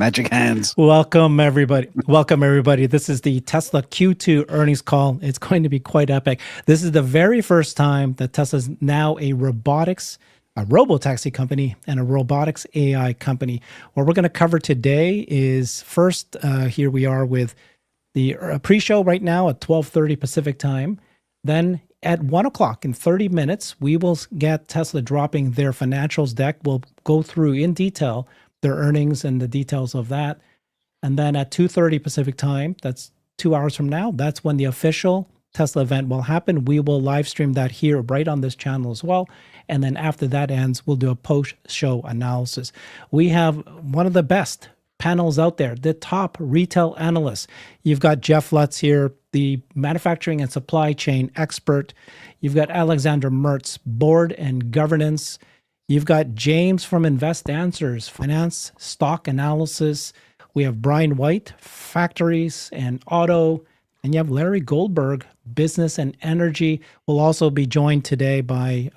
Magic hands. Welcome, everybody. Welcome, everybody. This is the Tesla Q2 earnings call. It's going to be quite epic. This is the very first time that Tesla's now a robotaxi company and a robotics AI company. What we're going to cover today is first, here we are with the pre-show right now at 12:30 Pacific time. Then at 1 o'clock in 30 minutes, we will get Tesla dropping their financials deck. We'll go through in detail their earnings and the details of that. And then at 2:30 Pacific time, that's 2 hours from now, that's when the official Tesla event will happen. We will live stream that here right on this channel as well. And then after that ends, we'll do a post-show analysis. We have one of the best panels out there, the top retail analysts. You've got Jeff Lutz here, the manufacturing and supply chain expert. You've got Alexander Mertz, board and governance. You've got James from Invest Answers, finance, stock analysis. We have Brian White, factories and auto. And you have Larry Goldberg, business and energy. We'll also be joined today by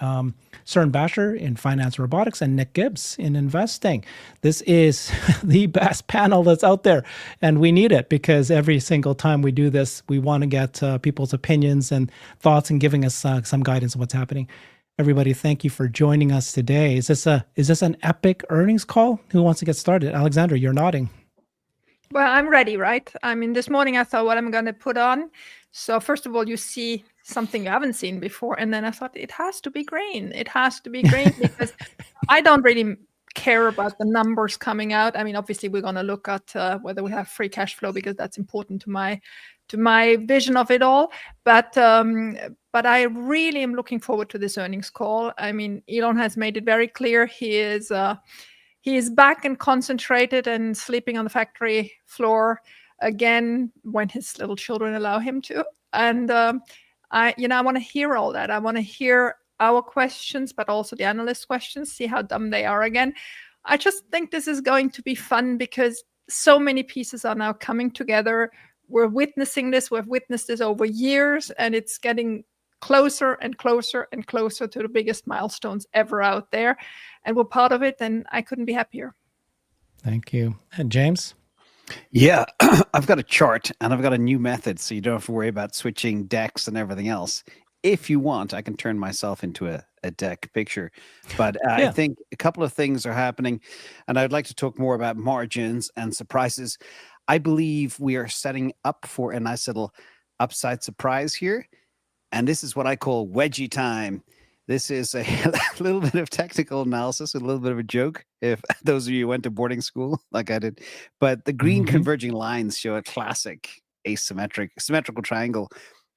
Søren Basher in finance and robotics and Nick Gibbs in investing. This is the best panel that's out there. And we need it because every single time we do this, we want to get people's opinions and thoughts and giving us some guidance on what's happening. Everybody, thank you for joining us today. Is this an epic earnings call? Who wants to get started? Alexander, you're nodding. Well, I'm ready, right? I mean, this morning I thought what I'm going to put on. So first of all, you see something you haven't seen before. And then I thought it has to be green. It has to be green because I don't really care about the numbers coming out. I mean, obviously, we're going to look at whether we have free cash flow because that's important to my vision of it all. But I really am looking forward to this earnings call. I mean, Elon has made it very clear he is back and concentrated and sleeping on the factory floor again when his little children allow him to. And I want to hear all that. I want to hear our questions, but also the analyst questions, see how dumb they are again. I just think this is going to be fun because so many pieces are now coming together. We're witnessing this. We've witnessed this over years, and it's getting closer and closer and closer to the biggest milestones ever out there. And we're part of it, and I couldn't be happier. Thank you. And James? Yeah, I've got a chart and I've got a new method, so you don't have to worry about switching decks and everything else. If you want, I can turn myself into a deck picture. But I think a couple of things are happening, and I'd like to talk more about margins and surprises. I believe we are setting up for a nice little upside surprise here. And this is what I call wedgie time. This is a little bit of technical analysis, a little bit of a joke, if those of you went to boarding school like I did. But the green converging lines show a classic symmetrical triangle,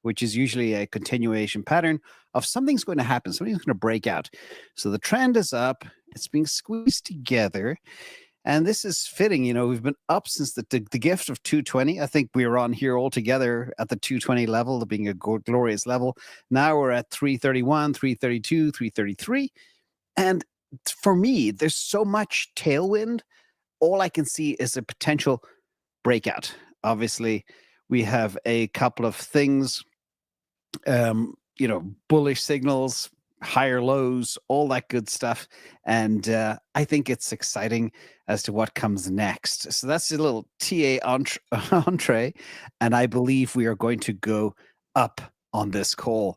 which is usually a continuation pattern of something's going to happen. Something's going to break out. So the trend is up. It's being squeezed together. And this is fitting, we've been up since the gift of 220. I think we were on here all together at the 220 level, being a glorious level. Now we're at 331, 332, 333. And for me, there's so much tailwind. All I can see is a potential breakout. Obviously, we have a couple of things, bullish signals, higher lows, all that good stuff. And I think it's exciting as to what comes next. So that's a little TA entree. And I believe we are going to go up on this call.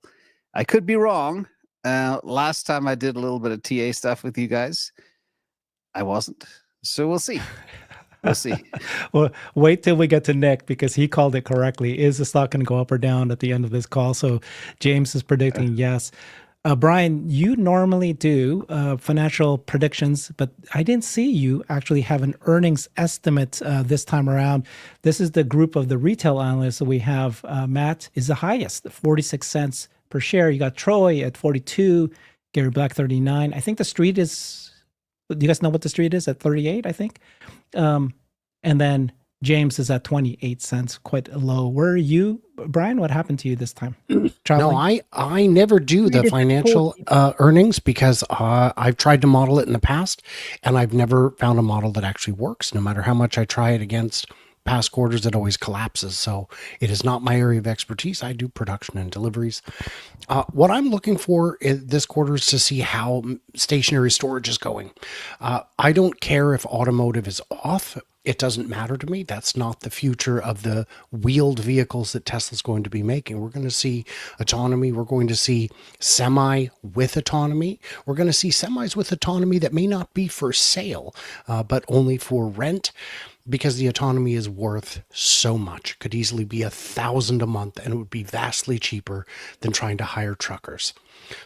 I could be wrong. Last time I did a little bit of TA stuff with you guys, I wasn't. So we'll see. We'll see. Well, wait till we get to Nick because he called it correctly. Is the stock going to go up or down at the end of this call? So James is predicting yes. Brian, you normally do financial predictions, but I didn't see you actually have an earnings estimate this time around. This is the group of the retail analysts that we have. Matt is the highest, 46 cents per share. You got Troy at 42, Gary Black 39. I think the street is, do you guys know what the street is? At 38, I think. And then James is at 28 cents, quite low. Where are you, Brian? What happened to you this time? No, I never do the financial earnings because I've tried to model it in the past, and I've never found a model that actually works. No matter how much I try it against past quarters, it always collapses. So it is not my area of expertise. I do production and deliveries. What I'm looking for this quarter is to see how stationary storage is going. I don't care if automotive is off. It doesn't matter to me. That's not the future of the wheeled vehicles that Tesla's going to be making. We're going to see autonomy. We're going to see semi with autonomy. We're going to see semis with autonomy that may not be for sale, but only for rent, because the autonomy is worth so much. It could easily be $1,000 a month, and it would be vastly cheaper than trying to hire truckers.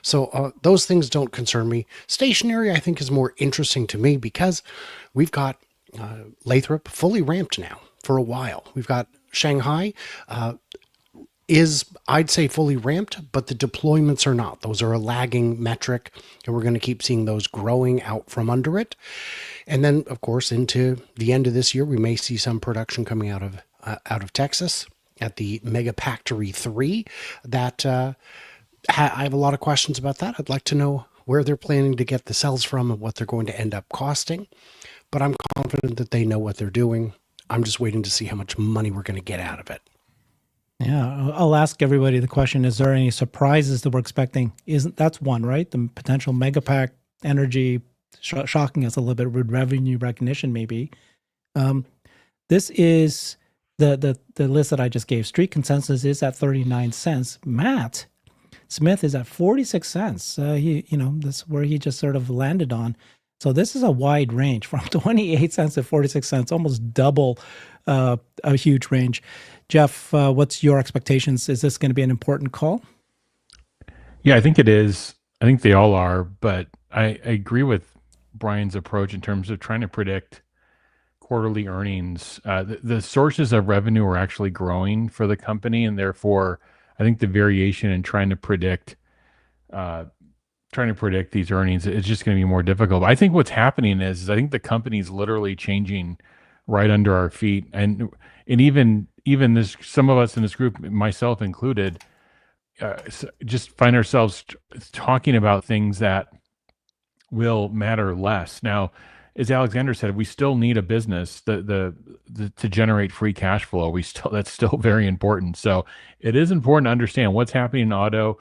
So those things don't concern me. Stationary, I think, is more interesting to me because we've got Lathrop fully ramped now for a while. We've got Shanghai is, I'd say, fully ramped, but the deployments are not. Those are a lagging metric, and we're going to keep seeing those growing out from under it. And then, of course, into the end of this year, we may see some production coming out of Texas at the Megafactory 3. That I have a lot of questions about that. I'd like to know where they're planning to get the cells from and what they're going to end up costing. But I'm confident that they know what they're doing. I'm just waiting to see how much money we're going to get out of it. Yeah, I'll ask everybody the question: is there any surprises that we're expecting? That's one, right? The potential Megapack energy shocking us a little bit with revenue recognition, maybe. This is the list that I just gave. Street consensus is at 39 cents. Matt Smith is at 46 cents. That's where he just sort of landed on. So this is a wide range from 28 cents to 46 cents, almost double a huge range. Jeff, what's your expectations? Is this going to be an important call? Yeah, I think it is. I think they all are, but I agree with Brian's approach in terms of trying to predict quarterly earnings. The sources of revenue are actually growing for the company, and therefore I think the variation in trying to predict these earnings is just going to be more difficult. But I think what's happening is I think the company's literally changing right under our feet, and even this, some of us in this group, myself included, just find ourselves talking about things that will matter less. Now, as Alexander said, we still need a business to generate free cash flow. That's still very important. So it is important to understand what's happening in auto.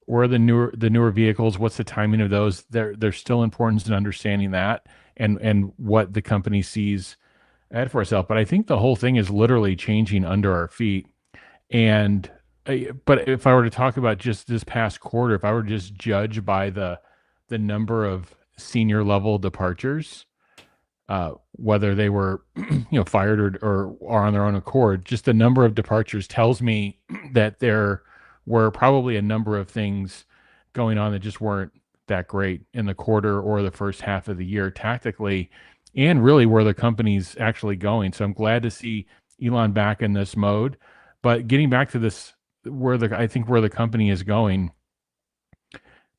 Where are the newer vehicles? What's the timing of those? There's still importance in understanding that and what the company sees ahead for itself. But I think the whole thing is literally changing under our feet. And but if I were to talk about just this past quarter, if I were to just judge by the number of senior level departures, whether they were fired or are on their own accord, just the number of departures tells me that there were probably a number of things going on that just weren't that great in the quarter or the first half of the year tactically, and really where the company's actually going. So I'm glad to see Elon back in this mode. But getting back to this, I think where the company is going,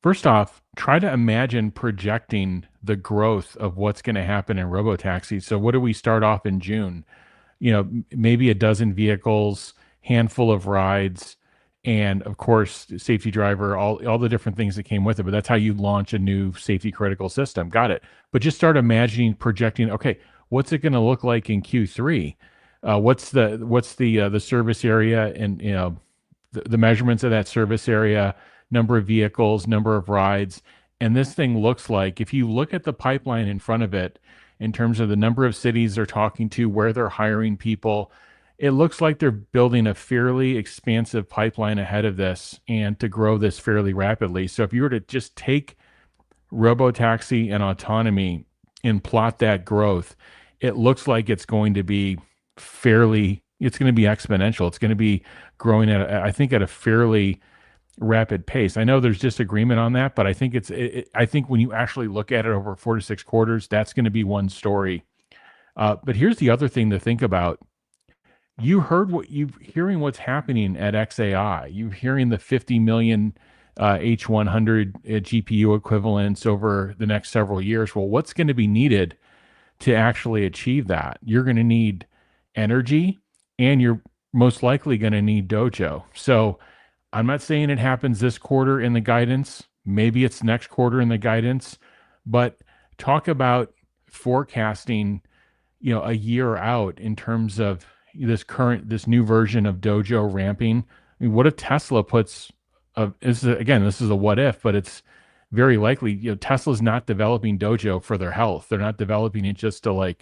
first off, try to imagine projecting the growth of what's going to happen in robotaxis. So what do we start off in June? Maybe a dozen vehicles, handful of rides, and of course, safety driver, all the different things that came with it. But that's how you launch a new safety critical system. Got it. But just start imagining, projecting, okay, what's it going to look like in Q3? What's the service area, and the measurements of that service area, number of vehicles, number of rides. And this thing looks like, if you look at the pipeline in front of it, in terms of the number of cities they're talking to, where they're hiring people, it looks like they're building a fairly expansive pipeline ahead of this and to grow this fairly rapidly. So if you were to just take robotaxi and autonomy and plot that growth, it looks like it's going to be it's going to be exponential. It's going to be growing I think at a fairly rapid pace. I know there's disagreement on that, but I think I think when you actually look at it over 4 to 6 quarters, that's going to be one story. But here's the other thing to think about. Hearing what's happening at XAI. You're hearing the 50 million H100 GPU equivalents over the next several years. Well, what's going to be needed to actually achieve that? You're going to need energy, and you're most likely going to need Dojo. So I'm not saying it happens this quarter in the guidance. Maybe it's next quarter in the guidance, but talk about forecasting, a year out in terms of this new version of Dojo ramping. I mean, what if Tesla puts this is a what if, but it's very likely, Tesla's not developing Dojo for their health. They're not developing it just to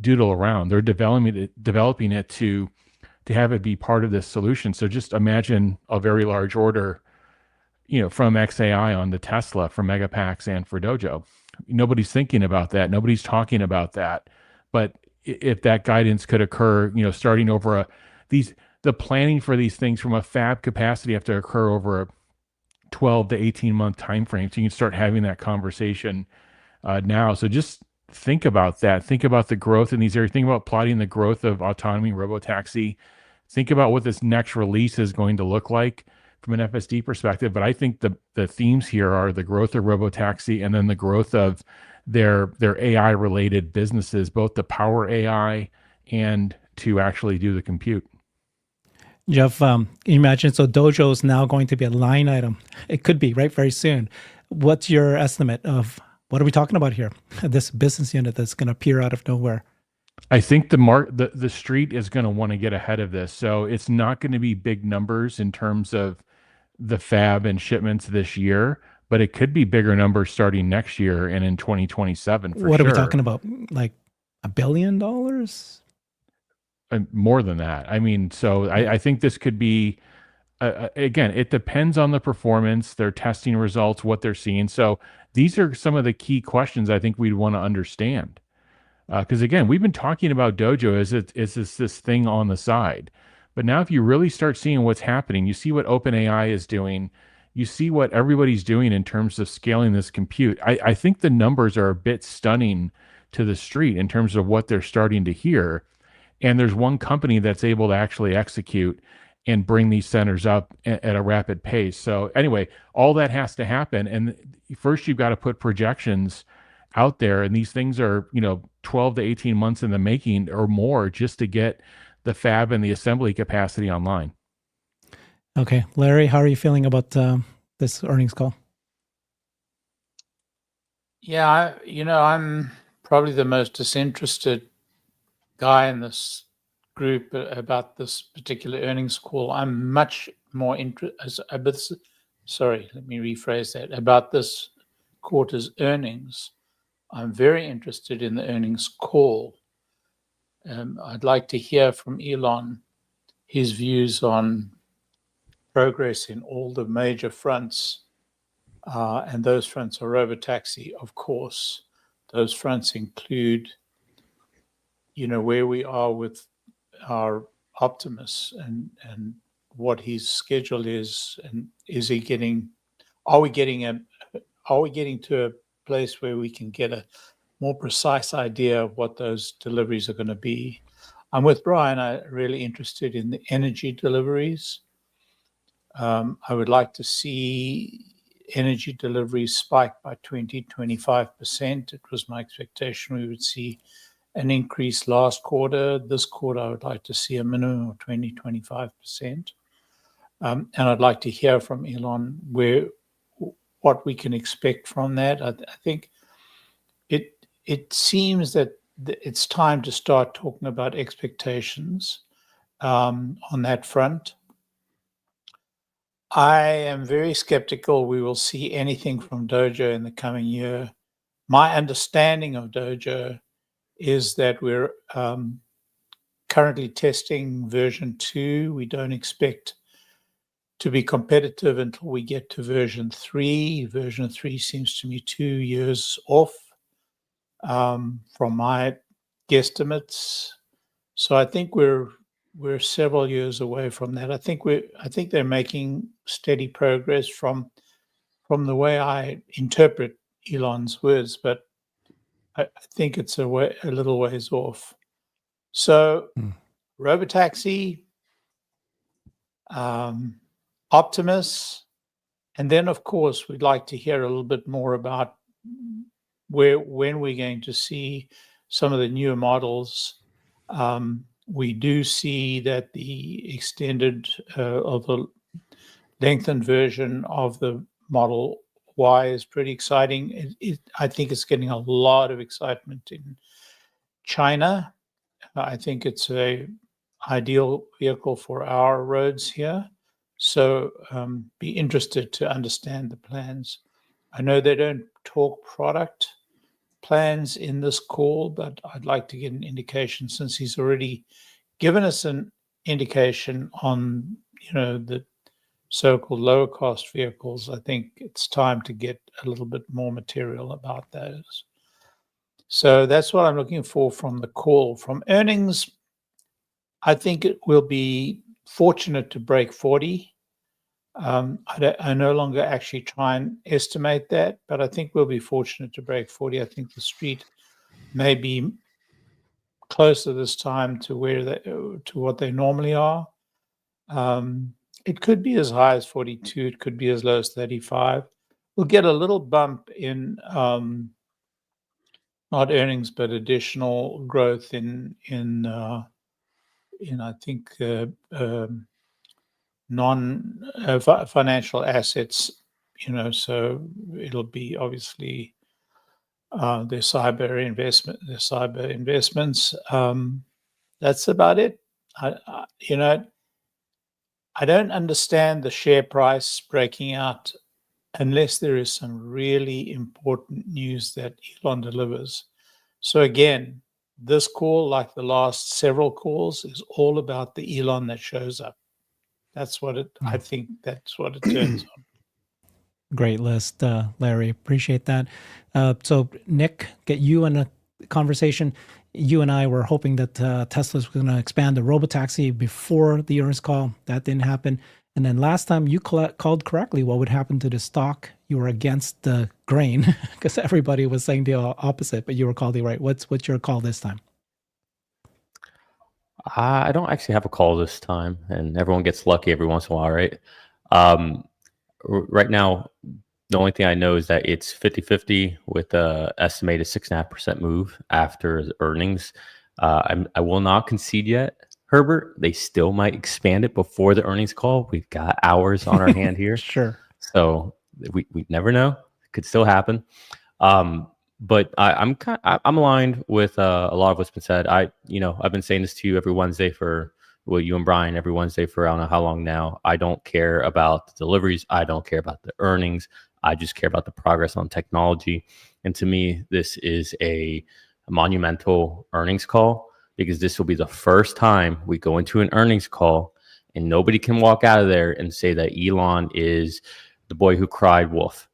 doodle around. They're developing it to have it be part of this solution. So just imagine a very large order, from XAI on the Tesla for Megapacks and for Dojo. Nobody's thinking about that. Nobody's talking about that. But if that guidance could occur, starting over the planning for these things from a fab capacity have to occur over a 12 to 18 month time frame. So you can start having that conversation now. So just think about that. Think about the growth in these areas. Think about plotting the growth of autonomy, robotaxi. Think about what this next release is going to look like from an FSD perspective. But I think the themes here are the growth of robotaxi and then the growth of their AI related businesses, both to power AI and to actually do the compute. Jeff, imagine, so Dojo is now going to be a line item. It could be, right, very soon. What's your estimate of what are we talking about here? This business unit that's going to appear out of nowhere. I think the street is going to want to get ahead of this. So it's not going to be big numbers in terms of the fab and shipments this year, but it could be bigger numbers starting next year and in 2027 for What sure. are we talking about? Like $1 billion? More than that. I mean, so I think this could be, again, it depends on the performance, their testing results, what they're seeing. So these are some of the key questions I think we'd want to understand. Because again, we've been talking about Dojo as this thing on the side. But now if you really start seeing what's happening, you see what OpenAI is doing, you see what everybody's doing in terms of scaling this compute. I think the numbers are a bit stunning to the street in terms of what they're starting to hear. And there's one company that's able to actually execute and bring these centers up at a rapid pace. So anyway, all that has to happen. And first you've got to put projections out there. And these things are, 12 to 18 months in the making or more just to get the fab and the assembly capacity online. Okay. Larry, how are you feeling about this earnings call? Yeah, I'm probably the most disinterested guy in this group about this particular earnings call. I'm much more interested. Sorry, let me rephrase that. About this quarter's earnings, I'm very interested in the earnings call. I'd like to hear from Elon his views on progress in all the major fronts, and those fronts are robotaxi, of course. Those fronts include, where we are with our Optimus and what his schedule is, and are we getting to a place where we can get a more precise idea of what those deliveries are going to be. I'm with Brian. I'm really interested in the energy deliveries. I would like to see energy deliveries spike by 20-25%. It was my expectation we would see an increase last quarter. This quarter, I would like to see a minimum of 20-25%. And I'd like to hear from Elon what we can expect from that. I think it seems that it's time to start talking about expectations on that front. I am very skeptical we will see anything from Dojo in the coming year. My understanding of Dojo is that we're currently testing version 2. We don't expect to be competitive until we get to version 3. Version 3 seems to me 2 years off from my guesstimates. So I think we're several years away from that. I think they're making steady progress from the way I interpret Elon's words, but I think it's a little ways off. So robotaxi, Optimus, and then of course we'd like to hear a little bit more about when we're going to see some of the newer models. We do see that the extended of the lengthened version of the Model Y is pretty exciting. I think it's getting a lot of excitement in China. I think it's a ideal vehicle for our roads here. So be interested to understand the plans. I know they don't talk product, plans in this call, but I'd like to get an indication, since he's already given us an indication on, the so-called lower cost vehicles. I think it's time to get a little bit more material about those. So that's what I'm looking for from the call. From earnings, I think it will be fortunate to break 40. I no longer actually try and estimate that, but I think we'll be fortunate to break 40. I think the street may be closer this time to what they normally are. It could be as high as 42. It could be as low as 35. We'll get a little bump in not earnings, but additional growth in I think non-financial assets. So it'll be obviously their cyber investments. That's about it. I don't understand the share price breaking out unless there is some really important news that Elon delivers. So again, this call, like the last several calls, is all about the Elon that shows up. That's what I think that's what it turns on. Great list, Larry. Appreciate that. So, Nick, get you in a conversation. You and I were hoping that Tesla's going to expand the robotaxi before the earnings call. That didn't happen. And then last time you called correctly what would happen to the stock. You were against the grain because everybody was saying the opposite, but you were calling right. What's your call this time? I don't actually have a call this time, and everyone gets lucky every once in a while, right? Right now, the only thing I know is that it's 50-50 with an estimated 6.5% move after the earnings. I will not concede yet, Herbert. They still might expand it before the earnings call. We've got hours on our hand here. Sure. So we never know. It could still happen. But I'm aligned with a lot of what's been said. I've been saying this to you every Wednesday you and Brian every Wednesday for I don't know how long now. I don't care about the deliveries. I don't care about the earnings. I just care about the progress on technology. And to me, this is a monumental earnings call, because this will be the first time we go into an earnings call and nobody can walk out of there and say that Elon is the boy who cried wolf.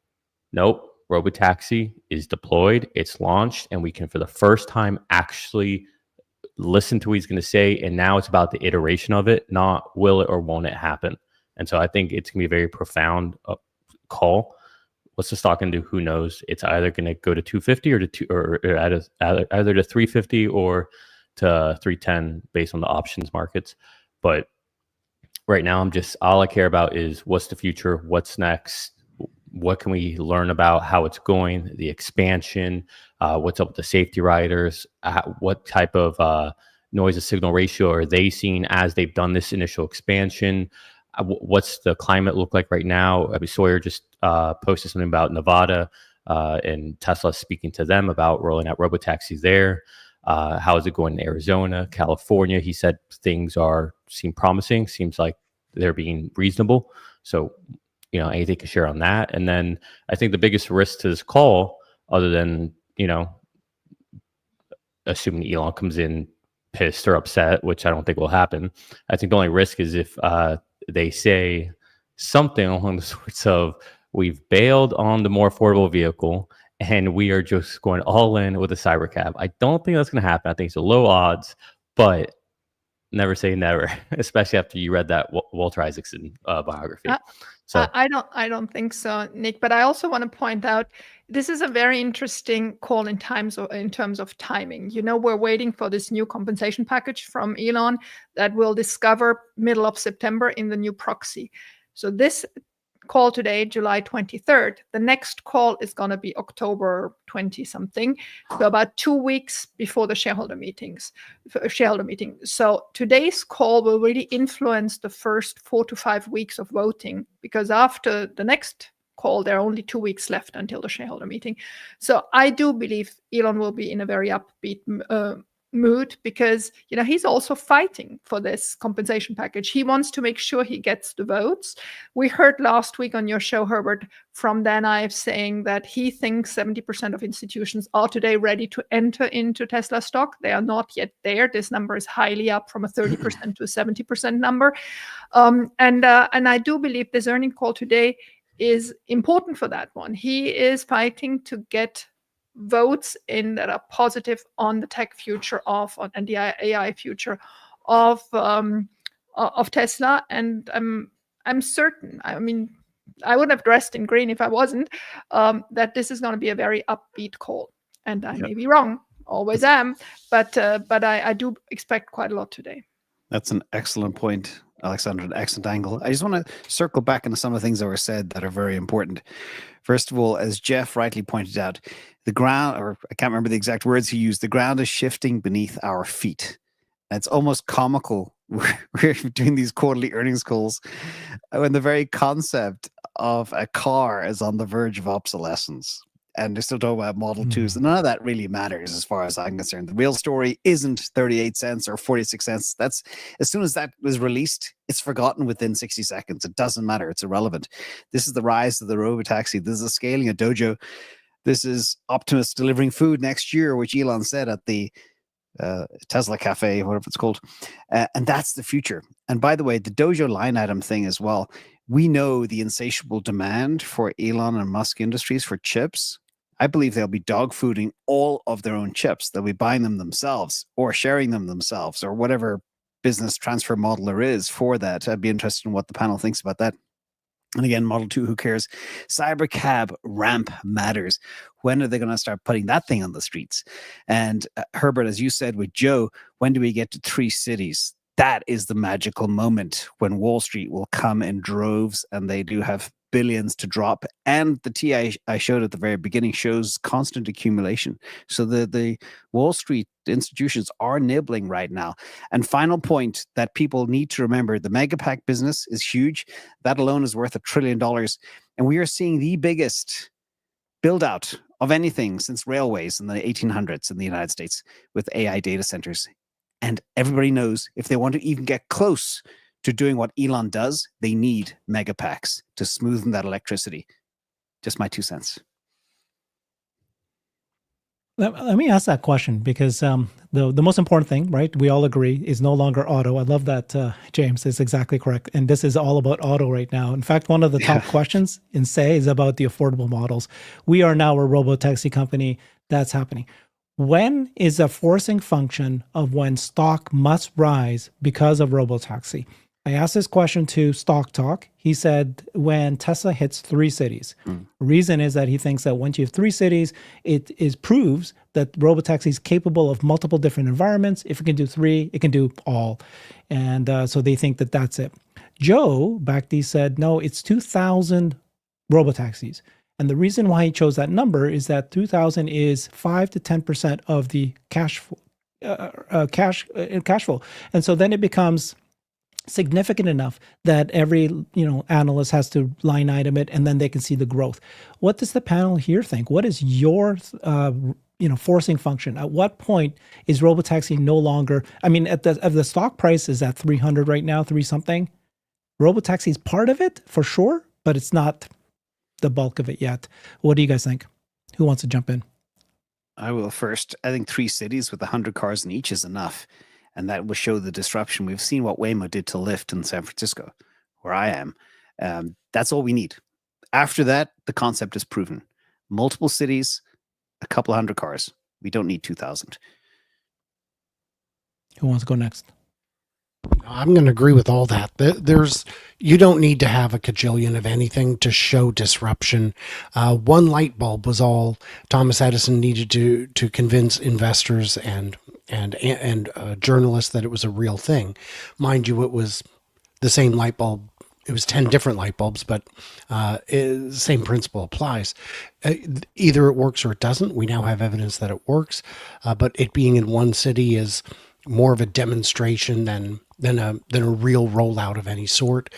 Nope. Robotaxi is deployed, it's launched, and we can, for the first time, actually listen to what he's going to say. And now it's about the iteration of it, not will it or won't it happen. And so I think it's going to be a very profound call. What's the stock going to do? Who knows? It's either going to go to 250 or either to 350 or to 310 based on the options markets. But right now, all I care about is what's the future, what's next. What can we learn about how it's going, the expansion, what's up with the safety riders, what type of noise to signal ratio are they seeing as they've done this initial expansion? What's the climate look like right now? I mean, Sawyer just posted something about Nevada and Tesla speaking to them about rolling out robotaxis there. How is it going in Arizona, California? He said things seem promising, seems like they're being reasonable. So anything to share on that. And then I think the biggest risk to this call, other than, assuming Elon comes in pissed or upset, which I don't think will happen. I think the only risk is if they say something along the sorts of, we've bailed on the more affordable vehicle and we are just going all in with a cyber cab. I don't think that's going to happen. I think it's a low odds, but never say never, especially after you read that Walter Isaacson biography. So I don't think so, Nick. But I also want to point out this is a very interesting call in terms of timing. We're waiting for this new compensation package from Elon that we'll discover middle of September in the new proxy. So this call today, July 23rd. The next call is going to be October 20 something. So about 2 weeks before the shareholder meeting. So today's call will really influence the first 4 to 5 weeks of voting, because after the next call, there are only 2 weeks left until the shareholder meeting. So I do believe Elon will be in a very upbeat mood because he's also fighting for this compensation package. He wants to make sure he gets the votes. We heard last week on your show, Herbert, from Dan Ives saying that he thinks 70% of institutions are today ready to enter into Tesla stock. They are not yet there. This number is highly up from a 30% to a 70% number. And I do believe this earning call today is important for that one. He is fighting to get votes in that are positive on the tech future and the AI future of Tesla. And I'm certain. I mean, I wouldn't have dressed in green if I wasn't. That this is going to be a very upbeat call. And I may be wrong. Always am. But I do expect quite a lot today. That's an excellent point, Alexander, an excellent angle. I just want to circle back into some of the things that were said that are very important. First of all, as Jeff rightly pointed out, the ground, or I can't remember the exact words he used, the ground is shifting beneath our feet. And it's almost comical. We're doing these quarterly earnings calls when the very concept of a car is on the verge of obsolescence. And they're still talking about Model 2s. And none of that really matters as far as I'm concerned. The real story isn't 38 cents or 46 cents. That's, as soon as that was released, it's forgotten within 60 seconds. It doesn't matter. It's irrelevant. This is the rise of the robotaxi. This is the scaling of Dojo. This is Optimus delivering food next year, which Elon said at the Tesla Cafe, whatever it's called. And that's the future. And by the way, the Dojo line item thing as well. We know the insatiable demand for Elon and Musk Industries for chips. I believe they'll be dog fooding all of their own chips. They'll be buying them themselves or sharing them themselves or whatever business transfer model there is for that. I'd be interested in what the panel thinks about that. And again, Model 2, who cares? Cybercab ramp matters. When are they going to start putting that thing on the streets? And Herbert, as you said with Joe, when do we get to 3 cities? That is the magical moment when Wall Street will come in droves, and they do have billions to drop. And the TI I showed at the very beginning shows constant accumulation. So the Wall Street institutions are nibbling right now. And final point that people need to remember, the megapack business is huge. That alone is worth $1 trillion. And we are seeing the biggest build out of anything since railways in the 1800s in the United States with AI data centers. And everybody knows if they want to even get close to doing what Elon does, they need megapacks to smoothen that electricity. Just my 2 cents. Let me ask that question because the most important thing, right, we all agree, is no longer auto. I love that, James, is exactly correct. And this is all about auto right now. In fact, one of the top questions in Say is about the affordable models. We are now a robotaxi company. That's happening. When is a forcing function of when stock must rise because of robotaxi? I asked this question to Stock Talk. He said when Tesla hits 3 cities. Reason is that he thinks that once you have 3 cities, it proves that robotaxi is capable of multiple different environments. If it can do 3, it can do all. And so they think that that's it. Joe Bakhti said, no, it's 2,000 robotaxis. And the reason why he chose that number is that 2,000 is 5 to 10% of the cash flow. And so then it becomes significant enough that every analyst has to line item it, and then they can see the growth. What does the panel here think? What is your forcing function? At what point is robotaxi no longer? I mean, if the stock price is at 300 right now, 3 something, robotaxi is part of it for sure, but it's not the bulk of it yet. What do you guys think? Who wants to jump in? I will first. I think 3 cities with 100 cars in each is enough. And that will show the disruption. We've seen what Waymo did to Lyft in San Francisco, where I am. That's all we need. After that, the concept is proven. Multiple cities, a couple 100 cars. We don't need 2,000. Who wants to go next? I'm going to agree with all that. You don't need to have a cajillion of anything to show disruption. One light bulb was all Thomas Edison needed to convince investors and journalists that it was a real thing. Mind you, it was the same light bulb. It was 10 different light bulbs, but the same principle applies. Either it works or it doesn't. We now have evidence that it works, but it being in one city is more of a demonstration than a real rollout of any sort.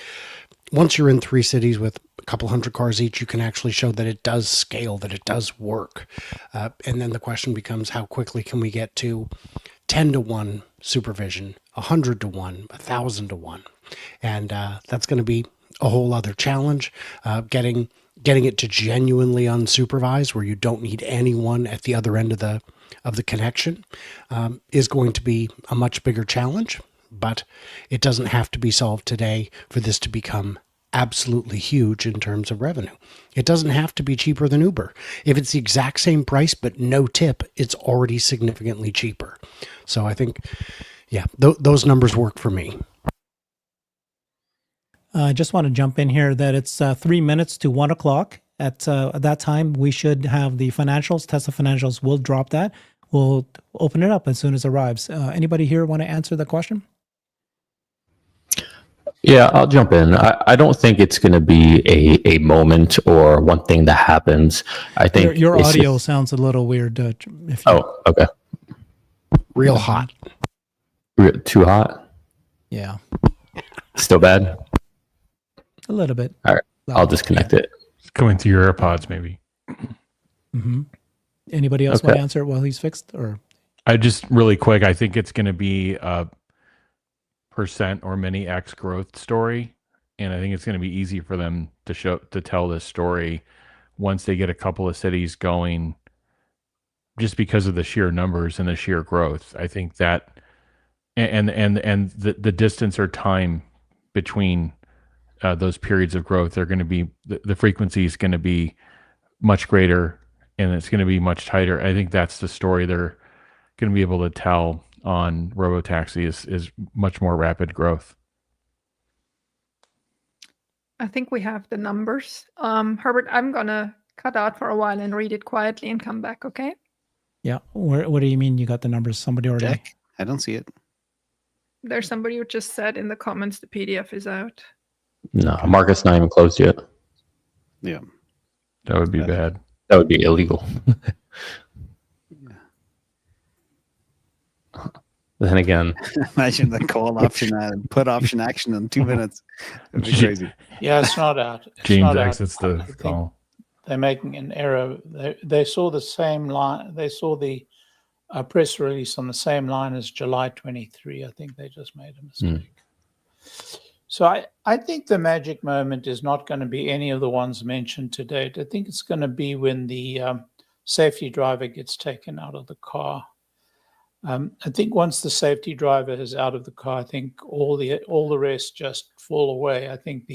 Once you're in 3 cities with a couple 100 cars each, you can actually show that it does scale, that it does work. And then the question becomes, how quickly can we get to 10 to 1 supervision, 100 to 1, 1,000 to 1. And that's going to be a whole other challenge. Getting it to genuinely unsupervised, where you don't need anyone at the other end of the connection, is going to be a much bigger challenge. But it doesn't have to be solved today for this to become absolutely huge in terms of revenue. It doesn't have to be cheaper than Uber. If it's the exact same price but no tip, it's already significantly cheaper. So I think, yeah, those numbers work for me. I just want to jump in here that it's 3 minutes to 1 o'clock. At that time, we should have the financials. Tesla financials will drop that. We'll open it up as soon as it arrives. Anybody here want to answer the question? Yeah, I'll jump in. I don't think it's going to be a moment or one thing that happens. I think your audio sounds a little weird. Okay. Real hot. Too hot? Yeah. Still bad? A little bit. All right. I'll disconnect it. It's going through your AirPods, maybe. Mm-hmm. Anybody else want to answer it while he's fixed? Or I just really quick, I think it's going to be a percent or many X growth story. And I think it's going to be easy for them to tell this story once they get a couple of cities going, just because of the sheer numbers and the sheer growth. I think that, and the distance or time between those periods of growth, they're going to be, the frequency is going to be much greater and it's going to be much tighter. I think that's the story they're going to be able to tell on robotaxi is much more rapid growth. I think we have the numbers. Herbert, I'm going to cut out for a while and read it quietly and come back, okay? Yeah. What do you mean you got the numbers? Somebody already? Jack, I don't see it. There's somebody who just said in the comments the PDF is out. No, market's not even closed yet. Yeah. That would be bad. That would be illegal. Then again, imagine the call option and put option action in 2 minutes. It'd be crazy. Yeah, it's not out. It's James not exits out. the call. They're making an error. They saw the same line. They saw the press release on the same line as July 23. I think they just made a mistake. So I think the magic moment is not going to be any of the ones mentioned to date. I think it's going to be when the safety driver gets taken out of the car. I think once the safety driver is out of the car, I think all the rest just fall away. I think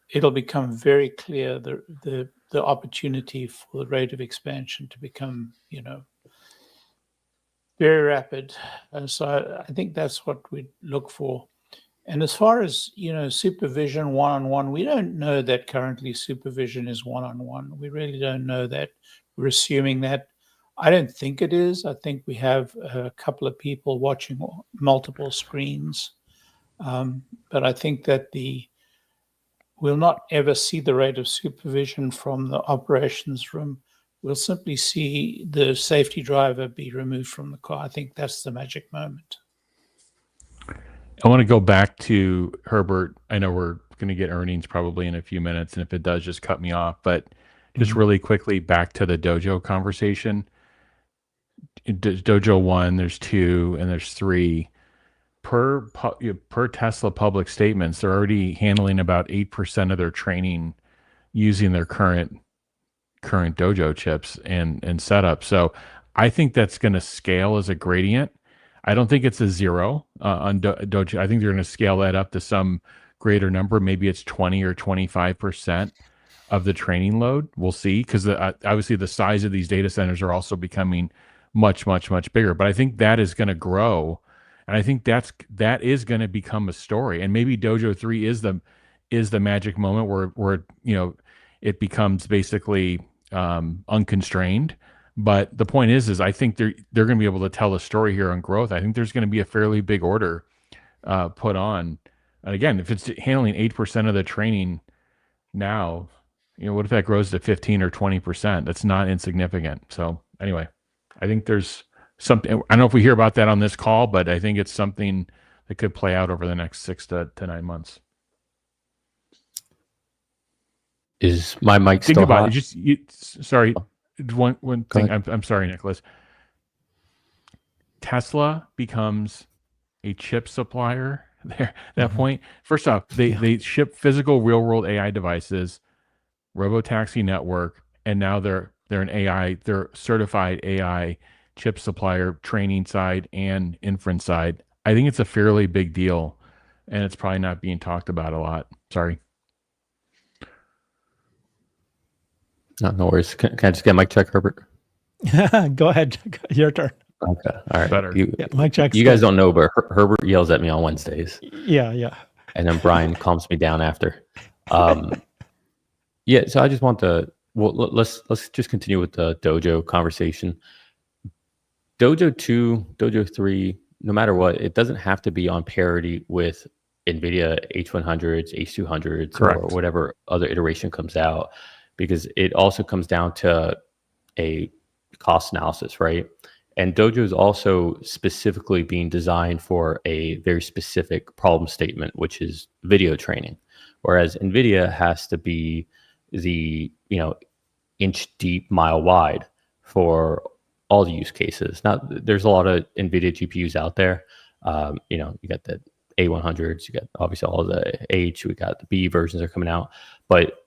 it'll become very clear the opportunity for the rate of expansion to become, very rapid. So I think that's what we look for. And as far as, supervision one-on-one, we don't know that currently supervision is one-on-one. We really don't know that. We're assuming that. I don't think it is. I think we have a couple of people watching multiple screens. But I think that we'll not ever see the rate of supervision from the operations room. We'll simply see the safety driver be removed from the car. I think that's the magic moment. I want to go back to Herbert. I know we're going to get earnings probably in a few minutes, and if it does, just cut me off. But just really quickly back to the Dojo conversation. Dojo 1, there's 2, and there's 3. Per Tesla public statements, they're already handling about 8% of their training using their current Dojo chips and setup. So I think that's going to scale as a gradient. I don't think it's a 0 on Dojo. I think they're going to scale that up to some greater number. Maybe it's 20 or 25% of the training load. We'll see, because obviously the size of these data centers are also becoming much, much, much bigger. But I think that is going to grow, and I think that is going to become a story. And maybe Dojo 3 is the magic moment where it becomes basically unconstrained. But the point is I think they're going to be able to tell a story here on growth. I think there's going to be a fairly big order put on. And again, if it's handling 8% of the training now, what if that grows to 15 or 20%? That's not insignificant. So anyway, I think there's something. I don't know if we hear about that on this call, but I think it's something that could play out over the next 6 to 9 months. Is my mic Think still about hot? it. Sorry. One thing. I'm sorry, Nicholas. Tesla becomes a chip supplier there at that point. First off, they ship physical real world AI devices, robotaxi network, and now they're an AI, they're certified AI chip supplier, training side and inference side. I think it's a fairly big deal, and it's probably not being talked about a lot. Sorry. No worries. Can I just get a mic check, Herbert? Go ahead. Your turn. Okay. All right. Better. Mic check. You guys don't know, but Herbert yells at me on Wednesdays. Yeah. And then Brian calms me down after. Yeah. So I just want to, let's just continue with the Dojo conversation. Dojo 2, Dojo 3, no matter what, it doesn't have to be on parity with NVIDIA H100s, H200s, Correct. or whatever other iteration comes out, because it also comes down to a cost analysis, right? And Dojo is also specifically being designed for a very specific problem statement, which is video training. Whereas NVIDIA has to be the, inch deep, mile wide for all the use cases. Now, there's a lot of NVIDIA GPUs out there. You got the A100s, you got obviously all the H, we got the B versions are coming out, but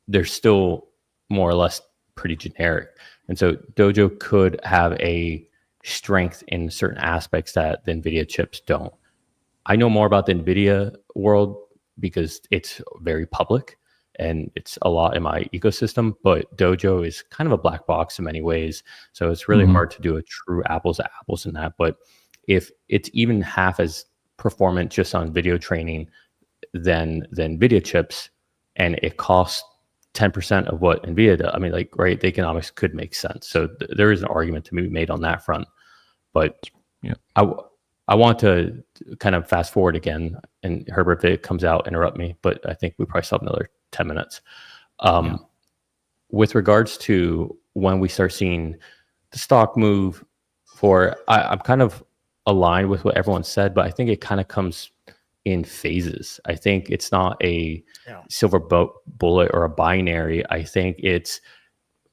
they're still more or less pretty generic. And so Dojo could have a strength in certain aspects that the NVIDIA chips don't. I know more about the NVIDIA world because it's very public and it's a lot in my ecosystem, but Dojo is kind of a black box in many ways. So it's really hard to do a true apples to apples in that. But if it's even half as performant just on video training than NVIDIA chips, and it costs 10% of what NVIDIA does, I mean, like, right, the economics could make sense. So there is an argument to be made on that front. But yeah, I want to kind of fast forward again, and Herbert, if it comes out, interrupt me, but I think we probably still have another 10 minutes. With regards to when we start seeing the stock move I'm kind of aligned with what everyone said, but I think it kind of comes in phases. I think it's not a silver bullet or a binary. I think it's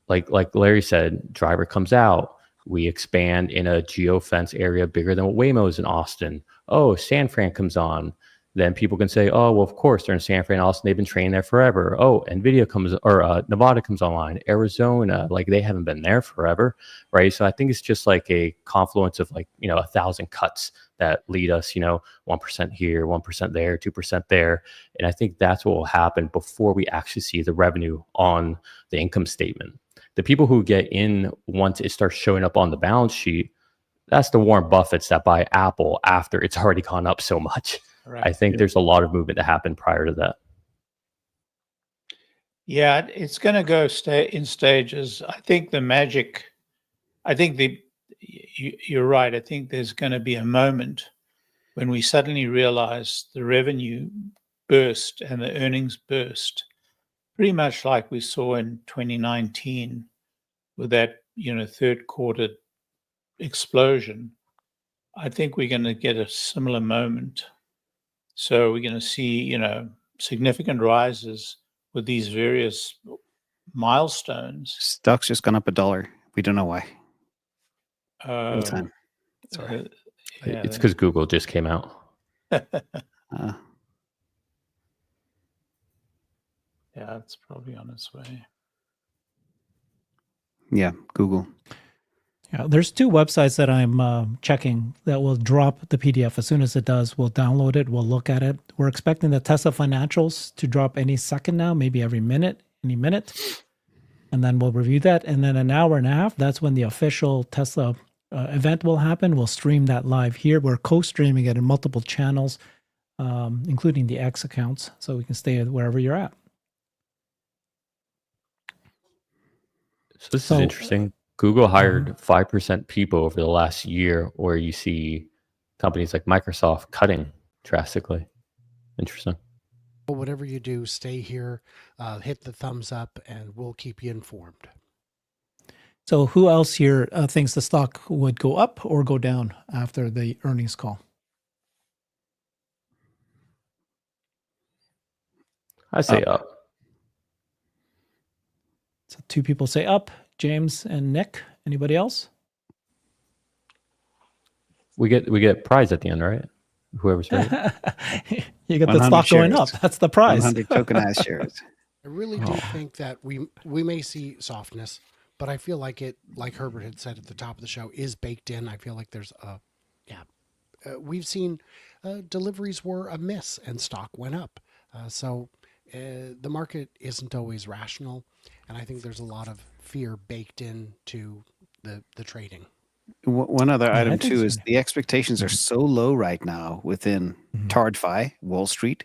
like Larry said, driver comes out, we expand in a geofence area bigger than what Waymo is in Austin. Oh, San Fran comes on. Then people can say, oh, well, of course, they're in San Fran, Austin. They've been training there forever. Oh, NVIDIA comes, or Nevada comes online. Arizona, like they haven't been there forever, right? So I think it's just like a confluence of 1,000 cuts that lead us, 1% here, 1% there, 2% there. And I think that's what will happen before we actually see the revenue on the income statement. The people who get in once it starts showing up on the balance sheet, that's the Warren Buffetts that buy Apple after it's already gone up so much. Right. I think there's a lot of movement to happen prior to that. Yeah, it's going to go in stages. I think you're right. I think there's going to be a moment when we suddenly realize the revenue burst and the earnings burst, pretty much like we saw in 2019 with that, third quarter explosion. I think we're going to get a similar moment. So we're going to see, significant rises with these various milestones. Stock's just gone up $1. We don't know why. Real time. Sorry. It's because Google just came out. Yeah, it's probably on its way. Yeah, Google. Yeah, there's 2 websites that I'm checking that will drop the PDF as soon as it does. We'll download it. We'll look at it. We're expecting the Tesla financials to drop any second now, maybe any minute. And then we'll review that. And then an hour and a half, that's when the official Tesla event will happen. We'll stream that live here. We're co-streaming it in multiple channels, including the X accounts, so we can stay wherever you're at. So this is interesting. Google hired 5% people over the last year, where you see companies like Microsoft cutting drastically. Interesting. Well, whatever you do, stay here, hit the thumbs up, and we'll keep you informed. So who else here thinks the stock would go up or go down after the earnings call? I say up. So 2 people say up, James and Nick. Anybody else? We get prize at the end, right? Whoever's right. You get the 100 stock going shares. up. That's the prize. 100 tokenized shares. I really do think that we may see softness, but I feel like it, like Herbert had said at the top of the show, is baked in. I feel like there's we've seen deliveries were a miss and stock went up. So the market isn't always rational, and I think there's a lot of fear baked into the trading. One other I item think too so. is the expectations are so low right now within TardFi, Wall Street,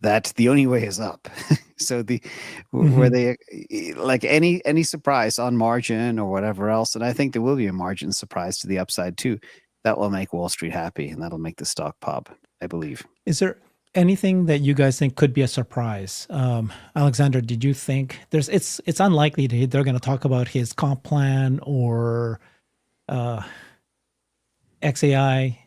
that the only way is up. So where they like any surprise on margin or whatever else, and I think there will be a margin surprise to the upside too. That will make Wall Street happy, and that'll make the stock pop, I believe. Is there anything that you guys think could be a surprise? Alexander, did you think it's unlikely that they're going to talk about his comp plan or XAI?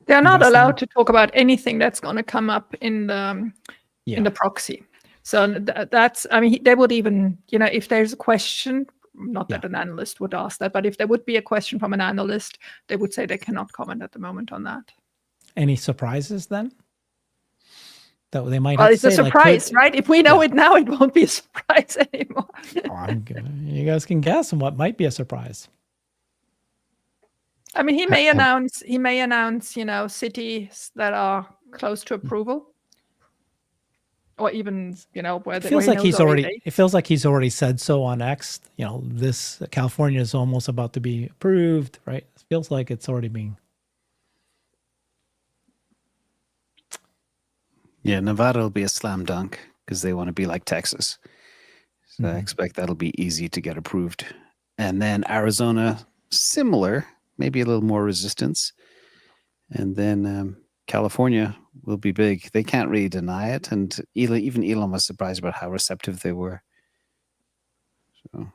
They're not investing? allowed to talk about anything that's going to come up in the proxy. So that's, I mean, they would even, if there's a question, not that an analyst would ask that, but if there would be a question from an analyst, they would say they cannot comment at the moment on that. Any surprises then? That they might Well, have it's to a say, like, surprise, right? If we know it now, it won't be a surprise anymore. You guys can guess on what might be a surprise. I mean, he may announce, cities that are close to approval, or even, where It feels like it feels like he's already said so on X. This California is almost about to be approved, right? It feels like it's already being. Yeah, Nevada will be a slam dunk because they want to be like Texas. So I expect that'll be easy to get approved. And then Arizona, similar, maybe a little more resistance. And then California will be big. They can't really deny it. And even Elon was surprised about how receptive they were. So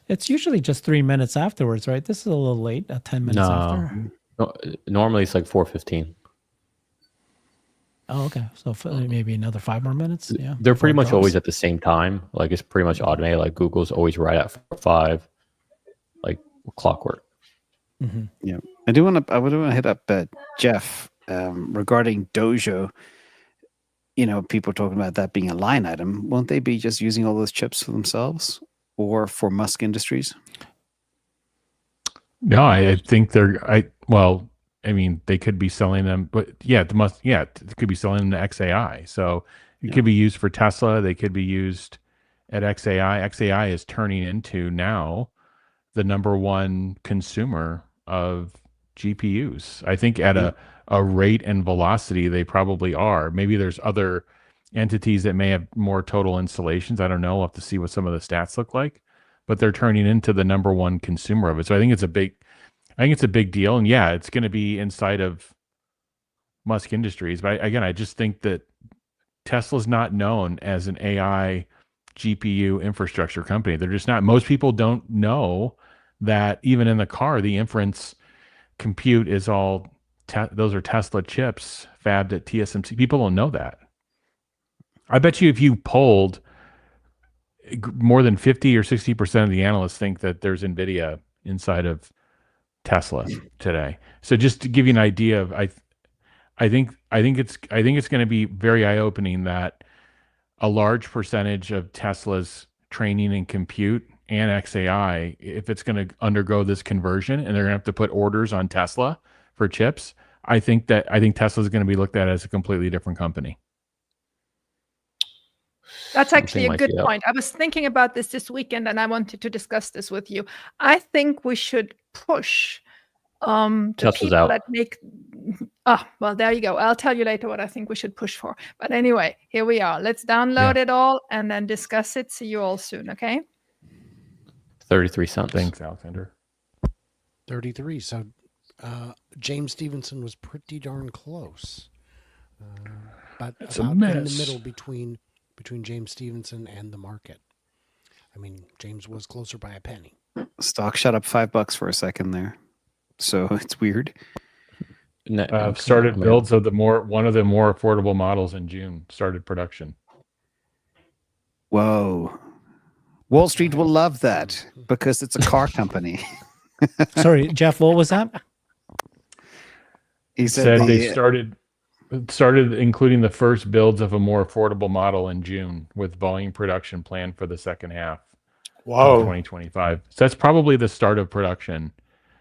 It's usually just 3 minutes afterwards, right? This is a little late, 10 minutes after. No, normally it's like 4:15. Oh, okay. So maybe another 5 more minutes. Yeah. They're pretty before it much drops. always at the same time. Like it's pretty much automated. Like Google's always right at 5, like clockwork. yeah, I would want to hit up Jeff regarding Dojo. People talking about that being a line item. Won't they be just using all those chips for themselves or for Musk Industries? No, I think I mean, they could be selling them, but it could be selling them to XAI. So it could be used for Tesla. They could be used at XAI. XAI is turning into now the number one consumer of GPUs. I think at a rate and velocity, they probably are. Maybe there's other entities that may have more total installations. I don't know. We'll have to see what some of the stats look like, but they're turning into the number one consumer of it. So I think it's a big deal. And yeah, it's going to be inside of Musk Industries. But again, I just think that Tesla's not known as an AI GPU infrastructure company. They're just not. Most people don't know that even in the car, the inference compute is all, those are Tesla chips fabbed at TSMC. People don't know that. I bet you if you polled, more than 50 or 60% of the analysts think that there's NVIDIA inside of Tesla today. So just to give you an idea of, I think it's going to be very eye-opening that a large percentage of Tesla's training and compute and XAI, if it's going to undergo this conversion and they're going to have to put orders on Tesla for chips, I think Tesla is going to be looked at as a completely different company. That's actually Something a like good that. point. I was thinking about this weekend and I wanted to discuss this with you. I think we should push the Tesla's people out. that make. Well, there you go. I'll tell you later what I think we should push for. But anyway, here we are. Let's download it all and then discuss it. See you all soon, okay? 33 cents. Thanks, Alexander. 33. So James Stevenson was pretty darn close. But It's a about in the mess. middle between James Stevenson and the market. I mean, James was closer by a penny. Stock shot up $5 for a second there. So it's weird. Started builds of one of the more affordable models in June. Started production. Whoa. Wall Street will love that because it's a car company. Sorry, Jeff, what was that? He said said they started including the first builds of a more affordable model in June, with volume production planned for the second half of Whoa. 2025. So that's probably the start of production.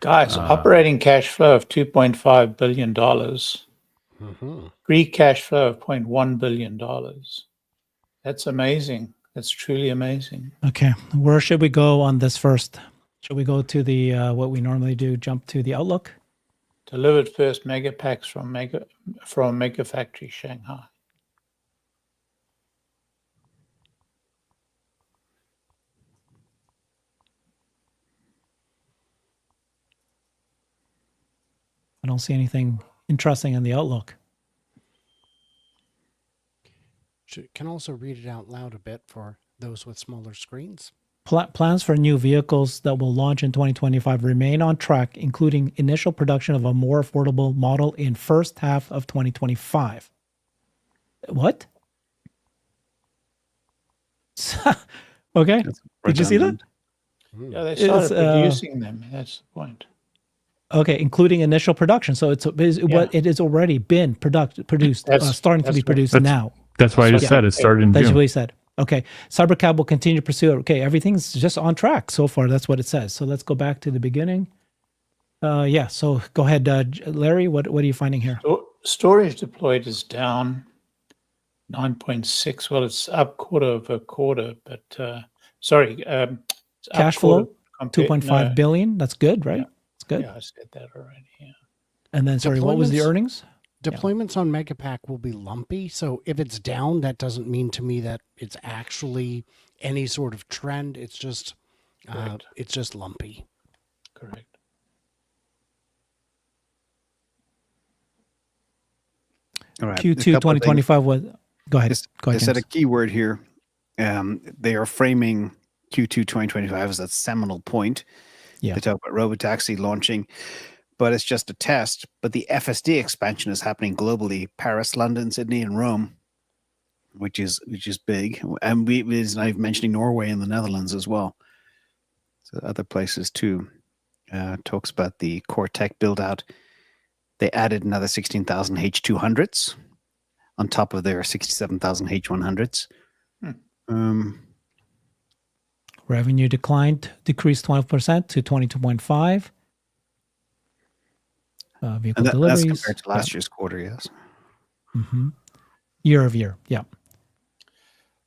Guys, operating cash flow of $2.5 billion. Free cash flow of $0.1 billion. That's amazing. That's truly amazing. Okay, where should we go on this first? Should we go to the what we normally do? Jump to the outlook. Delivered first mega packs from Mega Factory Shanghai. I don't see anything interesting in the outlook. Can also read it out loud a bit for those with smaller screens. Plans for new vehicles that will launch in 2025 remain on track, including initial production of a more affordable model in first half of 2025. What? Okay. Did you see that? Yeah, they started producing them. That's the point. Okay, including initial production. So what it has already been produced, starting to be produced now. That's why I just said it started in June. That's what he said. Okay, Cybercab will continue to pursue it. Okay, everything's just on track so far. That's what it says. So let's go back to the beginning. So go ahead, Larry. What are you finding here? Storage deployed is down 9.6. Well, it's up quarter-over-quarter, but cash flow 2.5 billion. That's good, right? Yeah. It's good. Yeah, I said that already. Yeah. And then, sorry, what was the earnings? Deployments on Megapack will be lumpy. So if it's down, that doesn't mean to me that it's actually any sort of trend. It's just lumpy. Correct. All right. Q2 2025 was. Go ahead. They said a key word here. They are framing Q2 2025 as that seminal point. Yeah. They talk about robotaxi launching, but it's just a test. But the FSD expansion is happening globally: Paris, London, Sydney, and Rome, which is big. And we're not even mentioning Norway and the Netherlands as well. So other places too. Talks about the core tech build out. They added another 16,000 H200s on top of their 67,000 H100s. Revenue decreased 12% to 22.5. Vehicle deliveries. That's compared to last year's quarter, yes. Mm-hmm. Year of year, yeah.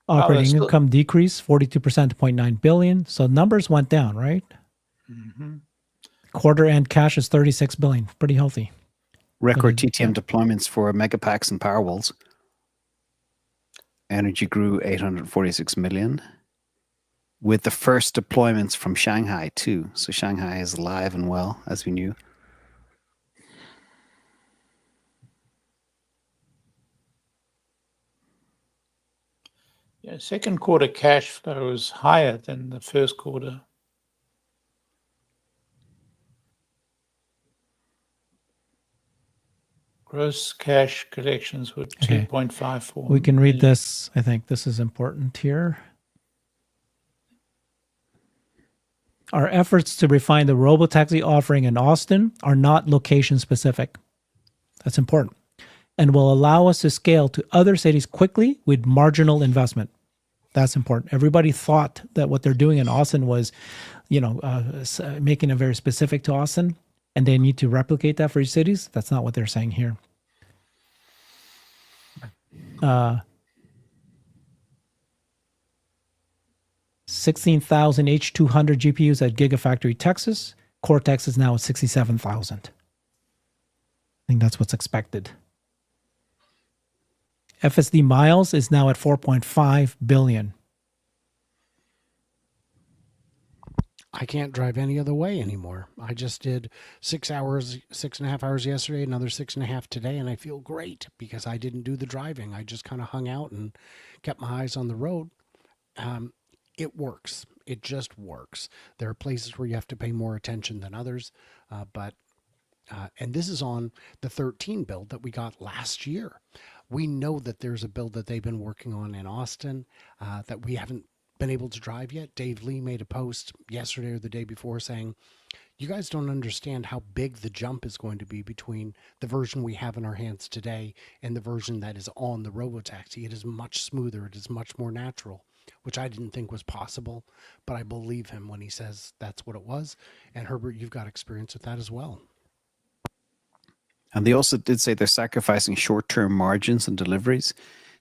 Operating income decreased 42% to 0.9 billion. So numbers went down, right? Mm-hmm. Quarter end cash is 36 billion. Pretty healthy. Record TTM deployments for Megapacks and Powerwalls. Energy grew 846 million. With the first deployments from Shanghai too. So Shanghai is alive and well, as we knew. Yeah, second quarter cash flow is higher than the first quarter. Gross cash collections were 2.54. We can read this. I think this is important here. Our efforts to refine the robotaxi offering in Austin are not location specific. That's important. And will allow us to scale to other cities quickly with marginal investment. That's important. Everybody thought that what they're doing in Austin was, making it very specific to Austin, and they need to replicate that for each cities. That's not what they're saying here. 16,000 H200 GPUs at Gigafactory, Texas. Cortex is now at 67,000. I think that's what's expected. FSD miles is now at 4.5 billion. I can't drive any other way anymore. I just did 6.5 hours yesterday, another 6.5 today, and I feel great because I didn't do the driving. I just kind of hung out and kept my eyes on the road. It works. It just works. There are places where you have to pay more attention than others, and this is on the 13 build that we got last year. We know that there's a build that they've been working on in Austin that we haven't been able to drive yet. Dave Lee made a post yesterday or the day before saying, you guys don't understand how big the jump is going to be between the version we have in our hands today and the version that is on the robotaxi. It is much smoother. It is much more natural, which I didn't think was possible, but I believe him when he says that's what it was. And Herbert, you've got experience with that as well. And they also did say they're sacrificing short-term margins and deliveries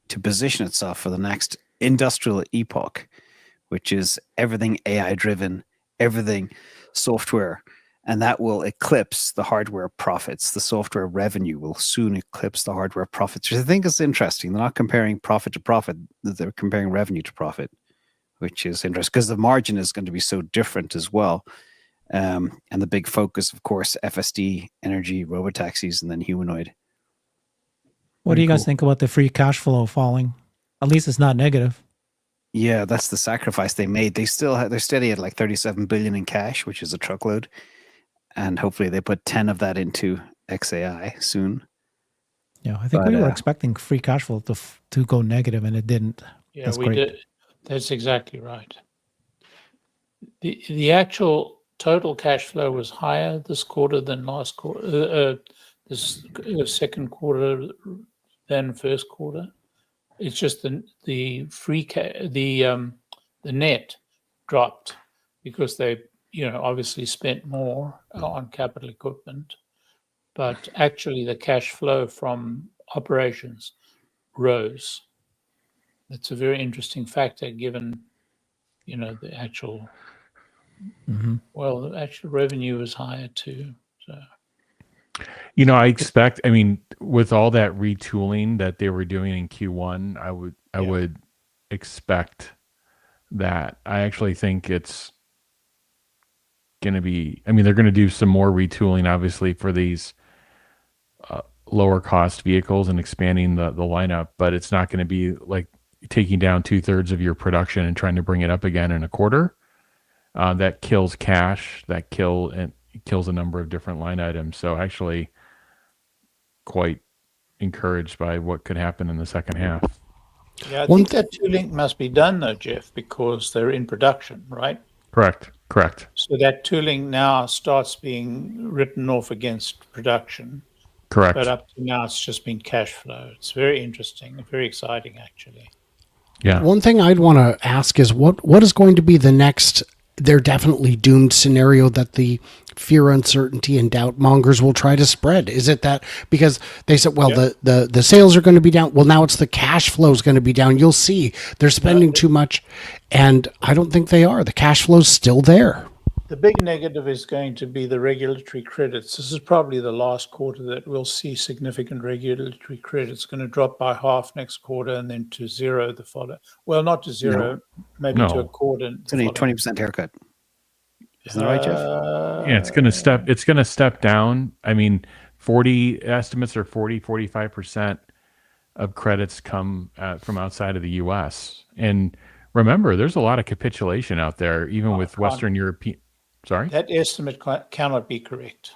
to position itself for the next industrial epoch, which is everything AI-driven, everything software, and that will eclipse the hardware profits. The software revenue will soon eclipse the hardware profits, which I think is interesting. They're not comparing profit to profit, they're comparing revenue to profit, which is interesting because the margin is going to be so different as well. And the big focus, of course, FSD, energy, robotaxis, and then humanoid. What do you guys think about the free cash flow falling? At least it's not negative. Yeah, that's the sacrifice they made. They're steady at like 37 billion in cash, which is a truckload, and hopefully they put 10 of that into XAI soon. Yeah, I think we were expecting free cash flow to go negative, and it didn't. Yeah, we did. That's exactly right. The actual total cash flow was higher this quarter than last quarter. This second quarter than first quarter. It's just the net dropped because they obviously spent more on capital equipment, but actually the cash flow from operations rose. That's a very interesting factor given the actual the actual revenue is higher too. So I expect, with all that retooling that they were doing in Q1, I would expect that. I actually think it's going to be, they're going to do some more retooling, obviously, for these lower cost vehicles and expanding the lineup, but it's not going to be like taking down 2/3 of your production and trying to bring it up again in a quarter. That kills cash, kills a number of different line items. So actually quite encouraged by what could happen in the second half. Yeah, I think that tooling must be done though, Jeff, because they're in production, right? Correct. So that tooling now starts being written off against production. Correct. But up to now, it's just been cash flow. It's very interesting, very exciting, actually. Yeah. One thing I'd want to ask is what is going to be the next, they're definitely doomed scenario that the fear, uncertainty, and doubt mongers will try to spread? Is it that because they said, well, the sales are going to be down. Well, now it's the cash flow is going to be down. You'll see they're spending too much. And I don't think they are. The cash flow's still there. The big negative is going to be the regulatory credits. This is probably the last quarter that we'll see significant regulatory credits. Going to drop by half next quarter and then to zero the following. Well, not to zero, maybe to a quarter. It's only a 20% haircut. Isn't that right, Jeff? Yeah, it's going to step down. 40 estimates are 45% of credits come from outside of the U.S. And remember, there's a lot of capitulation out there, even with Western European. Sorry? That estimate cannot be correct.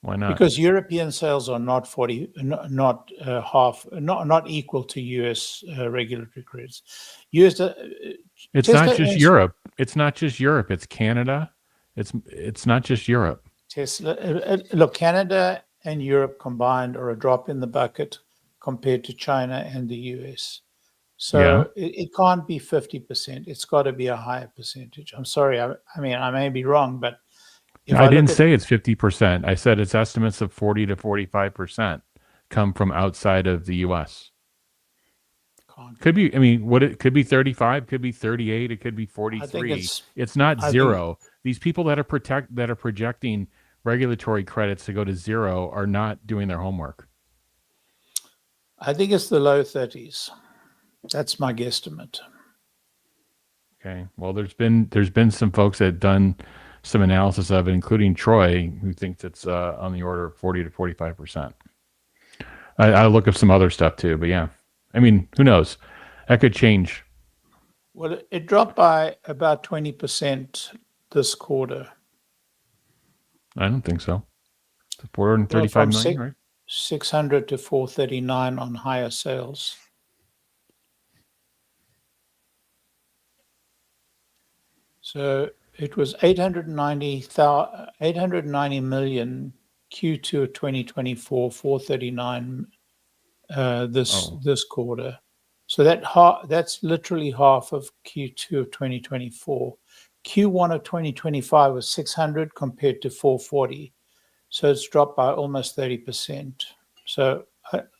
Why not? Because European sales are not equal to U.S. Regulatory credits. It's not just Europe. It's not just Europe. It's Canada. It's not just Europe. Tesla. Look, Canada and Europe combined are a drop in the bucket compared to China and the U.S. So it can't be 50%. It's got to be a higher percentage. I'm sorry. I may be wrong, but I didn't say it's 50%. I said it's estimates of 40 to 45% come from outside of the U.S. Could be. It could be 35, could be 38, it could be 43. It's not zero. These people that are projecting regulatory credits to go to zero are not doing their homework. I think it's the low 30s. That's my guesstimate. Okay. Well, there's been some folks that have done some analysis of it, including Troy, who thinks it's on the order of 40 to 45%. I look up some other stuff too, but yeah. Who knows? That could change. Well, it dropped by about 20% this quarter. I don't think so. To 435 million, right? 600 to 439 on higher sales. So it was 890 million Q2 of 2024, 439 this quarter. So that's literally half of Q2 of 2024. Q1 of 2025 was 600 compared to 440. So it's dropped by almost 30%. So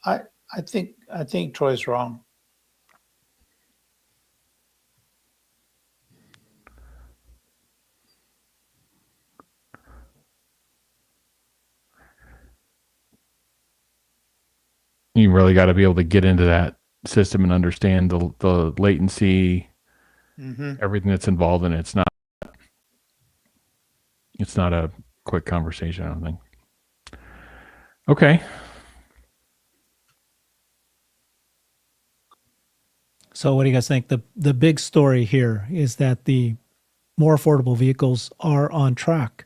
I think Troy's wrong. You really got to be able to get into that system and understand the latency, everything that's involved in it. It's not a quick conversation, I don't think. Okay. So what do you guys think? The big story here is that the more affordable vehicles are on track.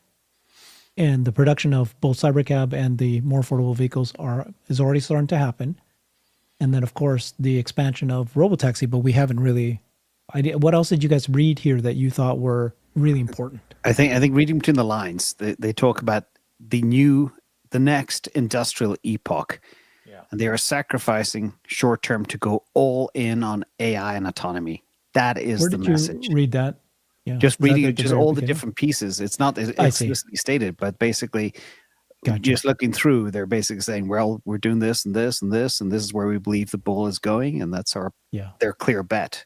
And the production of both Cybercab and the more affordable vehicles is already starting to happen. And then, of course, the expansion of Robotaxi, but we haven't really idea. What else did you guys read here that you thought were really important? I think reading between the lines, they talk about the next industrial epoch. Yeah. And they are sacrificing short term to go all in on AI and autonomy. That is the message. Where did you read that? Yeah. Just reading just all the different pieces. It's not explicitly stated, but basically just looking through, they're basically saying, well, we're doing this and this and this, and this is where we believe the bull is going, and that's their clear bet.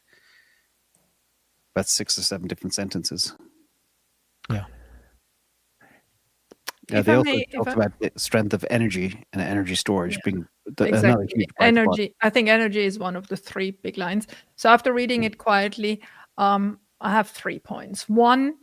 That's 6 or 7 different sentences. Yeah. They also talk about the strength of energy and energy storage being another huge energy. Spot. I think energy is one of the 3 big lines. So after reading it quietly, I have 3 points. 1,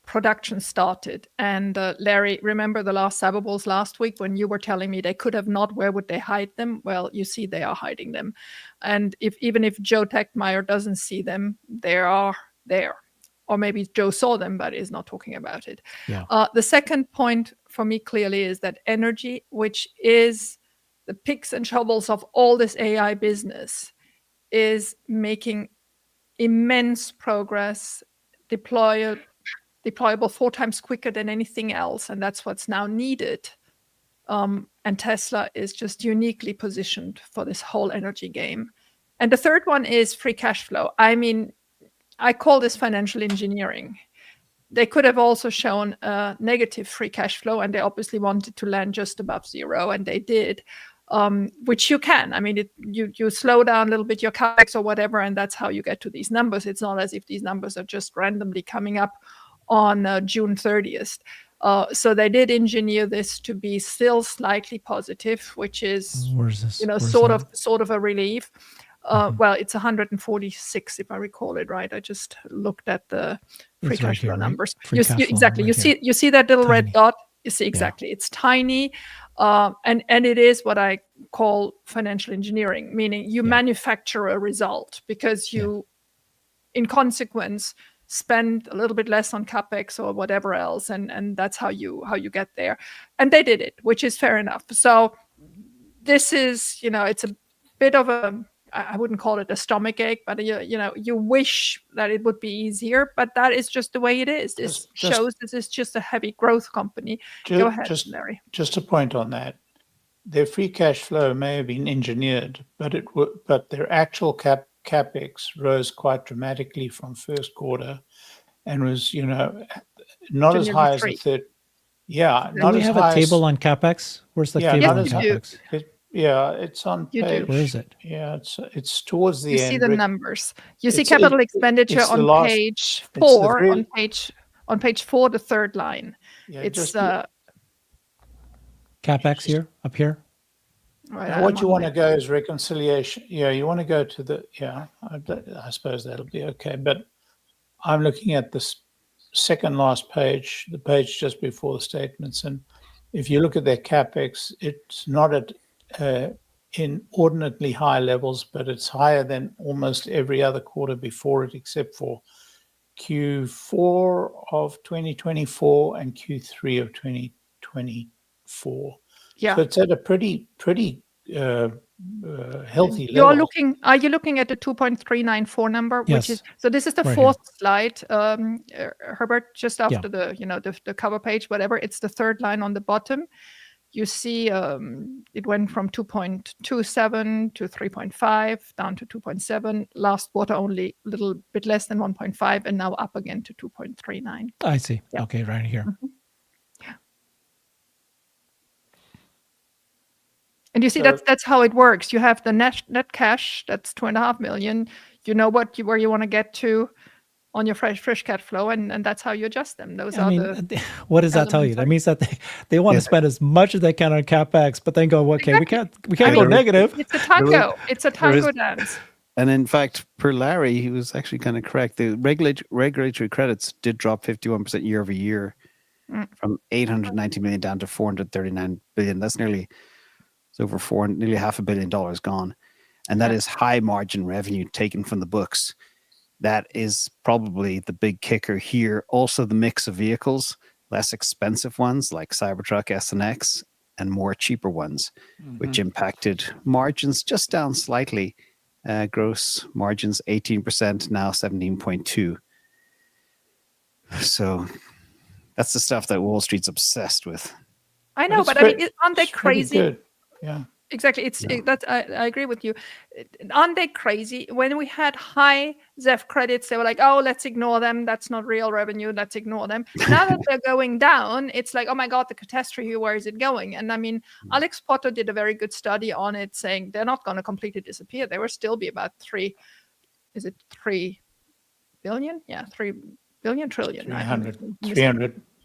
production started. And Larry, remember the last Cyberballs last week when you were telling me they could have not, where would they hide them? Well, you see they are hiding them. And even if Joe Techmeyer doesn't see them, they are there. Or maybe Joe saw them, but is not talking about it. Yeah. The second point for me clearly is that energy, which is the picks and shovels of all this AI business, is making immense progress, deployable 4 times quicker than anything else. And that's what's now needed. And Tesla is just uniquely positioned for this whole energy game. And the third one is free cash flow. I mean, I call this financial engineering. They could have also shown a negative free cash flow, and they obviously wanted to land just above 0, and they did, which you can. I mean, you slow down a little bit your capex or whatever, and that's how you get to these numbers. It's not as if these numbers are just randomly coming up on June 30th. So they did engineer this to be still slightly positive, which is, sort of a relief. Well, it's 146 if I recall it right. I just looked at the free cash flow numbers. Exactly. You see that little red dot. You see exactly. It's tiny, and it is what I call financial engineering, meaning you manufacture a result because you, in consequence, spend a little bit less on capex or whatever else, and that's how you get there. And they did it, which is fair enough. So this is, it's a bit of a, I wouldn't call it a stomach ache, but you wish that it would be easier, but that is just the way it is. This shows this is just a heavy growth company. Go ahead, Larry. Just a point on that. Their free cash flow may have been engineered, but their actual capex rose quite dramatically from first quarter, and was not as high as the third. Yeah, not as high. Do we have a table on capex? Where's the table on capex? Yeah, it's on page. Where is it? Yeah, it's towards the end. You see the numbers. You see capital expenditure on page 4. On page 4, the third line. Yeah, it's capex here, up here. Right, what you want to go is reconciliation. Yeah, you want to go to the. Yeah, I suppose that'll be okay. But I'm looking at this second last page, the page just before the statements, and if you look at their capex, it's not at inordinately high levels, but it's higher than almost every other quarter before it, except for Q4 of 2024 and Q3 of 2024. Yeah. So it's at a pretty healthy You're level. looking. Are you looking at the 2.394 number? Which Yes. is so. This is the Right fourth slide, Herbert. Just Yeah. after the cover page, whatever. It's the third line on the bottom. You see, it went from 2.27 to 3.5 down to 2.7. Last quarter, only a little bit less than 1.5, and now up again to 2.39. I see. Yeah. Okay, right here. And you see, So- that's how it works. You have the net cash, that's 2.5 million. You know where you want to get to on your fresh cash flow, and that's how you adjust them. Those I are mean, the what does that tell you? That means that they want to spend as much as they can on capex, but then go, okay, we can't go negative. It's a tango. It's a tango dance. And in fact, per Larry, he was actually kind of correct. The regulatory credits did drop 51% year over year, from 890 million down to 439 billion. That's nearly over nearly $500 million gone, and that is high margin revenue taken from the books. That is probably the big kicker here. Also, the mix of vehicles, less expensive ones like Cybertruck, S and X, and more cheaper ones, which impacted margins just down slightly. Gross margins 18%, now 17.2%. So that's the stuff that Wall Street's obsessed with. I know, but aren't they it's pretty crazy? good. Yeah. Exactly. I agree with you. Aren't they crazy? When we had high ZEV credits, they were like, oh, let's ignore them. That's not real revenue. Let's ignore them. Now that they're going down, it's like, oh my God, the catastrophe, where is it going? And I mean, Alex Potter did a very good study on it, saying they're not going to completely disappear. There will still be about 3 billion? Yeah, 3 billion trillion. 300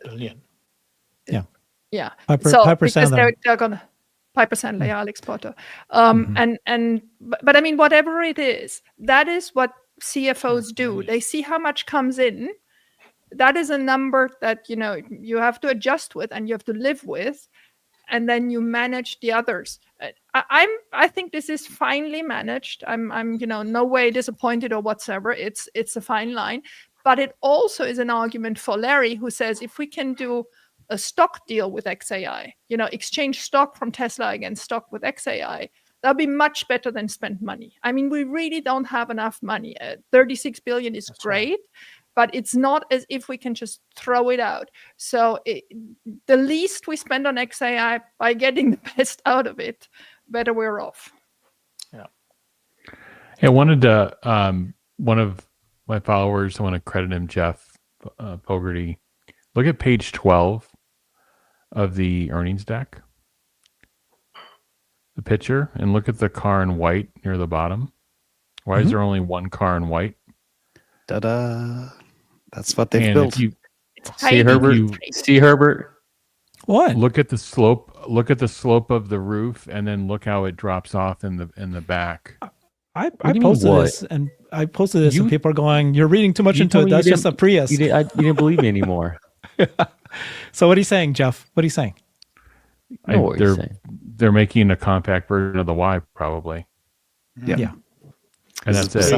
billion. Yeah. Piper because Sandler. they're gonna Piper Sandler, Alex Potter. But I mean, whatever it is, that is what CFOs do. They see how much comes in. That is a number that you have to adjust with and you have to live with, and then you manage the others. I think this is finely managed. I'm no way disappointed or whatsoever. It's a fine line, but it also is an argument for Larry, who says if we can do a stock deal with XAI, exchange stock from Tesla against stock with XAI, that'll be much better than spend money. I mean, we really don't have enough money. 36 billion is great, but it's not as if we can just throw it out. So the least we spend on XAI by getting the best out of it, better we're off. Yeah. I wanted to, one of my followers, I want to credit him, Jeff Pogarty. Look at page 12 of the earnings deck, the picture, and look at the car in white near the bottom. Why is there only one car in white? Ta-da! That's what they've built. If you see Herbert, What? look at the slope. Look at the slope of the roof, and then look how it drops off in the back. I do you posted mean, this, and and people are going, "You're reading too much into it. That's just a Prius." You didn't believe me anymore. So what are you saying, Jeff? What are you saying? I know what you're saying. They're making a compact version of the Y, probably. Yeah. And that's it.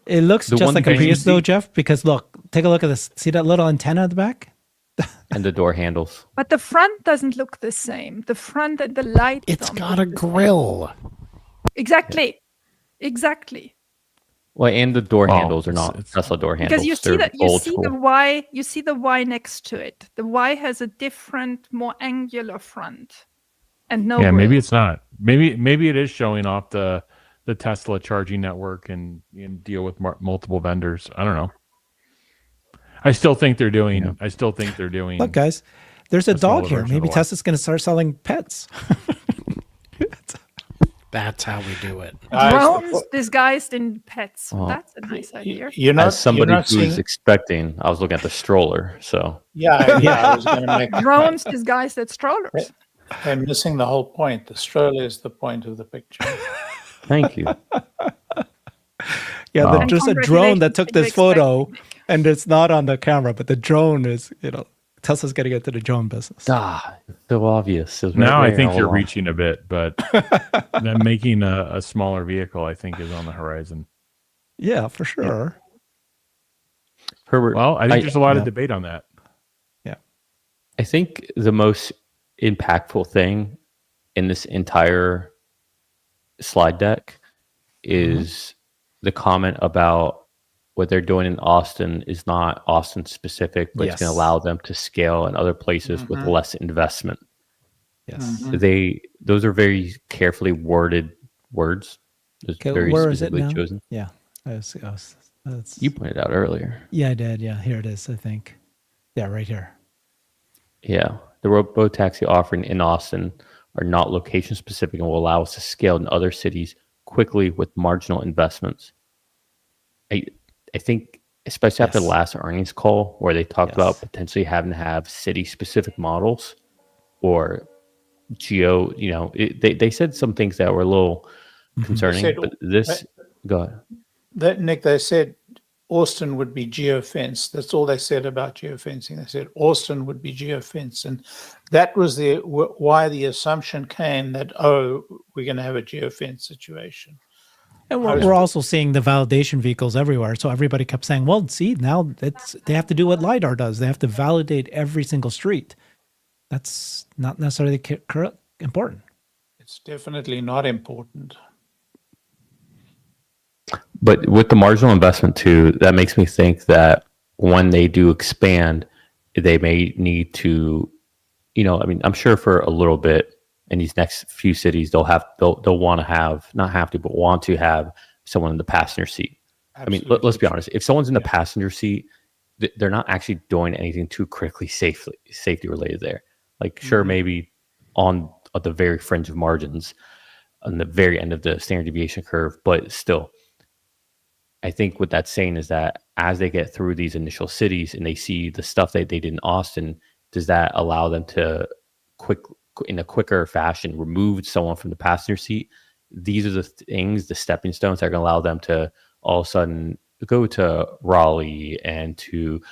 It looks The just one like a thing- Prius, though, Jeff. Because look, take a look at this. See that little antenna at the back? And the door handles. But the front doesn't look the same. The front and the light. It's don't got look a the same. grill. Exactly. Well, and the door Well, handles are not it's- Tesla door handles. Because you see They're that you old see school. the Y, you see the Y next to it. The Y has a different, more angular front, and no. Yeah, maybe grill. it's not. Maybe it is showing off the Tesla charging network and deal with multiple vendors. I don't know. I still think they're doing. Look, guys, there's a a smaller dog here. version of Maybe the Y. Tesla's going to start selling pets. That's how we do it. drones disguised in pets. Oh. That's a nice idea. You're not, As somebody you're not who's seeing, expecting, I was looking at the stroller. So I was going to make Drones disguised as strollers. I'm missing the whole point. The stroller is the point of the picture. thank you. Yeah, Wow. there's just a drone that took this photo, and it's not on the camera, but the drone is, Tesla's going to get to the drone business. It's so obvious. It was Now right I there think all you're along. reaching a bit, but them making a smaller vehicle, I think, is on the horizon. Yeah, for sure. Herbert, Well, I think there's a lot of yeah. debate on that. I think the most impactful thing in this entire slide deck is the comment about what they're doing in Austin is not Austin specific, but it's going to Yes. allow them to scale in other places with less investment. Yes. Those are very carefully worded words. It's Okay, very where is it specifically now? chosen. Yeah. That's, You pointed out earlier. yeah, I did. Yeah, here it is, I think. Yeah, right here. Yeah. The robotaxi offering in Austin are not location specific and will allow us to scale in other cities quickly with marginal investments. I think, especially after the last earnings call where they talked about potentially having to have city specific models or geo, they said some things that were a little concerning, but this, go ahead. Nick, they said Austin would be geofence. That's all they said about geofencing. They said Austin would be geofence, and that was why the assumption came that we're going to have a geofence situation. And we're also seeing the validation vehicles everywhere. So everybody kept saying, well, see, now they have to do what LiDAR does. They have to validate every single street. That's not necessarily important. It's definitely not important. But with the marginal investment too, that makes me think that when they do expand, they may need to, I'm sure for a little bit in these next few cities, they'll want to have, not have to, but want to have someone in the passenger seat. Absolutely. I mean, let's be honest. If someone's in the passenger seat, they're not actually doing anything too critically safety related there. Like, sure, maybe on the very fringe of margins, on the very end of the standard deviation curve, but still, I think what that's saying is that as they get through these initial cities and they see the stuff that they did in Austin, does that allow them to in a quicker fashion remove someone from the passenger seat? These are the things, the stepping stones that are going to allow them to all of a sudden go to Raleigh and to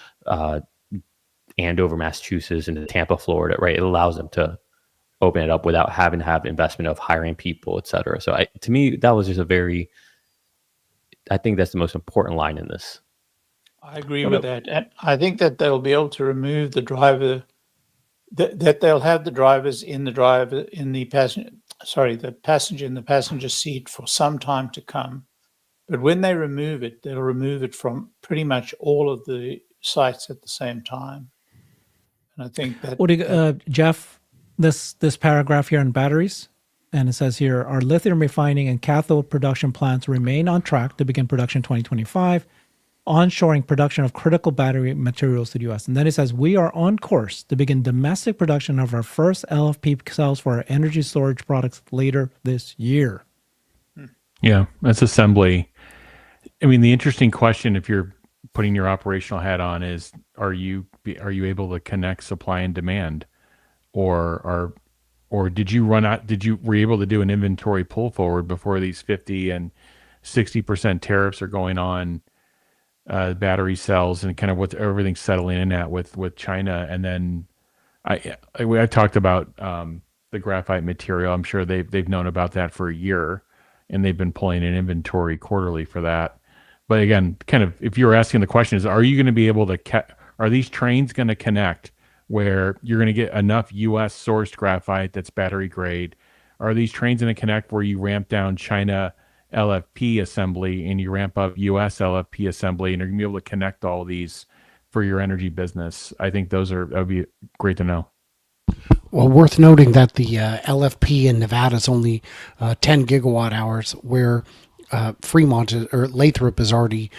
Andover, Massachusetts, and to Tampa, Florida, right? It allows them to open it up without having to have investment of hiring people, et cetera. So to me, that was just I think that's the most important line in this. I agree with that. And I think that they'll be able to remove the driver, that they'll have the drivers in the passenger in the passenger seat for some time to come. But when they remove it, they'll remove it from pretty much all of the sites at the same time. And I think that Jeff, this paragraph here on batteries, and it says here, our lithium refining and cathode production plants remain on track to begin production in 2025, onshoring production of critical battery materials to the U.S. And then it says, we are on course to begin domestic production of our first LFP cells for our energy storage products later this year. Yeah, that's assembly. I mean, the interesting question, if you're putting your operational hat on, is are you able to connect supply and demand, or did you run out? Were you able to do an inventory pull forward before these 50 and 60% tariffs are going on battery cells and kind of what everything's settling in at with China? And then I talked about the graphite material. I'm sure they've known about that for a year, and they've been pulling in inventory quarterly for that. But again, kind of, if you're asking the question is, are you going to be able to, are these trains going to connect where you're going to get enough U.S. sourced graphite that's battery grade? Are these trains going to connect where you ramp down China LFP assembly and you ramp up U.S. LFP assembly, and you're going to be able to connect all these for your energy business? I think that would be great to know. Well, worth noting that the LFP in Nevada is only 10 gigawatt hours, where Fremont or Lathrop is already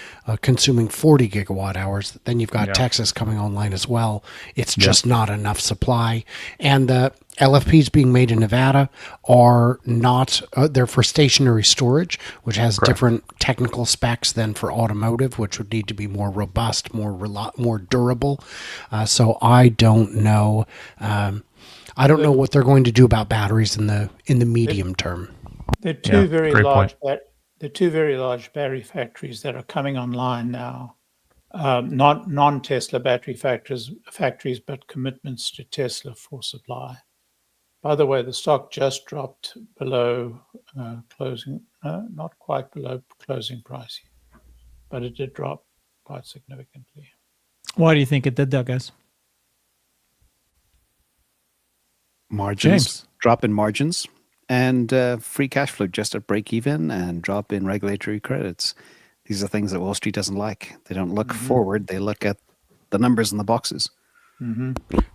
consuming 40 gigawatt hours. Then you've got Texas coming online as well. It's just not enough supply. And the LFPs being made in Nevada are not, they're for stationary storage, which has different technical specs than for automotive, which would need to be more robust, more durable. So I don't know. I don't know what they're going to do about batteries in the medium term. They're two very large battery factories that are coming online now. Not non-Tesla battery factories, but commitments to Tesla for supply. By the way, the stock just dropped below closing, not quite below closing price, but it did drop quite significantly. Why do you think it did that, guys? Margins, drop in margins. and free cash flow just at break even and drop in regulatory credits. These are things that Wall Street doesn't like. They don't look forward. They look at the numbers in the boxes.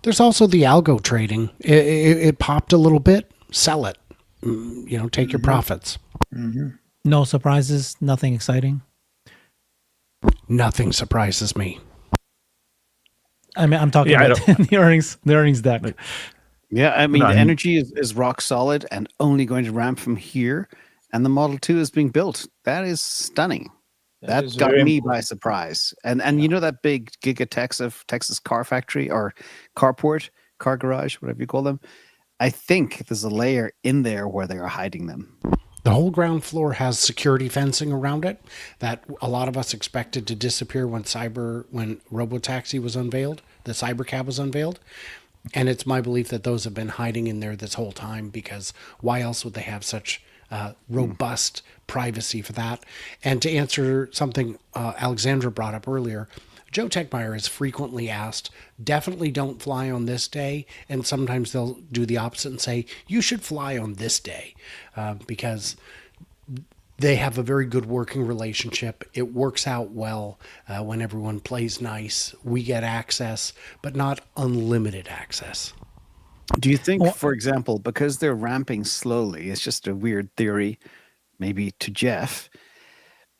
There's also the algo trading. It popped a little bit. Sell it. Take your profits. No surprises, nothing exciting. Nothing surprises me. I mean, I'm talking about the earnings deck. Yeah, I mean, the energy is rock solid and only going to ramp from here. And the Model 2 is being built. That is stunning. That got me by surprise. And that big gigatex of Texas car factory or carport, car garage, whatever you call them. I think there's a layer in there where they are hiding them. The whole ground floor has security fencing around it that a lot of us expected to disappear when Robotaxi was unveiled, the Cybercab was unveiled. And it's my belief that those have been hiding in there this whole time, because why else would they have such robust privacy for that? And to answer something Alexandra brought up earlier, Joe Techmeyer is frequently asked, definitely don't fly on this day. And sometimes they'll do the opposite and say, you should fly on this day, because they have a very good working relationship. It works out well when everyone plays nice. We get access, but not unlimited access. Do you think, for example, because they're ramping slowly, it's just a weird theory, maybe to Jeff,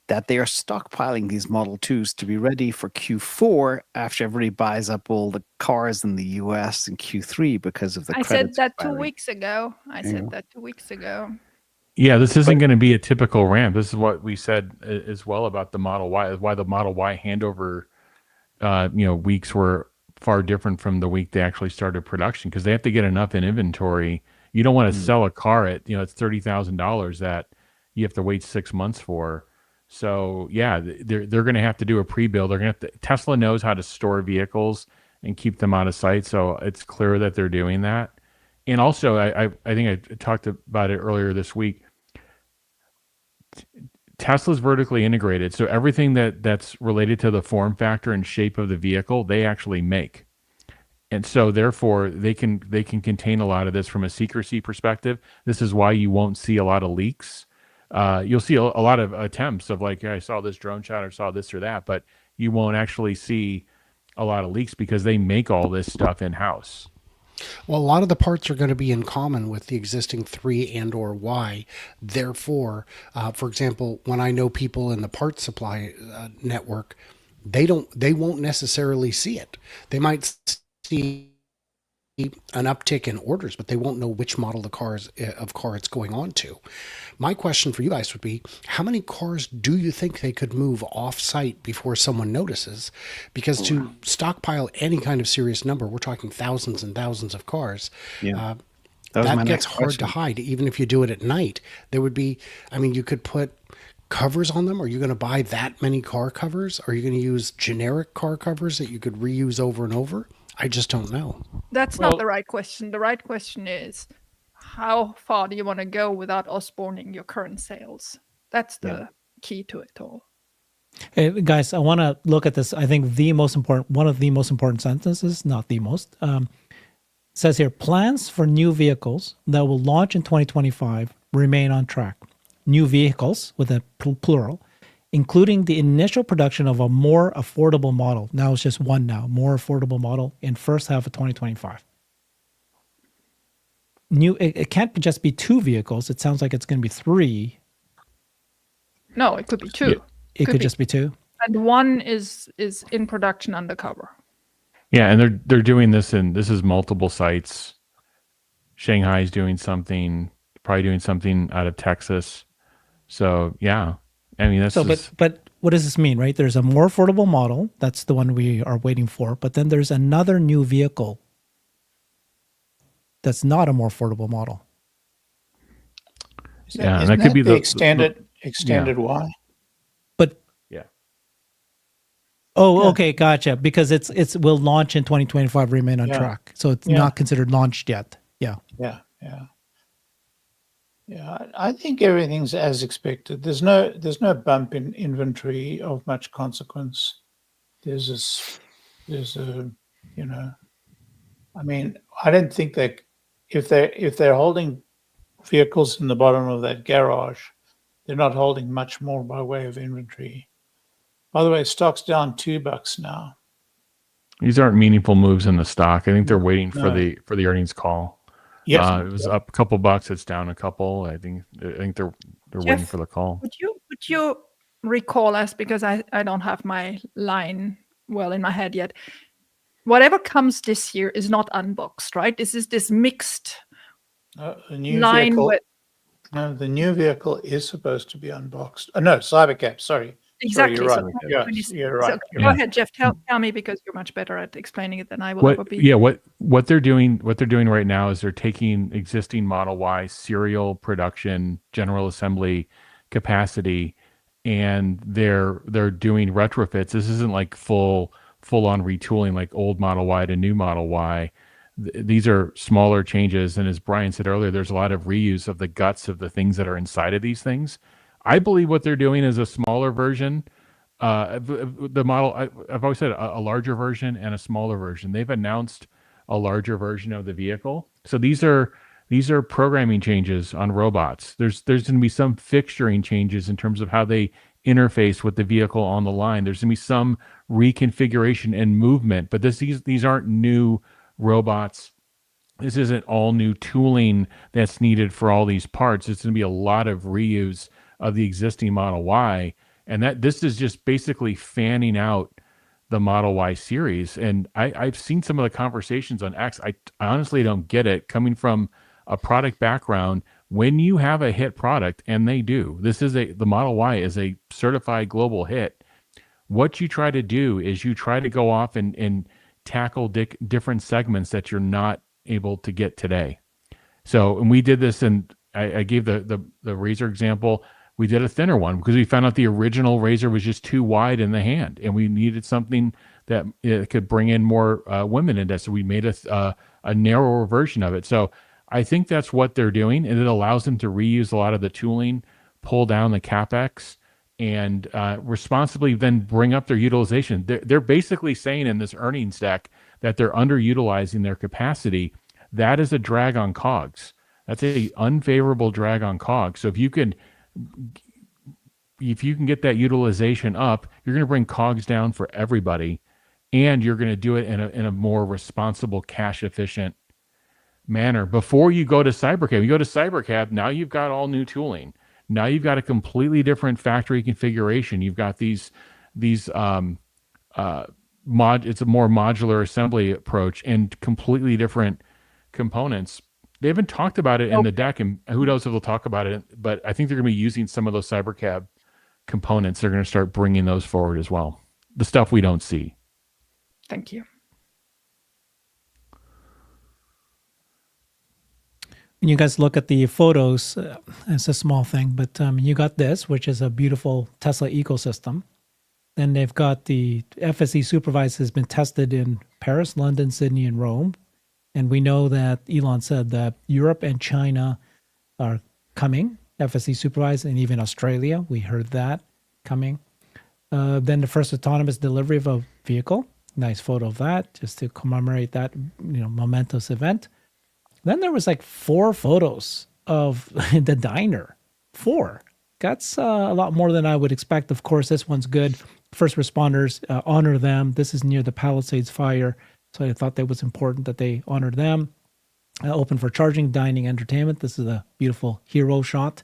that they are stockpiling these Model 2s to be ready for Q4 after everybody buys up all the cars in the US in Q3 because of the credits? I said that expiring. 2 weeks ago. I said that 2 weeks ago. Yeah, this isn't going to be a typical ramp. This is what we said as well about the Model Y, why the Model Y handover weeks were far different from the week they actually started production, because they have to get enough in inventory. You don't want to sell a car at, it's $30,000 that you have to wait 6 months for. So yeah, they're going to have to do a pre-build. They're going to have to, Tesla knows how to store vehicles and keep them out of sight. So it's clear that they're doing that. And also, I think I talked about it earlier this week. Tesla's vertically integrated, so everything that's related to the form factor and shape of the vehicle, they actually make. And so therefore they can contain a lot of this from a secrecy perspective. This is why you won't see a lot of leaks. You'll see a lot of attempts of like, I saw this drone shot or saw this or that, but you won't actually see a lot of leaks because they make all this stuff in-house. Well, a lot of the parts are going to be in common with the existing 3 and or Y. Therefore, for example, when I know people in the parts supply network, they won't necessarily see it. They might see an uptick in orders, but they won't know which model of car it's going on to. My question for you guys would be, how many cars do you think they could move off site before someone notices? Because to stockpile any kind of serious number, we're talking thousands and thousands of cars. Yeah. That gets hard to hide. Even if you do it at night, there would be, you could put covers on them. Are you going to buy that many car covers? Are you going to use generic car covers that you could reuse over and over? I just don't know. That's not the right question. The right question is, how far do you want to go without Osborning your current sales? That's the key to it all. Hey, guys, I want to look at this. I think one of the most important sentences, not the most, says here, plans for new vehicles that will launch in 2025 remain on track. New vehicles, with a plural, including the initial production of a more affordable model. Now it's just one more affordable model in first half of 2025. It can't just be 2 vehicles. It sounds like it's going to be 3. No, it could be 2. It could just be 2. And 1 is in production undercover. Yeah, and they're doing this, and this is multiple sites. Shanghai's doing something, probably doing something out of Texas. So yeah. But what does this mean, right? There's a more affordable model. That's the one we are waiting for. But then there's another new vehicle that's not a more affordable model. And that could be the extended Y. But yeah. Oh, okay, gotcha. Because it's will launch in 2025, remain on track. So it's not considered launched yet. Yeah. Yeah, I think everything's as expected. There's no bump in inventory of much consequence. I don't think that if they're holding vehicles in the bottom of that garage. They're not holding much more by way of inventory. By the way, stock's down $2 now. These aren't meaningful moves in the stock. I think they're waiting for No. the earnings call. Yes. It was up a couple bucks. It's down a couple. I think they're waiting Jeff, for the call. Would you recall us, because I don't have my line well in my head yet. Whatever comes this year is not unboxed, right? This is this mixed The new line vehicle. with No, the new vehicle is supposed to be unboxed. No, Cybercap. Sorry. exactly. Sorry, you're so right. 2026. You're right. So You're go right. ahead, Jeff. Tell me, because you're much better at explaining it than I will ever be. What they're doing right now is they're taking existing Model Y serial production general assembly capacity, and they're doing retrofits. This isn't like full on retooling like old Model Y to new Model Y. These are smaller changes, and as Brian said earlier, there's a lot of reuse of the guts of the things that are inside of these things. I believe what they're doing is a smaller version. The model, I've always said a larger version and a smaller version. They've announced a larger version of the vehicle. So these are programming changes on robots. There's going to be some fixturing changes in terms of how they interface with the vehicle on the line. There's going to be some reconfiguration and movement, but these aren't new robots. This isn't all new tooling that's needed for all these parts. It's going to be a lot of reuse of the existing Model Y, and that this is just basically fanning out the Model Y series. And I've seen some of the conversations on X. I honestly don't get it, coming from a product background. When you have a hit product, and they do, the Model Y is a certified global hit. What you try to do is you try to go off and tackle different segments that you're not able to get today. So, and we did this, and I gave the razor example. We did a thinner one because we found out the original razor was just too wide in the hand, and we needed something that could bring in more women into it. So we made a narrower version of it. So I think that's what they're doing, and it allows them to reuse a lot of the tooling, pull down the CapEx, and responsibly then bring up their utilization. They're basically saying in this earnings deck that they're underutilizing their capacity. That is a drag on COGS. That's a unfavorable drag on COGS. So if you can get that utilization up, you're going to bring COGS down for everybody, and you're going to do it in a more responsible, cash efficient manner. Before you go to Cybercab, now you've got all new tooling. Now you've got a completely different factory configuration. You've got it's a more modular assembly approach and completely different components. They haven't talked about it in the deck, and who knows if they'll talk about it, but I think they're going to be using some of those Cybercab components. They're going to start bringing those forward as well. The stuff we don't see. Thank you. When you guys look at the photos, it's a small thing, but you got this, which is a beautiful Tesla ecosystem. Then they've got the FSE Supervised has been tested in Paris, London, Sydney, and Rome. And we know that Elon said that Europe and China are coming, FSE Supervised, and even Australia. We heard that coming. Then the first autonomous delivery of a vehicle. Nice photo of that, just to commemorate that momentous event. Then there was like 4 photos of the diner. 4. That's a lot more than I would expect. Of course, this one's good. First responders, honor them. This is near the Palisades fire. So I thought that was important that they honored them. Open for charging, dining, entertainment. This is a beautiful hero shot.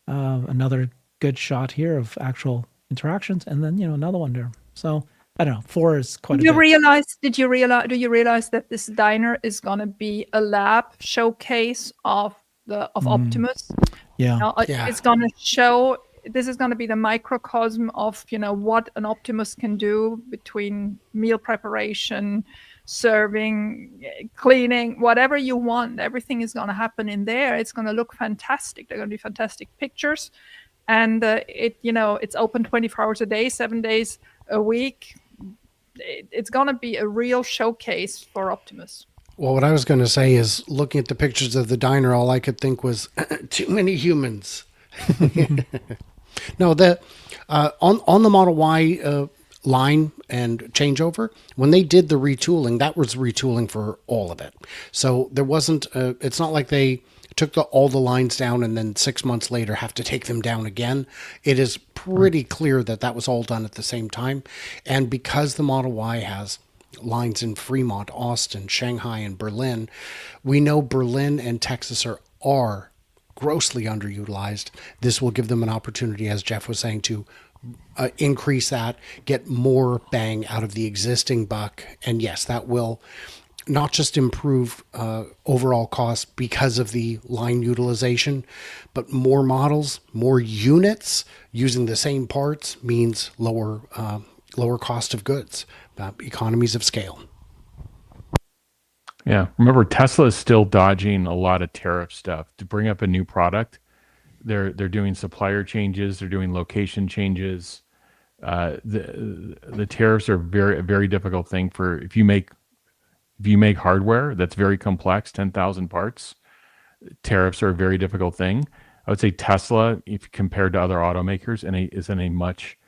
Another good shot here of actual interactions. And then, another one there. So I don't know. 4 is quite a bit. Do you realize that this diner is going to be a lab showcase of Optimus? Yeah. It's going to show, this is going to be the microcosm of, what an Optimus can do between meal preparation, serving, cleaning, whatever you want. Everything is going to happen in there. It's going to look fantastic. They're going to be fantastic pictures. And it's open 24 hours a day, 7 days a week. It's going to be a real showcase for Optimus. Well, what I was going to say is, looking at the pictures of the diner, all I could think was too many humans. No, on the Model Y line and changeover, when they did the retooling, that was retooling for all of it. So there wasn't. It's not like they took all the lines down and then 6 months later have to take them down again. It is pretty clear that that was all done at the same time. And because the Model Y has lines in Fremont, Austin, Shanghai, and Berlin, we know Berlin and Texas are grossly underutilized. This will give them an opportunity, as Jeff was saying, to increase that, get more bang out of the existing buck. And yes, that will not just improve overall costs because of the line utilization, but more models, more units using the same parts means lower cost of goods, economies of scale. Yeah. Remember, Tesla is still dodging a lot of tariff stuff. To bring up a new product, they're doing supplier changes, they're doing location changes. The tariffs are a very difficult thing for if you make hardware that's very complex, 10,000 parts. Tariffs are a very difficult thing. I would say Tesla, if compared to other automakers, is in a much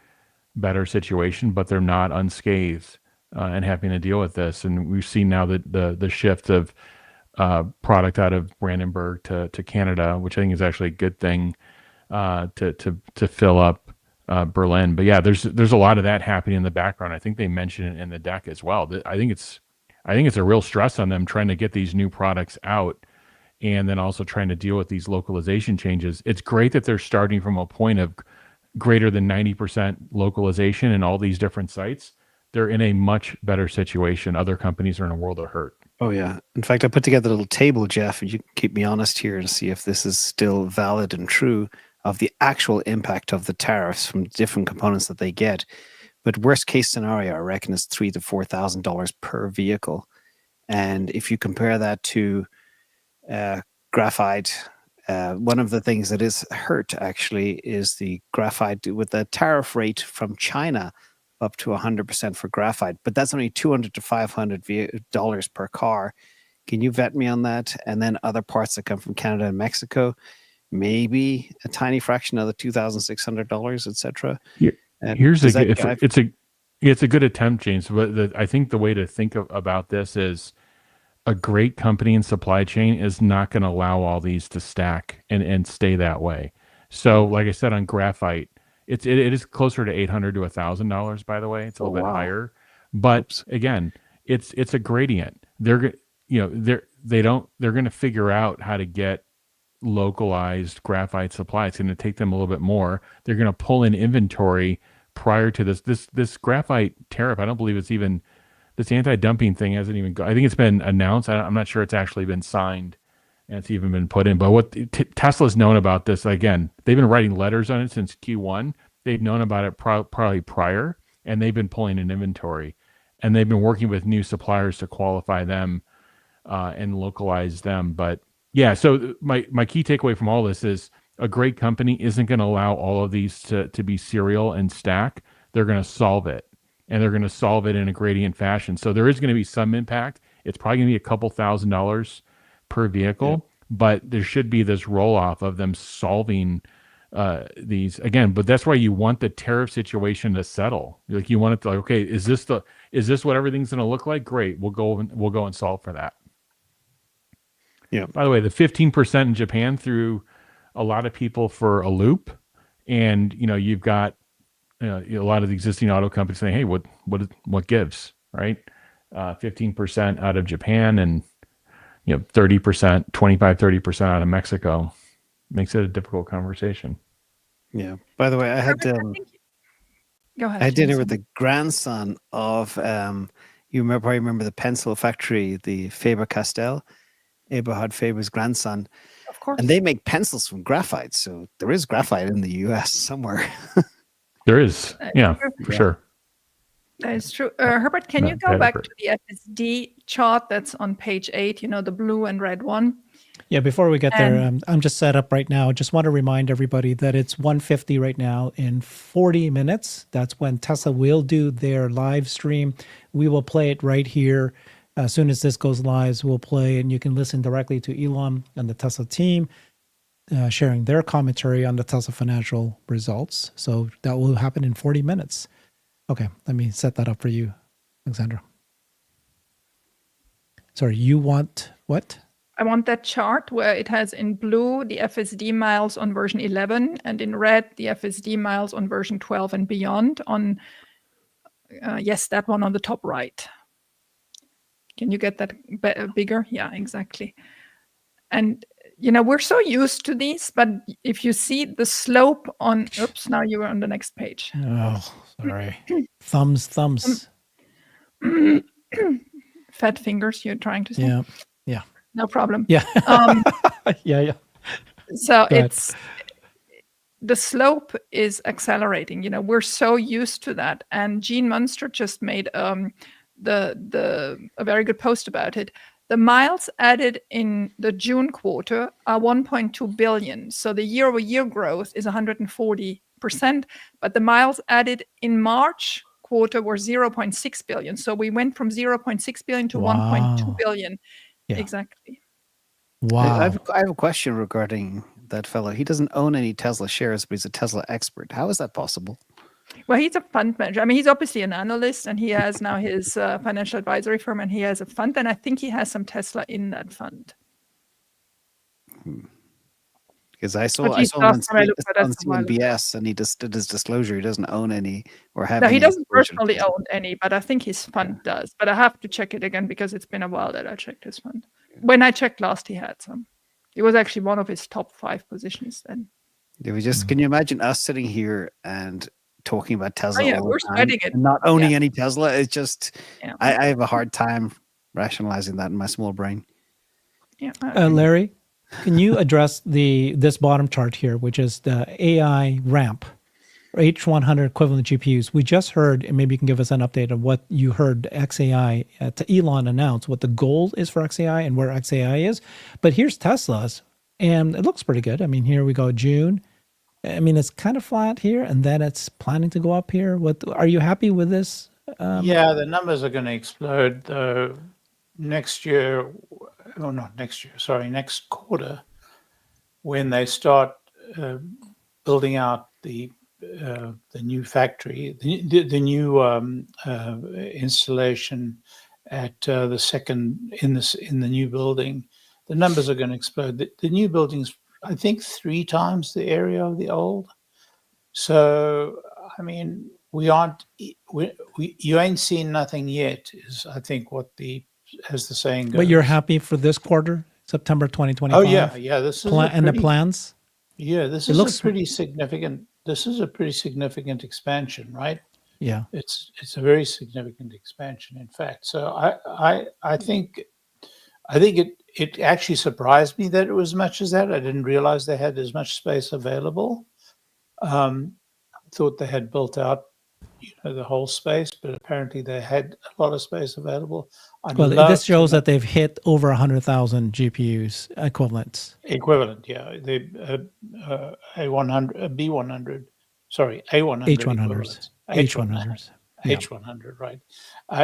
better situation, but they're not unscathed and having to deal with this. And we've seen now that the shift of product out of Brandenburg to Canada, which I think is actually a good thing to fill up Berlin. But yeah, there's a lot of that happening in the background. I think they mentioned it in the deck as well. I think it's a real stress on them trying to get these new products out and then also trying to deal with these localization changes. It's great that they're starting from a point of greater than 90% localization in all these different sites. They're in a much better situation. Other companies are in a world of hurt. Oh, yeah. In fact, I put together a little table, Jeff, and you can keep me honest here to see if this is still valid and true of the actual impact of the tariffs from different components that they get. But worst case scenario, I reckon, is $3,000 to $4,000 per vehicle. And if you compare that to graphite, one of the things that is hurt actually is the graphite with the tariff rate from China up to 100% for graphite, but that's only $200 to $500 per car. Can you vet me on that? And then other parts that come from Canada and Mexico, maybe a tiny fraction of the $2,600, etc. It's a good attempt, James. But I think the way to think about this is a great company and supply chain is not going to allow all these to stack and stay that way. So, like I said on graphite, it is closer to $800 to $1,000. By the way, it's a little bit higher. But again, it's a gradient. They're going to figure out how to get localized graphite supply. It's going to take them a little bit more. They're going to pull in inventory prior to this graphite tariff. I don't believe it's even this anti-dumping thing hasn't even. I think it's been announced. I'm not sure it's actually been signed and it's even been put in. But what Tesla's known about this, again, they've been writing letters on it since Q1. They've known about it probably prior, and they've been pulling in inventory, and they've been working with new suppliers to qualify them and localize them. But yeah, so my key takeaway from all this is a great company isn't going to allow all of these to be serial and stack. They're going to solve it, and they're going to solve it in a gradient fashion. So there is going to be some impact. It's probably going to be a couple $1,000s per vehicle, but there should be this roll off of them solving these again. But that's why you want the tariff situation to settle. Like you want it to, like, okay, is this what everything's going to look like? Great, we'll go and solve for that. Yeah. By the way, the 15% in Japan threw a lot of people for a loop, and you've got a lot of the existing auto companies saying, "Hey, what gives?" Right? 15% out of Japan, and 30%, 25-30% out of Mexico makes it a difficult conversation. Yeah. By the way, I had Go ahead. I had dinner with the grandson of you probably remember the pencil factory, the Faber-Castell, Eberhard Faber's grandson. Of course. And they make pencils from graphite, so there is graphite in the US somewhere. There is, for sure. That is true. Herbert, can you go back to the FSD chart that's on page 8, the blue and red one? Yeah, before we get there, I'm just set up right now. Just want to remind everybody that it's 1:50 right now. In 40 minutes, that's when Tesla will do their live stream. We will play it right here. As soon as this goes live, we'll play, and you can listen directly to Elon and the Tesla team sharing their commentary on the Tesla financial results. So that will happen in 40 minutes. Okay, let me set that up for you, Alexandra. Sorry, you want what? I want that chart where it has in blue the FSD miles on version 11 and in red the FSD miles on version 12 and beyond on, yes, that one on the top right. Can you get that bigger? Yeah, exactly. And, we're so used to these, but if you see the slope on, oops, now you were on the next page. Oh, sorry. Thumbs. Fat fingers, you're trying to say? Yeah. No problem. Yeah. Yeah. So Go ahead. it's the slope is accelerating. We're so used to that. And Gene Munster just made a very good post about it. The miles added in the June quarter are 1.2 billion. So the year-over-year growth is 140%, but the miles added in March quarter were 0.6 billion. So we went from 0.6 billion to 1.2 billion. Yeah. Exactly. Wow. I have a question regarding that fellow. He doesn't own any Tesla shares, but he's a Tesla expert. How is that possible? Well, he's a fund manager. I mean, he's obviously an analyst, and he has now his financial advisory firm, and he has a fund, and I think he has some Tesla in that fund. Because I saw At least him on last time I looked, but that's a while ago. CNBS, and he just did his disclosure. He doesn't own any or have. No, any he doesn't exposure to personally Tesla. own any, but I think his fund does. But I have to check it again because it's been a while that I checked his fund. When I checked last, he had some. It was actually one of his top 5 positions then. Can you imagine us sitting here and talking about Tesla all we're the time spreading it. and not owning any Tesla? It's just, Yeah. I have a hard time rationalizing that in my small brain. Yeah. Larry, can you address this bottom chart here, which is the AI ramp, H100 equivalent GPUs? We just heard, and maybe you can give us an update of what you heard XAI, to Elon announce what the goal is for XAI and where XAI is. But here's Tesla's, and it looks pretty good. I mean, here we go, June. I mean, it's kind of flat here, and then it's planning to go up here. What are you happy with this? Yeah, the numbers are going to explode though next year, or not next year, sorry, next quarter, when they start building out the new factory, the new installation at the second in the new building. The numbers are going to explode. The new building's, I think, 3 times the area of the old. So, I mean, you ain't seen nothing yet, is I think as the saying goes. But you're happy for this quarter, September 2025? Oh yeah. This is the plans. Yeah, this is a pretty significant. This is a pretty significant expansion, right? Yeah, it's a very significant expansion, in fact. So I think it actually surprised me that it was as much as that. I didn't realize they had as much space available. Thought they had built out, the whole space, but apparently they had a lot of space available. This shows that they've hit over 100,000 GPUs equivalents. Equivalent, yeah. They A100, B100, sorry, A100. H100s. H100s. H100, right.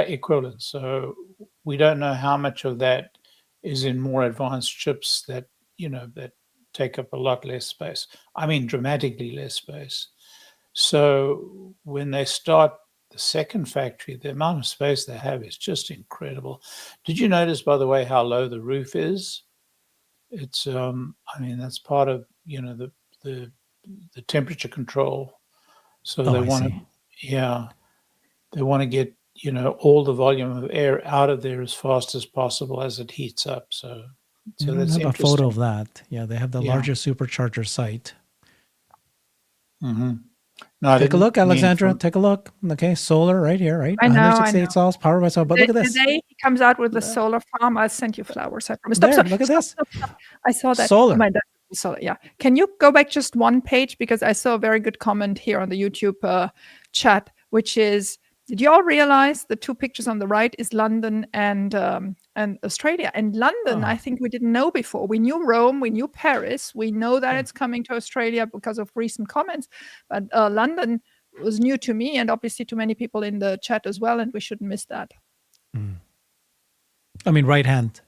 Equivalent. So we don't know how much of that is in more advanced chips that, that take up a lot less space. I mean, dramatically less space. So when they start the second factory, the amount of space they have is just incredible. Did you notice, by the way, how low the roof is? It's, that's part of, the temperature control. So they want to get, all the volume of air out of there as fast as possible as it heats up. So that's have a photo of that. Yeah, they have the largest supercharger site. Mm-hmm. No, take a look, Alexandra. Take a look. Okay, solar right here, right? I know. 168 cells, powered by solar. But look at this. Today he comes out with the solar farm. I'll send you flowers. I promise. Look at this. Stop. I saw that. Solar. Solar. Yeah. Can you go back just one page, because I saw a very good comment here on the YouTube chat, which is, did you all realize the 2 pictures on the right is London and Australia? And London, I think we didn't know before. We knew Rome, we knew Paris. We know that it's coming to Australia because of recent comments. But London was new to me, and obviously to many people in the chat as well. And we shouldn't miss that. I mean, right hand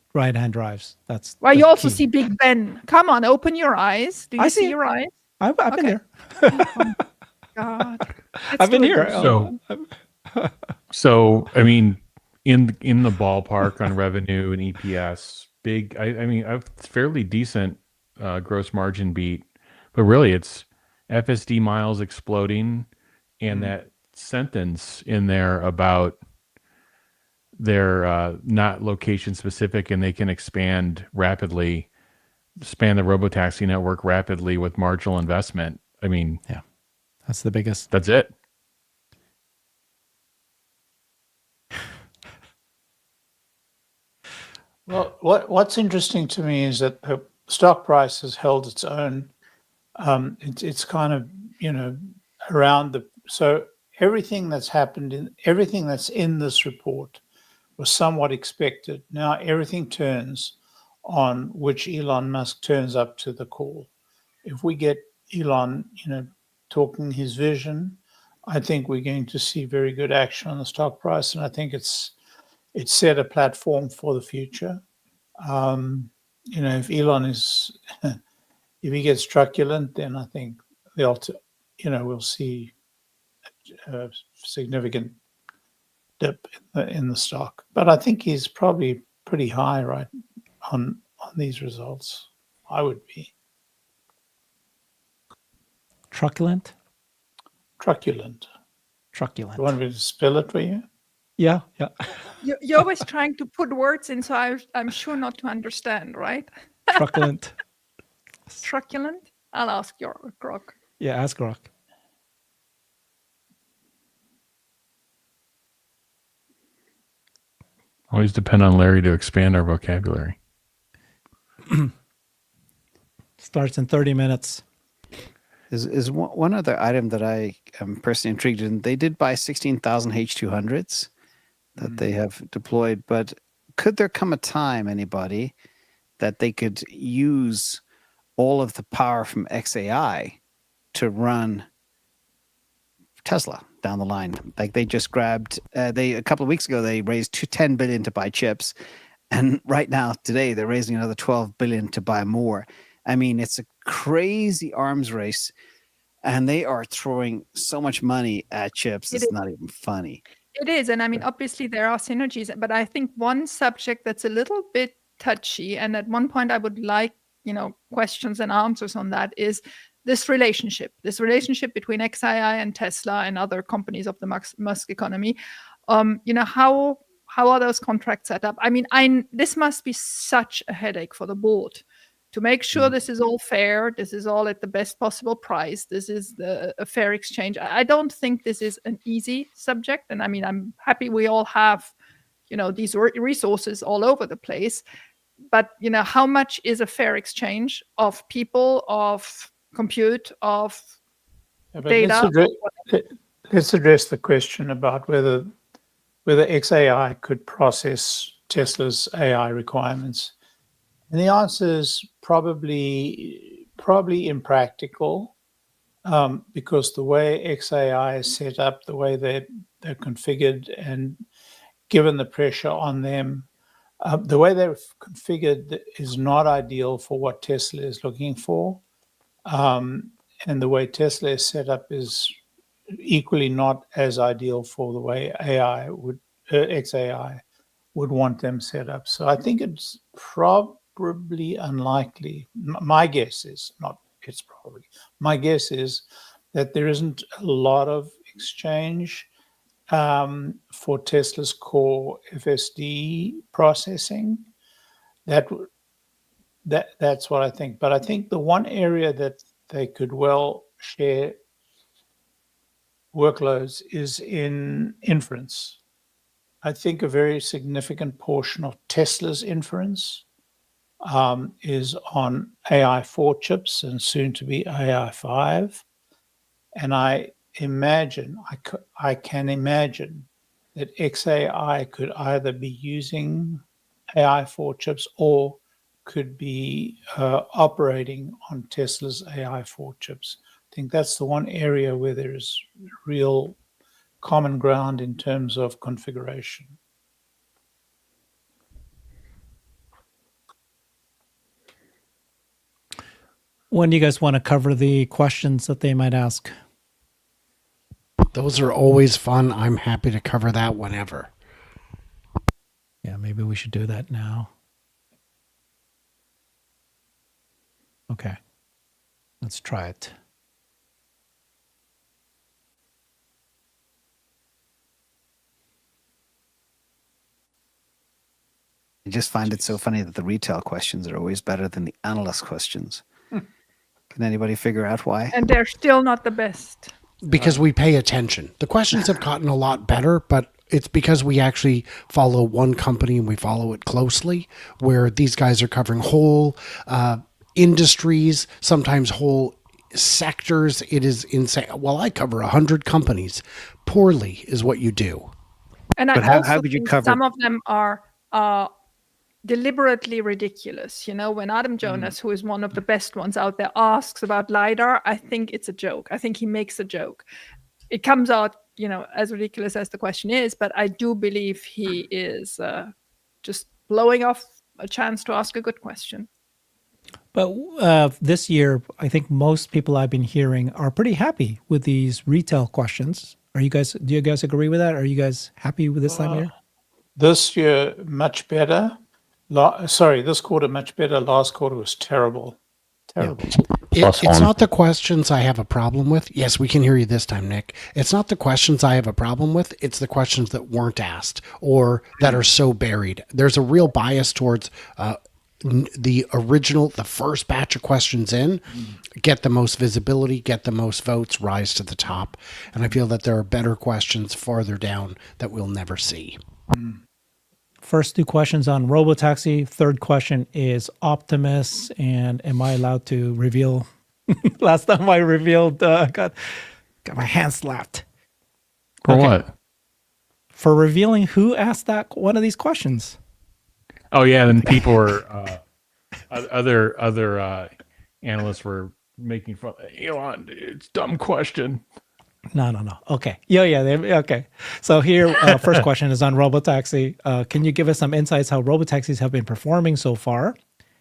drives. That's you also see Big Ben. Come on, open your eyes. Do you see your eyes? I've been there. Oh, God. I've been here. So I mean, in the ballpark on revenue and EPS, big. I mean, a fairly decent gross margin beat, but really it's FSD miles exploding, and that sentence in there about they're not location specific and they can expand the robotaxi network rapidly with marginal investment. I mean, Yeah, that's the biggest. that's it. Well, what's interesting to me is that the stock price has held its own. It's kind of, around so everything that's happened everything that's in this report was somewhat expected. Now everything turns on which Elon Musk turns up to the call. If we get Elon, talking his vision, I think we're going to see very good action on the stock price, and I think it's set a platform for the future. If Elon is, if he gets truculent, then I think we'll see a significant dip in the stock. But I think he's probably pretty high right on these results. I would be Truculent. You want me to spell it for you? Yeah. You're always trying to put words in, so I'm sure not to understand, right? Truculent. Truculent? I'll ask your Grok. Yeah, ask Grok. Always depend on Larry to expand our vocabulary. Starts in 30 minutes. Is one other item that I am personally intrigued in. They did buy 16,000 H200s that they have deployed, but could there come a time, anybody, that they could use all of the power from XAI to run Tesla down the line? Like they just grabbed, a couple of weeks ago, they raised $10 billion to buy chips. And right now, today, they're raising another $12 billion to buy more. I mean, it's a crazy arms race, and they are throwing so much money at chips. It's not even funny. It is. And I mean, obviously there are synergies, but I think one subject that's a little bit touchy, and at one point I would like, questions and answers on that, is this relationship between XAI and Tesla and other companies of the Musk economy. How are those contracts set up? I mean, this must be such a headache for the board to make sure this is all fair, this is all at the best possible price, this is a fair exchange. I don't think this is an easy subject. And I mean, I'm happy we all have, these resources all over the place. But, how much is a fair exchange of people, of compute, of data? Let's address the question about whether XAI could process Tesla's AI requirements. And the answer is probably impractical, because the way XAI is set up, the way they're configured, and given the pressure on them, the way they're configured is not ideal for what Tesla is looking for. And the way Tesla is set up is equally not as ideal for the way XAI would want them set up. So I think it's probably unlikely. My guess is that there isn't a lot of exchange for Tesla's core FSD processing. That's what I think. But I think the one area that they could well share workloads is in inference. I think a very significant portion of Tesla's inference is on AI4 chips and soon to be AI5. And I can imagine that XAI could either be using AI4 chips or could be operating on Tesla's AI4 chips. I think that's the one area where there is real common ground in terms of configuration. When do you guys want to cover the questions that they might ask? Those are always fun. I'm happy to cover that whenever. Yeah, maybe we should do that now. Okay. Let's try it. I just find it so funny that the retail questions are always better than the analyst questions. Can anybody figure out why? And they're still not the best. Because we pay attention. The questions have gotten a lot better, but it's because we actually follow one company and we follow it closely, where these guys are covering whole industries, sometimes whole sectors. It is insane. Well, I cover 100 companies. Poorly is what you do. And But I how also would you think cover- some of them are deliberately ridiculous. You know, when Adam Jonas, who is one of the best ones out there, asks about LiDAR, I think it's a joke. I think he makes a joke. It comes out, you know, as ridiculous as the question is, but I do believe he is just blowing off a chance to ask a good question. But this year, I think most people I've been hearing are pretty happy with these retail questions. Do you guys agree with that? Are you guys happy with this time of year? This year, much better. This quarter, much better. Last quarter was terrible. Terrible. It's not the questions I have a problem with. Yes, we can hear you this time, Nick. It's not the questions I have a problem with. It's the questions that weren't asked or that are so buried. There's a real bias towards the first batch of questions in, get the most visibility, get the most votes, rise to the top. And I feel that there are better questions farther down that we'll never see. First two questions on Robotaxi. Third question is Optimus. And am I allowed to reveal? Last time I revealed, got my hand slapped. For what? For revealing who asked one of these questions. Oh yeah, then people were other analysts were making fun. Elon, it's a dumb question. No. Okay. Okay. So here, first question is on Robotaxi. Can you give us some insights how Robotaxis have been performing so far,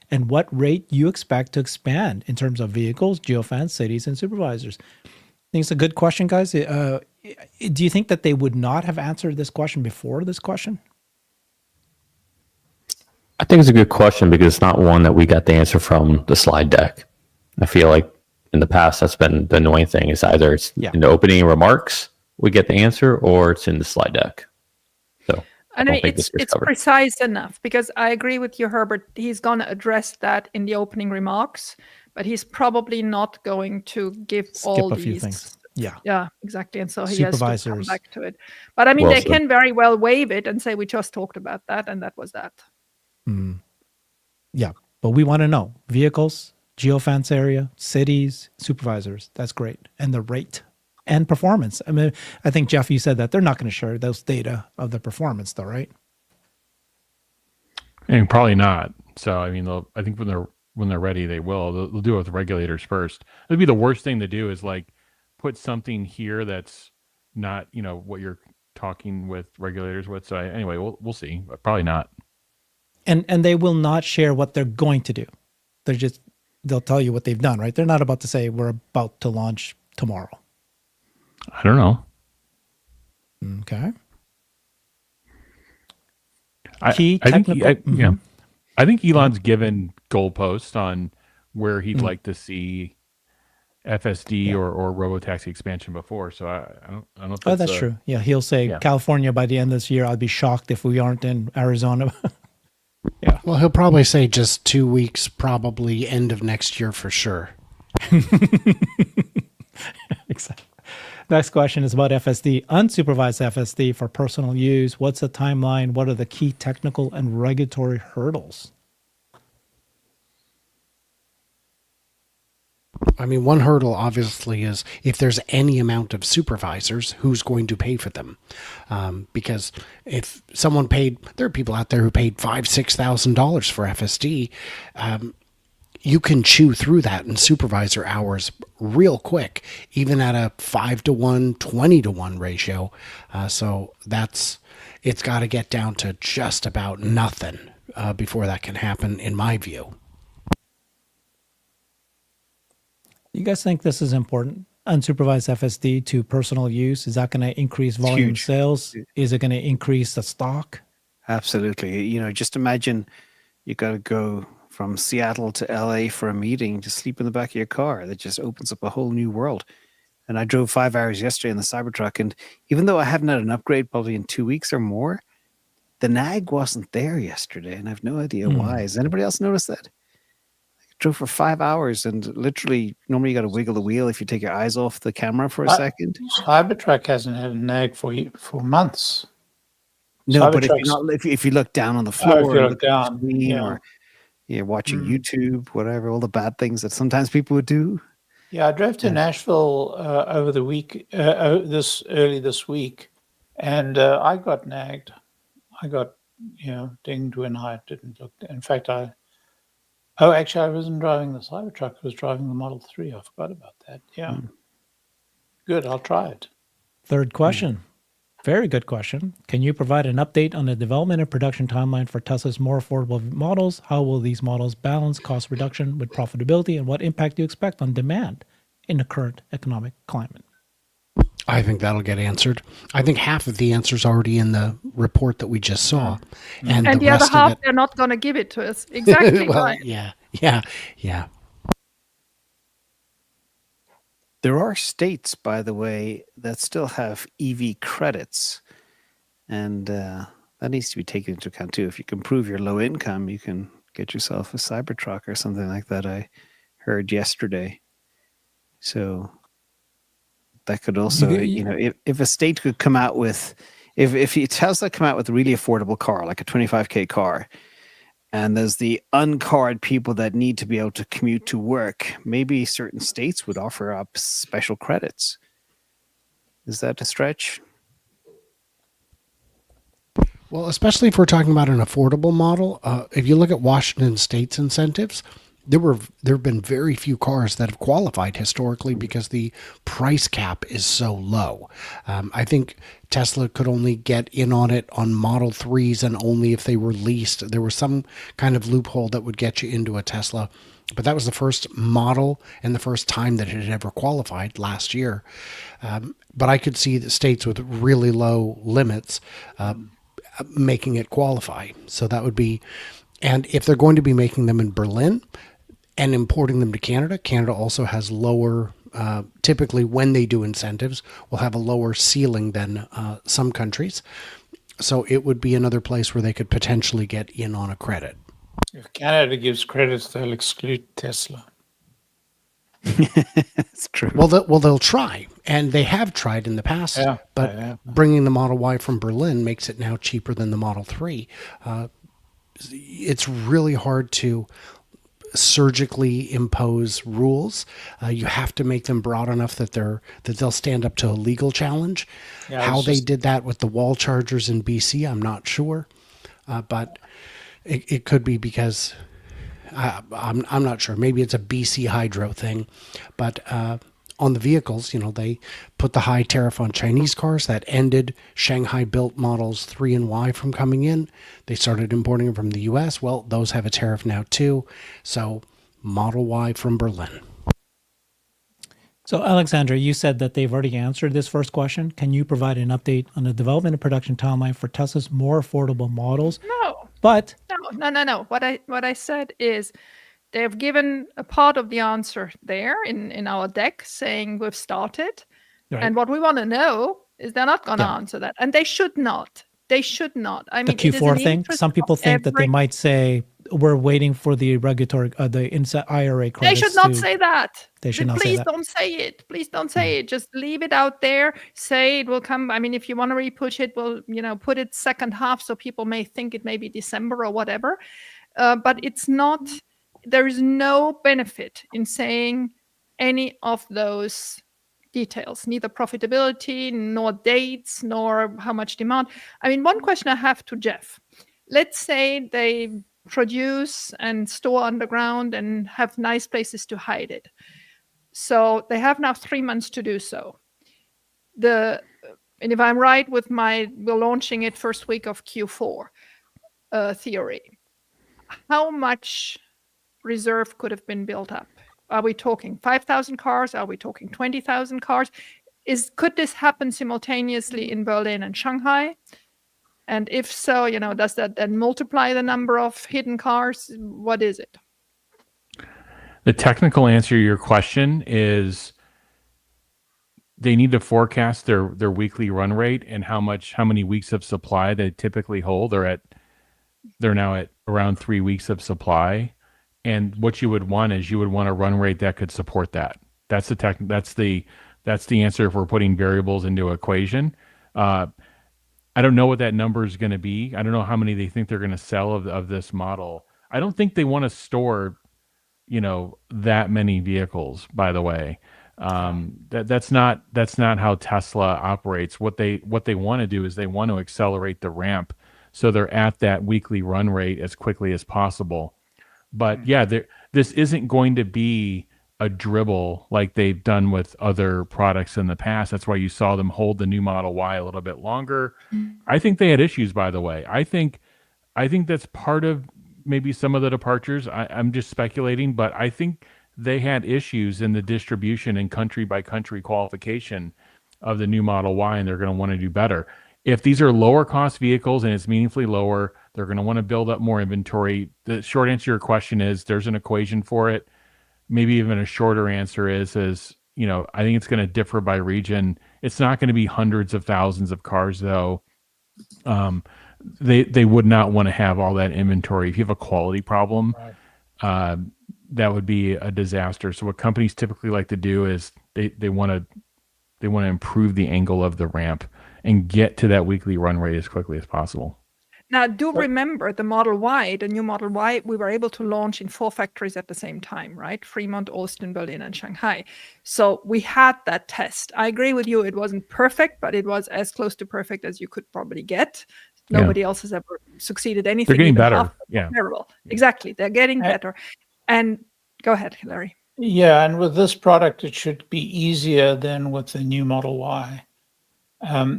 and what rate you expect to expand in terms of vehicles, geofence, cities, and supervisors? I think it's a good question, guys. Do you think that they would not have answered this question before this question? I think it's a good question because it's not one that we got the answer from the slide deck. I feel like in the past, that's been the annoying thing is either it's in the opening remarks, we get the answer, or it's in the slide deck. So I mean, it's precise enough because I agree with you, Herbert. He's going to address that in the opening remarks, but he's probably not going to skip all a these few things. Yeah, exactly. And so he has to come back to it. But I mean, they can very well waive it and say, we just talked about that, and that was that. Yeah, but we want to know vehicles, geofence area, cities, supervisors. That's great. And the rate and performance. I mean, I think, Jeff, you said that they're not going to share those data of the performance though, right? And probably not. So, I mean, I think when they're ready, they will. They'll do it with regulators first. It'd be the worst thing to do is like put something here that's not, what you're talking with regulators with. So anyway, we'll see, but probably not. And they will not share what they're going to do. They'll tell you what they've done, right? They're not about to say we're about to launch tomorrow. I don't know. Okay. I think Elon's given goalposts on where he'd like to see FSD or Robotaxi expansion before. So I don't know if that's true. Yeah, he'll say California by the end of this year. I'd be shocked if we aren't in Arizona. Yeah. Well, he'll probably say just 2 weeks, probably end of next year for sure. Exactly. Next question is about FSD, unsupervised FSD for personal use. What's the timeline? What are the key technical and regulatory hurdles? I mean, one hurdle obviously is if there's any amount of supervisors, who's going to pay for them? Because if someone there are people out there who paid $5,000-$6,000 for FSD. You can chew through that in supervisor hours real quick, even at a 5-to-1, 20-to-1 ratio. So it's got to get down to just about nothing before that can happen, in my view. You guys think this is important? Unsupervised FSD to personal use, is that going to increase volume sales? Is it going to increase the stock? Absolutely. Just imagine you got to go from Seattle to LA for a meeting, just sleep in the back of your car. That just opens up a whole new world. And I drove 5 hours yesterday in the Cybertruck, and even though I haven't had an upgrade probably in 2 weeks or more, the nag wasn't there yesterday, and I have no idea why. Has anybody else noticed that? I drove for 5 hours, and literally, normally you got to wiggle the wheel if you take your eyes off the camera for a second. Cybertruck hasn't had a nag for months. No, but if you look down on the floor, if you look down, screen, or you're watching YouTube, whatever, all the bad things that sometimes people would do. Yeah, I drove to Nashville over the week, early this week, and I got nagged. I got, dinged when I didn't look. In fact, actually, I wasn't driving the Cybertruck. I was driving the Model 3. I forgot about that. Yeah. Good. I'll try it. Third question. Very good question. Can you provide an update on the development and production timeline for Tesla's more affordable models? How will these models balance cost reduction with profitability, and what impact do you expect on demand in the current economic climate? I think that'll get answered. I think half of the answer is already in the report that we just saw. And the other half, they're not going to give it to us. Exactly. Well, right. Yeah. There are states, by the way, that still have EV credits, and that needs to be taken into account too. If you can prove you're low income, you can get yourself a Cybertruck or something like that. I heard yesterday. So that could also, if a state could come out with, if Tesla come out with a really affordable car, like a 25K car, and there's the uncarred people that need to be able to commute to work, maybe certain states would offer up special credits. Is that a stretch? Well, especially if we're talking about an affordable model, if you look at Washington State's incentives, there have been very few cars that have qualified historically because the price cap is so low. I think Tesla could only get in on it on Model 3s and only if they were leased. There was some kind of loophole that would get you into a Tesla, but that was the first model and the first time that it had ever qualified last year. But I could see the states with really low limits making it qualify. So that would be, and if they're going to be making them in Berlin and importing them to Canada, Canada also has lower, typically when they do incentives, will have a lower ceiling than some countries. So it would be another place where they could potentially get in on a credit. If Canada gives credits, they'll exclude Tesla. It's true. Well, they'll try, and they have tried in the past. Yeah, but bringing the Model Y from Berlin makes it now cheaper than the Model 3. It's really hard to surgically impose rules. You have to make them broad enough that they'll stand up to a legal challenge. Yeah, how they did that with the wall chargers in BC, I'm not sure, but it could be because I'm not sure. Maybe it's a BC Hydro thing, but on the vehicles, they put the high tariff on Chinese cars that ended Shanghai-built Models 3 and Y from coming in. They started importing them from the U.S. Well, those have a tariff now too. So Model Y from Berlin. So, Alexandra, you said that they've already answered this first question. Can you provide an update on the development and production timeline for Tesla's more affordable models? No. But no. What I said is they've given a part of the answer there in our deck saying we've started. Right. And what we want to know is they're not going to answer that. And they should not. They should not. I mean, the Q4 thing, some people think that they might say we're waiting for the regulatory, the IRA credits. They should not say that. They should not say that. Please don't say it. Please don't say it. Just leave it out there. Say it will come. I mean, if you want to re-push it, we'll, put it second half so people may think it may be December or whatever. But it's not, there is no benefit in saying any of those details, neither profitability, nor dates, nor how much demand. I mean, one question I have to Jeff. Let's say they produce and store underground and have nice places to hide it. So they have now 3 months to do so. And if I'm right with we're launching it first week of Q4 theory, how much reserve could have been built up? Are we talking 5,000 cars? Are we talking 20,000 cars? Could this happen simultaneously in Berlin and Shanghai? And if so, does that then multiply the number of hidden cars? What is it? The technical answer to your question is they need to forecast their weekly run rate and how many weeks of supply they typically hold. They're now at around 3 weeks of supply. And what you would want is you would want a run rate that could support that. That's the answer if we're putting variables into an equation. I don't know what that number is going to be. I don't know how many they think they're going to sell of this model. I don't think they want to store, that many vehicles, by the way. That's not how Tesla operates. What they want to do is they want to accelerate the ramp so they're at that weekly run rate as quickly as possible. But yeah, this isn't going to be a dribble like they've done with other products in the past. That's why you saw them hold the new Model Y a little bit longer. I think they had issues, by the way. I think that's part of maybe some of the departures. I'm just speculating, but I think they had issues in the distribution and country by country qualification of the new Model Y, and they're going to want to do better. If these are lower cost vehicles and it's meaningfully lower, they're going to want to build up more inventory. The short answer to your question is there's an equation for it. Maybe even a shorter answer is I think it's going to differ by region. It's not going to be hundreds of thousands of cars, though. They would not want to have all that inventory. If you have a quality problem, that would be a disaster. So what companies typically like to do is they want to improve the angle of the ramp and get to that weekly run rate as quickly as possible. Now, do remember the Model Y, the new Model Y, we were able to launch in 4 factories at the same time, right? Fremont, Austin, Berlin, and Shanghai. So we had that test. I agree with you. It wasn't perfect, but it was as close to perfect as you could probably get. Nobody else has ever succeeded anything. They're getting better. Yeah. Terrible. Exactly. They're getting better. And go ahead, Larry. Yeah, and with this product, it should be easier than with the new Model Y.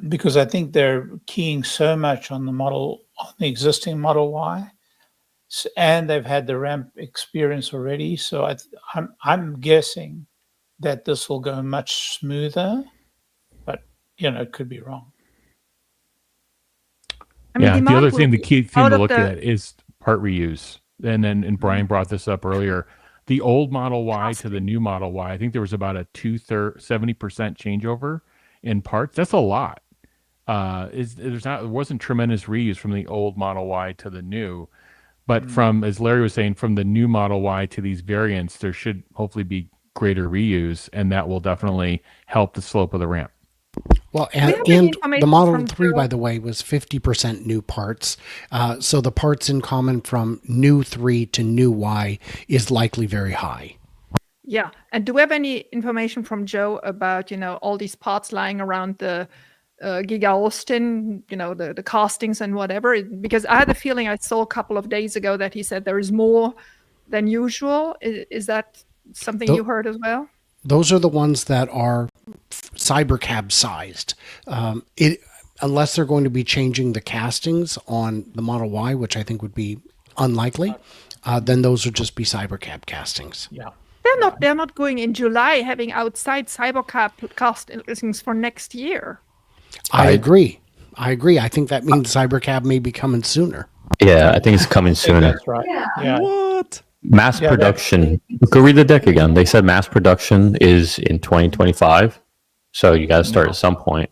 Because I think they're keying so much on the existing Model Y, and they've had the ramp experience already. So I'm guessing that this will go much smoother, but it could be wrong. The other thing, the key thing to look at is part reuse. And Brian brought this up earlier. The old Model Y to the new Model Y, I think there was about a 70% changeover in parts. That's a lot. There wasn't tremendous reuse from the old Model Y to the new, but from, as Larry was saying, from the new Model Y to these variants, there should hopefully be greater reuse, and that will definitely help the slope of the ramp. Well, and the Model 3, by the way, was 50% new parts. So the parts in common from new 3 to new Y is likely very high. Yeah. And do we have any information from Joe about, all these parts lying around the Giga Austin, the castings and whatever? Because I had the feeling I saw a couple of days ago that he said there is more than usual. Is that something you heard as well? Those are the ones that are Cybercab sized. Unless they're going to be changing the castings on the Model Y, which I think would be unlikely, then those would just be Cybercab castings. Yeah. They're not going in July having outside Cybercab castings for next year. I agree. I think that means Cybercab may be coming sooner. Yeah, I think it's coming sooner. That's right. Yeah. What? Mass production. Go read the deck again. They said mass production is in 2025. So you got to start at some point.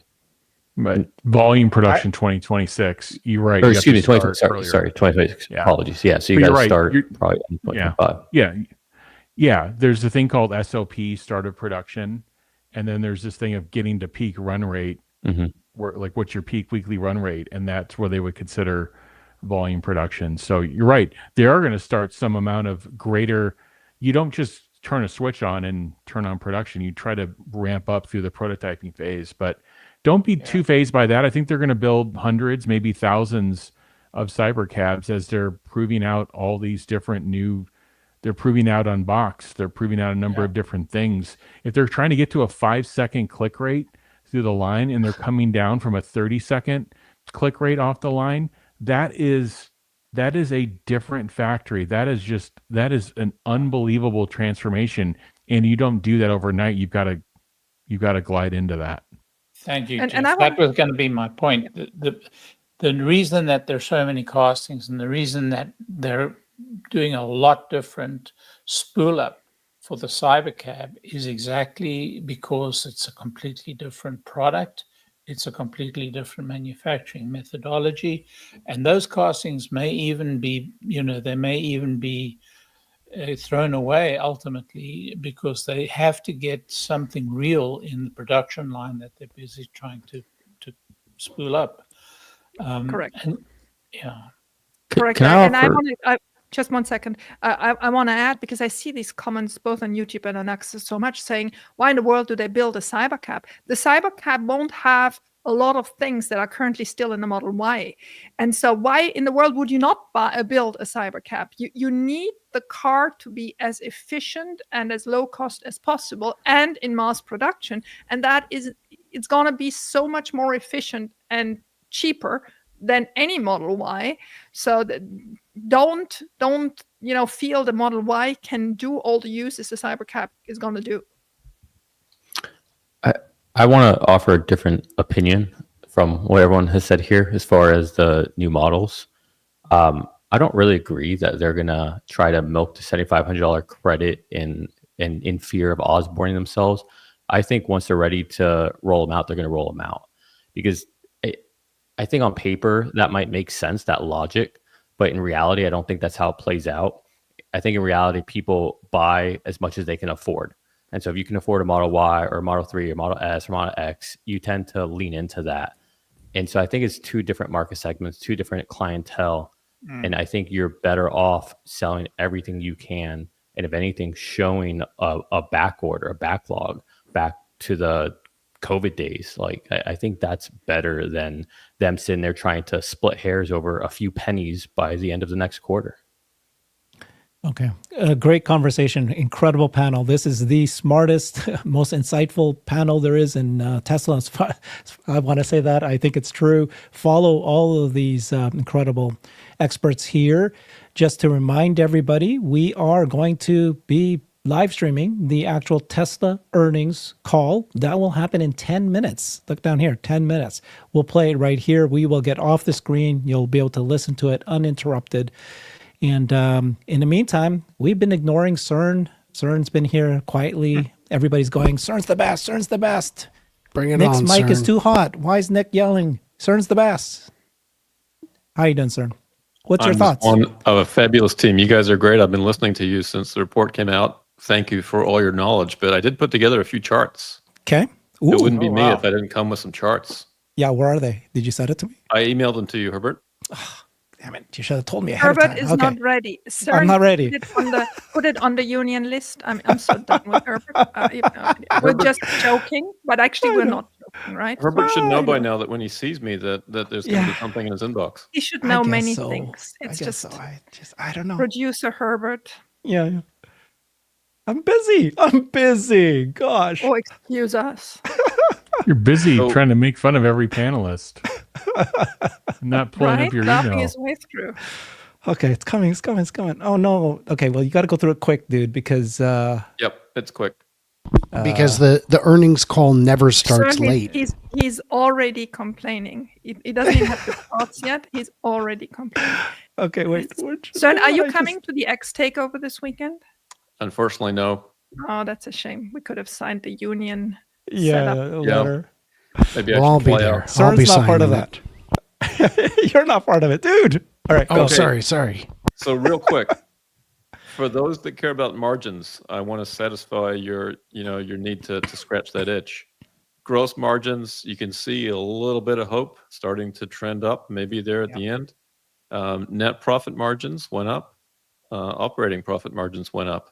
But volume production 2026. You're right. Or excuse me, 2026. Yeah. Apologies. Yeah, so you got to start probably in 2025. Yeah. There's a thing called SOP, start of production, and then there's this thing of getting to peak run rate, where like what's your peak weekly run rate, and that's where they would consider volume production. So you're right. They are going to start some amount of greater. You don't just turn a switch on and turn on production. You try to ramp up through the prototyping phase, but don't be too phased by that. I think they're going to build hundreds, maybe thousands of Cybercabs as they're proving out all these different they're proving out on box. They're proving out a number of different things. If they're trying to get to a 5-second click rate through the line and they're coming down from a 30-second click rate off the line, that is a different factory. That is an unbelievable transformation. And you don't do that overnight. You've got to glide into that. Thank you, Jeff. That was going to be my point. The reason that there's so many castings and the reason that they're doing a lot different spool up for the Cybercab is exactly because it's a completely different product. It's a completely different manufacturing methodology. And those castings may even be, they may even be thrown away ultimately because they have to get something real in the production line that they're busy trying to spool up. Correct. And, yeah. Correct. Can I And I offer? want to just 1 second. I want to add, because I see these comments both on YouTube and on X so much saying, why in the world do they build a Cybercab? The Cybercab won't have a lot of things that are currently still in the Model Y. And so why in the world would you not build a Cybercab? You need the car to be as efficient and as low cost as possible and in mass production. And it's going to be so much more efficient and cheaper than any Model Y. So don't feel the Model Y can do all the uses the Cybercab is going to do. I want to offer a different opinion from what everyone has said here as far as the new models. I don't really agree that they're gonna try to milk the $7,500 credit in fear of Osborning themselves. I think once they're ready to roll them out, they're gonna roll them out, because I think on paper that might make sense, that logic, but in reality, I don't think that's how it plays out. I think in reality, people buy as much as they can afford. And so if you can afford a Model Y or a Model 3 or Model S or Model X, you tend to lean into that. And so I think it's two different market segments, two different clientele. And I think you're better off selling everything you can. And if anything, showing a back order, a backlog back to the COVID days. Like, I think that's better than them sitting there trying to split hairs over a few pennies by the end of the next quarter. Okay. A great conversation. Incredible panel. This is the smartest, most insightful panel there is in Tesla. I want to say that. I think it's true. Follow all of these incredible experts here. Just to remind everybody, we are going to be live streaming the actual Tesla earnings call. That will happen in 10 minutes. Look down here, 10 minutes. We'll play it right here. We will get off the screen. You'll be able to listen to it uninterrupted. And in the meantime, we've been ignoring CERN. CERN's been here quietly. Everybody's going, CERN's the best. CERN's the best. Bring it Nick's on, mic CERN. is too hot. Why is Nick yelling? CERN's the best. How you doing, CERN? What's your I'm thoughts? One of a fabulous team. You guys are great. I've been listening to you since the report came out. Thank you for all your knowledge. But I did put together a few charts. Okay. It Ooh. wouldn't be me wow. if I didn't come with some charts. Yeah, where are they? Did you send it to me? I emailed them to you, Herbert. Damn it. You should have told me ahead of Herbert time. is not ready. Sir, I'm not ready. Put it on the union list. I'm so done with Herbert. We're just joking, but actually we're not joking, right? Herbert should know by now that when he sees me that there's going to be something in his inbox. He should I know guess many so. things. It's I guess just so. I don't know. producer Herbert. Yeah. I'm busy. Gosh. Oh, excuse us. You're busy So- trying to make fun of every panelist. Not pulling Right? up your Laughing email. his way through. Okay, it's coming. Oh no. Okay, well you got to go through it quick, dude, because Yep, it's quick. Because the earnings call never starts Sir, late. He's already complaining. He doesn't even have the thoughts yet. He's already complaining. okay, wait. So, are you coming to the X takeover this weekend? Unfortunately, no. Oh, that's a shame. We could have signed the union. Yeah, setup. a Yeah. letter. Maybe I Well, I'll should be fly there. out. I'll be CERN's not part of signing that. You're not part of it, dude. All right. Oh, go. Okay. sorry. So real quick, for those that care about margins, I want to satisfy your need to scratch that itch. Gross margins, you can see a little bit of hope starting to trend up, maybe there at the end. Net profit margins went up. Operating profit margins went up.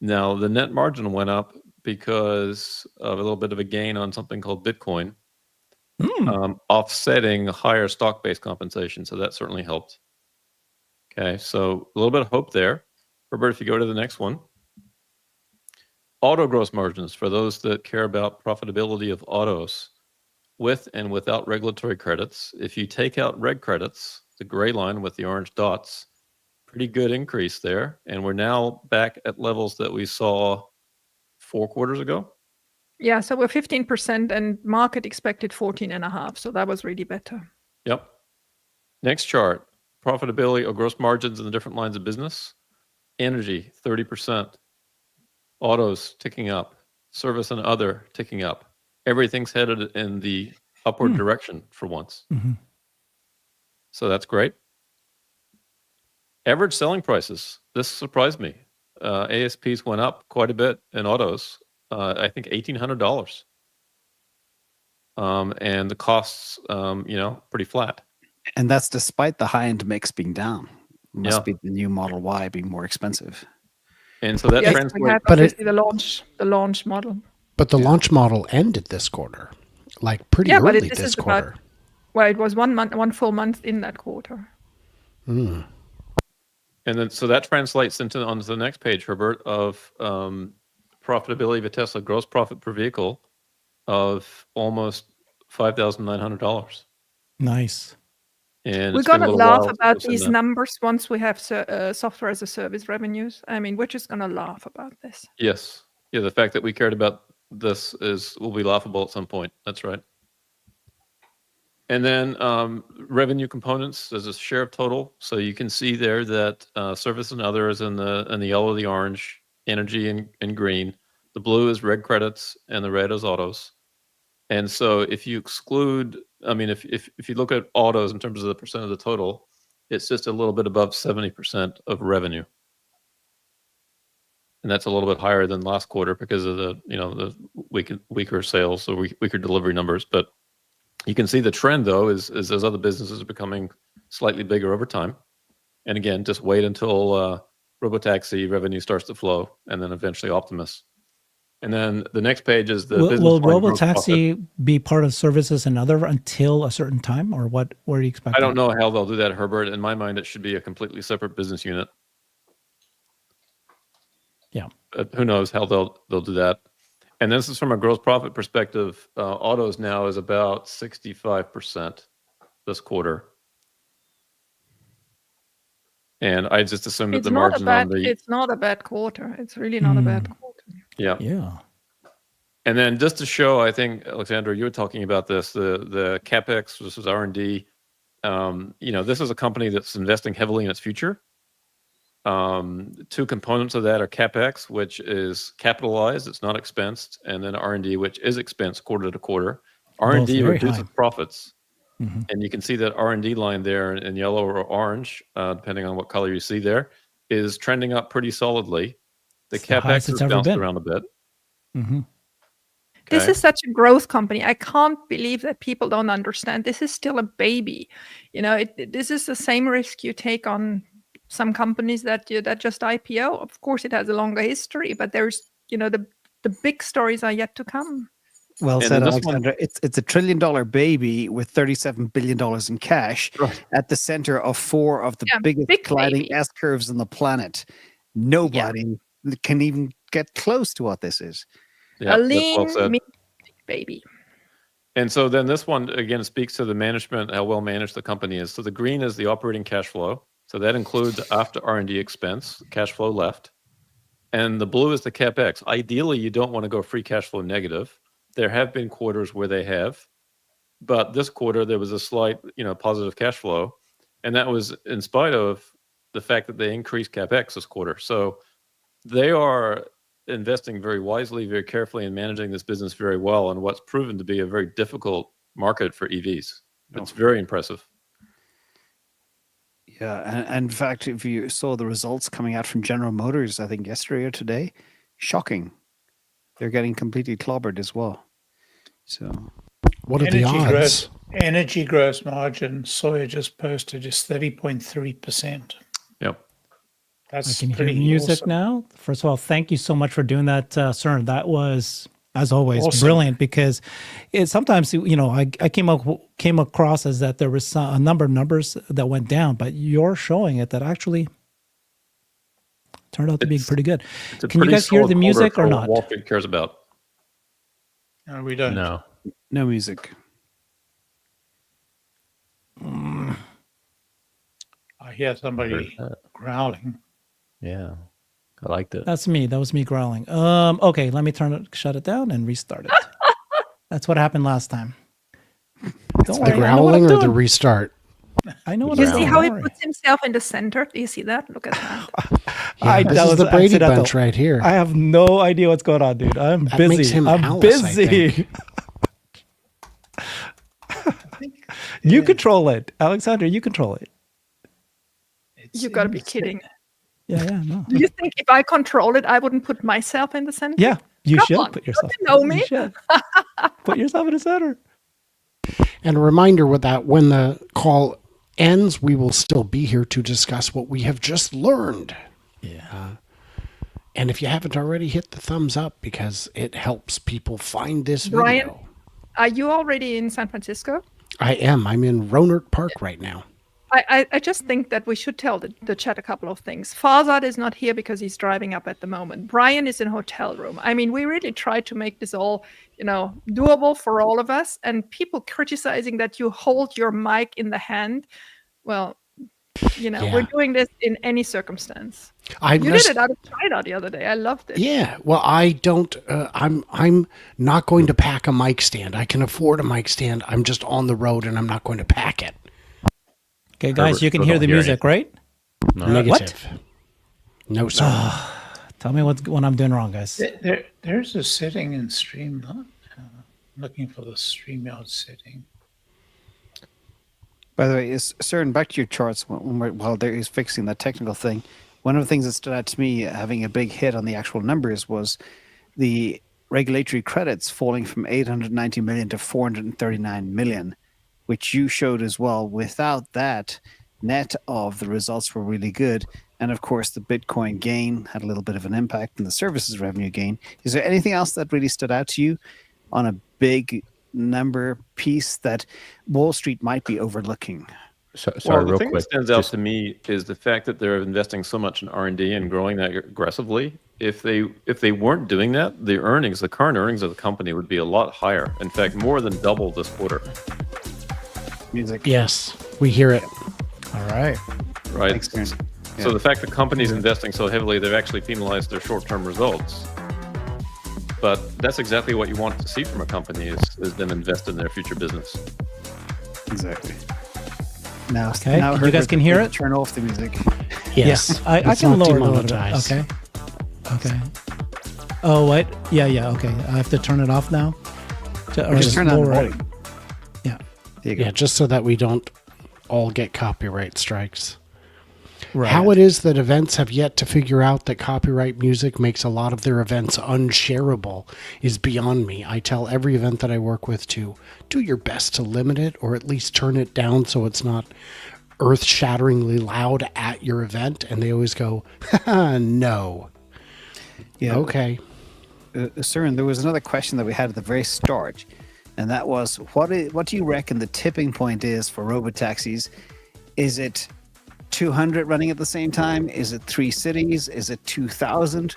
Now, the net margin went up because of a little bit of a gain on something called Bitcoin, offsetting higher stock-based compensation. So that certainly helped. Okay, so a little bit of hope there. Herbert, if you go to the next one. Auto gross margins, for those that care about profitability of autos, with and without regulatory credits. If you take out reg credits, the gray line with the orange dots, pretty good increase there. And we're now back at levels that we saw 4 quarters ago. Yeah, so we're 15% and market expected 14.5. So that was really better. Yep. Next chart, profitability or gross margins in the different lines of business. Energy, 30%. autos ticking up, service and other ticking up. Everything's headed in the upward direction for once. Mhm. So that's great. Average selling prices. This surprised me. ASPs went up quite a bit in autos. I think $1,800. And the costs, pretty flat. And that's despite the high-end mix being down. Must Yeah. be the new Model Y being more expensive. And so that Yes, we translates. had But obviously the launch model. But the launch model ended this quarter, like pretty Yeah, but early this this is about- quarter. Well, it was 1 month, 1 full month in that quarter. Hmm. And then, so that translates onto the next page, Herbert, of profitability of a Tesla gross profit per vehicle of almost $5,900. Nice. And We're it's been a going to little laugh while since about we've seen these that. numbers once we have software as a service revenues. I mean, we're just going to laugh about this. Yes. Yeah, the fact that we cared about this will be laughable at some point. That's right. And then revenue components as a share of total. So you can see there that service and other is in the yellow, the orange, energy in green. The blue is red credits, and the red is autos. And so if you exclude, if you look at autos in terms of the percent of the total, it's just a little bit above 70% of revenue. And that's a little bit higher than last quarter because of the weaker sales, so weaker delivery numbers. But you can see the trend, though, is those other businesses are becoming slightly bigger over time. And again, just wait until Robotaxi revenue starts to flow, and then eventually Optimus. And then the next page is the business Will line gross profit. Robotaxi be part of services and other until a certain time, or what? Where do you expect? I don't know how they'll do that, Herbert. In my mind, it should be a completely separate business unit. Yeah. Who knows how they'll do that. And this is from a gross profit perspective. Autos now is about 65% this quarter. And I just assumed that It's the not margin on the it's not a bad quarter. It's really not a bad quarter. yeah. Yeah. And then just to show, I think Alexandra, you were talking about this, the capex versus R&D. This is a company that's investing heavily in its future. Two components of that are capex, which is capitalized, it's not expensed, and then R&D, which is expensed quarter to quarter. R&D very reduces high. profits, Mhm. and you can see that R&D line there in yellow or orange, depending on what color you see there, is trending up pretty solidly. The It's the highest capex it's has ever bounced been. around a bit. Mm-hmm. This Okay. is such a growth company. I can't believe that people don't understand. This is still a baby. This is the same risk you take on some companies that just IPO. Of course, it has a longer history, but there's the big stories are yet to come. Well And said, then this one- Alexandra. It's $1 trillion baby with $37 billion in cash Right. at the center of 4 of the Yeah, biggest big gliding baby. S curves on the planet. Nobody can even get close to what this is. Yeah, A that's lean, well said. mean big baby. And so then this one, again, speaks to the management, how well managed the company is. So the green is the operating cash flow. So that includes after R&D expense, cash flow left. And the blue is the CapEx. Ideally, you don't want to go free cash flow negative. There have been quarters where they have. But this quarter, there was a slight, positive cash flow. And that was in spite of the fact that they increased CapEx this quarter. So they are investing very wisely, very carefully, and managing this business very well in what's proven to be a very difficult market for EVs. It's very impressive. Yeah, and in fact, if you saw the results coming out from General Motors, I think yesterday or today, shocking. They're getting completely clobbered as well. So What are the odds? Energy gross margin, Sawyer just posted, is 30.3%. Yep. That's I can hear pretty music awesome. now. First of all, thank you so much for doing that, Søren. That was, as always, Awesome. brilliant, because it sometimes, I came across as that there was a number of numbers that went down, but you're showing it that actually turned out to be It's- pretty good. It's a Can you pretty guys hear solid the quarter music for or what not? Wall Street cares about. No, we don't. No. no music. I hear somebody Heard that. growling. Yeah. I liked it. That's me. That was me growling. Okay, let me shut it down and restart it. That's what happened last time. Don't The worry, I know what I'm growling or the doing. restart? I know what You I'm see doing. how he Don't worry. puts himself in the center? Do you see that? Look at that. Yeah, this that is was the Brady accidental. Bunch right here. I have no idea what's going on, dude. I'm That busy. makes him I'm Alice, I busy. think. You control it, Alexander. You control it. You got to be kidding. Yeah, no. Do you think if I control it, I wouldn't put myself in the center? Yeah, you Come should on, put yourself. don't you know me? You should. Put yourself in the center. And a reminder with that, when the call ends, we will still be here to discuss what we have just learned. Yeah. And if you haven't already, hit the thumbs up because it helps people find this Brian? video. Are you already in San Francisco? I am. I'm in Roanoke Park right now. I just think that we should tell the chat a couple of things. Farzad is not here because he's driving up at the moment. Brian is in a hotel room. I mean, we really tried to make this all, doable for all of us. And people criticizing that you hold your mic in the hand. Well, we're doing this in any circumstance. You did it out of China the other day. I loved it. Yeah. Well, I don't. I'm not going to pack a mic stand. I can afford a mic stand. I'm just on the road, and I'm not going to pack it. Okay, guys, Herbert, you can still hear don't the hear music, right? No. Negative. No, sir. Tell me what I'm doing wrong, guys. There's a setting in Streamlabs. I'm looking for the StreamYard setting. By the way, Søren, back to your charts while there is fixing that technical thing. One of the things that stood out to me, having a big hit on the actual numbers, was the regulatory credits falling from 890 million to 439 million, which you showed as well. Without that, net of the results were really good. And of course, the Bitcoin gain had a little bit of an impact and the services revenue gain. Is there anything else that really stood out to you on a big number piece that Wall Street might be overlooking? Sorry, Well, the real thing quick. that stands out to me is the fact that they're investing so much in R&D and growing that aggressively. If they weren't doing that, the current earnings of the company would be a lot higher. In fact, more than double this quarter. Music. Yes, we hear it. All right. Right. Thanks, Søren. So the fact that companies investing so heavily, they've actually penalized their short-term results. But that's exactly what you want to see from a company is them invest in their future business. Exactly. Now, Okay, now you Herbert, guys can hear it? Turn off the music. Yes. I It's can not lower it a little bit. demonetized. Okay. Oh, what? Yeah. Okay. I have to turn it off now. Or Just turn on the lower it. volume. Yeah. There you go. Yeah, just so that we don't all get copyright strikes. Right. How it is that events have yet to figure out that copyright music makes a lot of their events unshareable is beyond me. I tell every event that I work with to do your best to limit it or at least turn it down so it's not earth-shatteringly loud at your event. And they always go, no. Yeah. Okay. Søren, there was another question that we had at the very start, and that was, what do you reckon the tipping point is for robotaxis? Is it 200 running at the same time? Is it 3 cities? Is it 2,000?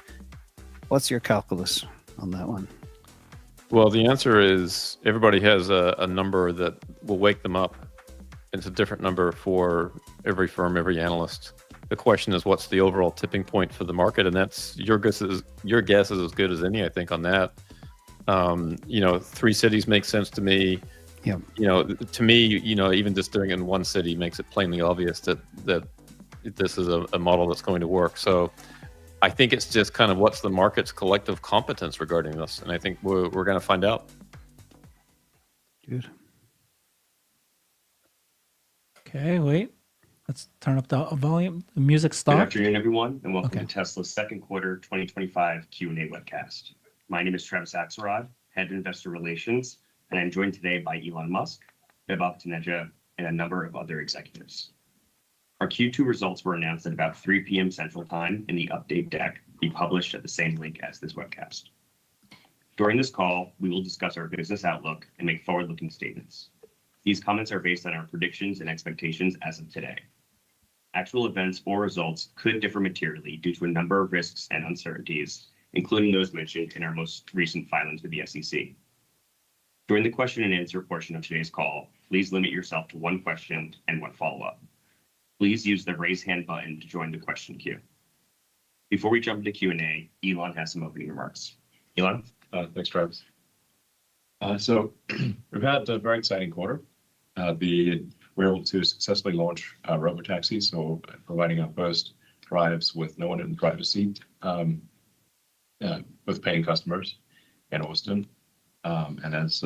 What's your calculus on that one? Well, the answer is everybody has a number that will wake them up. It's a different number for every firm, every analyst. The question is, what's the overall tipping point for the market? And that's your guess is as good as any, I think, on that. 3 cities makes sense to me. Yeah. To me, even just doing it in one city makes it plainly obvious that this is a model that's going to work. So I think it's just kind of what's the market's collective competence regarding this. And I think we're going to find out. Good. Okay, wait. Let's turn up the volume. The music Good stopped. afternoon, everyone, and welcome Okay. to Tesla's second quarter 2025 Q&A webcast. My name is Travis Axelrod, Head of Investor Relations, and I'm joined today by Elon Musk, Vaibhav Taneja, and a number of other executives. Our Q2 results were announced at about 3 p.m. Central Time in the update deck be published at the same link as this webcast. During this call, we will discuss our business outlook and make forward-looking statements. These comments are based on our predictions and expectations as of today. Actual events or results could differ materially due to a number of risks and uncertainties, including those mentioned in our most recent filings with the SEC. During the question and answer portion of today's call, please limit yourself to one question and one follow-up. Please use the raise hand button to join the question queue. Before we jump into Q&A, Elon has some opening remarks. Elon? Thanks, Travis. So we've had a very exciting quarter. We're able to successfully launch robotaxis, so providing our first thrives with no one in the driver's seat, with paying customers in Austin. And as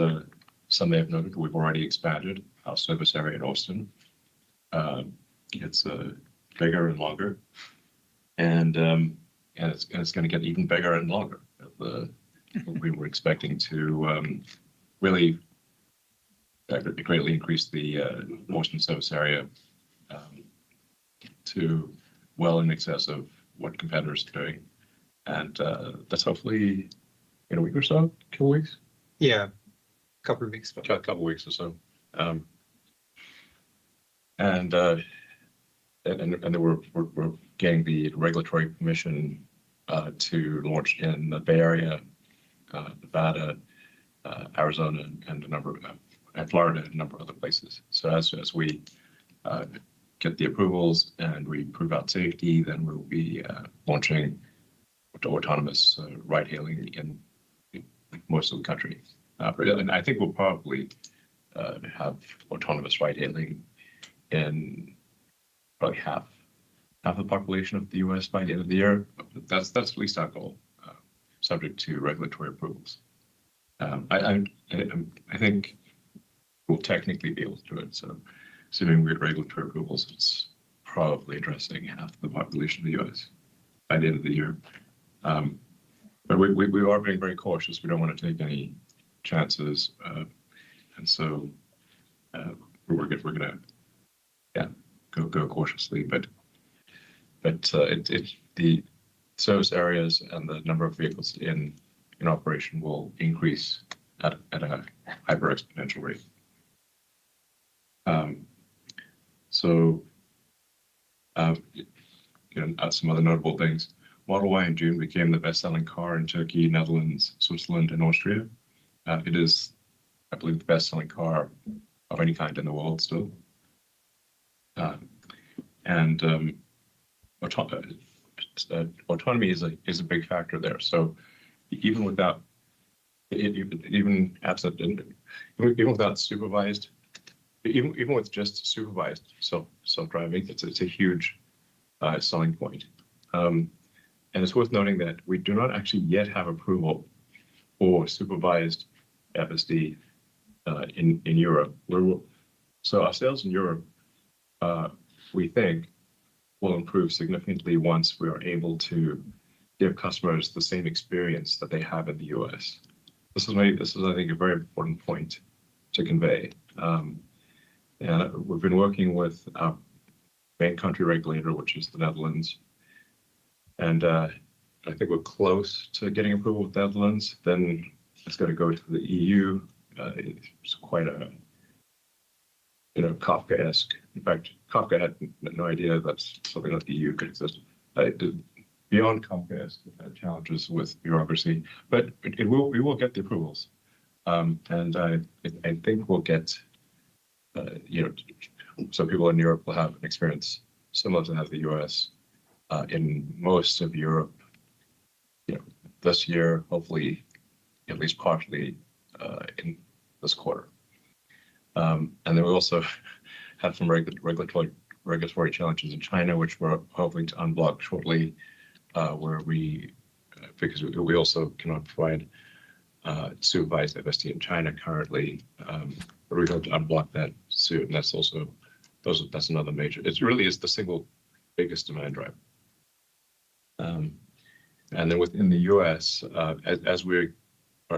some may have noted, we've already expanded our service area in Austin. It's bigger and longer, and it's going to get even bigger and longer. We were expecting to really greatly increase the Austin service area to well in excess of what competitors are doing, and that's hopefully in a week or so, a couple weeks. Yeah, a couple of weeks. A couple of weeks or so, and then we're getting the regulatory permission to launch in the Bay Area, Nevada, Arizona, and Florida, and a number of other places. So as we get the approvals and we prove out safety, then we'll be launching autonomous ride-hailing in most of the country. And I think we'll probably have autonomous ride-hailing in probably half the population of the U.S. by the end of the year. That's at least our goal, subject to regulatory approvals. I think we'll technically be able to do it. So, assuming we get regulatory approvals, it's probably addressing half the population of the U.S. by the end of the year. But we are being very cautious. We don't want to take any chances, and so we're gonna go cautiously. But the service areas and the number of vehicles in operation will increase at a hyper exponential rate. Some other notable things. Model Y in June became the best-selling car in Turkey, Netherlands, Switzerland, and Austria. It is, I believe, the best-selling car of any kind in the world still. Autonomy is a big factor there. So even without supervised, even with just supervised self-driving, it's a huge selling point. And it's worth noting that we do not actually yet have approval for supervised FSD in Europe. So our sales in Europe, we think, will improve significantly once we are able to give customers the same experience that they have in the US. This is, I think, a very important point to convey. And we've been working with our main country regulator, which is the Netherlands. And I think we're close to getting approval with the Netherlands. Then it's got to go to the EU. It's quite a Kafkaesque. In fact, Kafka had no idea that something like the EU could exist. Beyond Kafkaesque challenges with bureaucracy, but we will get the approvals, and I think we'll get so people in Europe will have an experience similar to that of the US. In most of Europe, this year, hopefully, at least partially in this quarter. And then we also had some regulatory challenges in China, which we're hoping to unblock shortly, because we also cannot provide supervised FSD in China currently, but we hope to unblock that soon. That's another major. It really is the single biggest demand driver. And then within the U.S., as we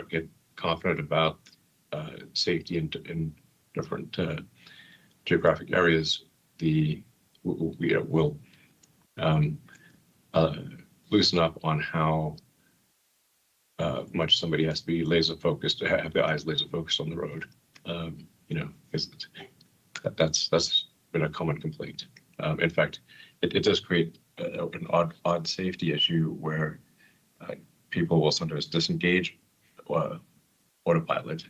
get confident about safety in different geographic areas, we'll loosen up on how much somebody has to be laser focused, to have their eyes laser focused on the road. Because that's been a common complaint. In fact, it does create an odd safety issue where people will sometimes disengage autopilot,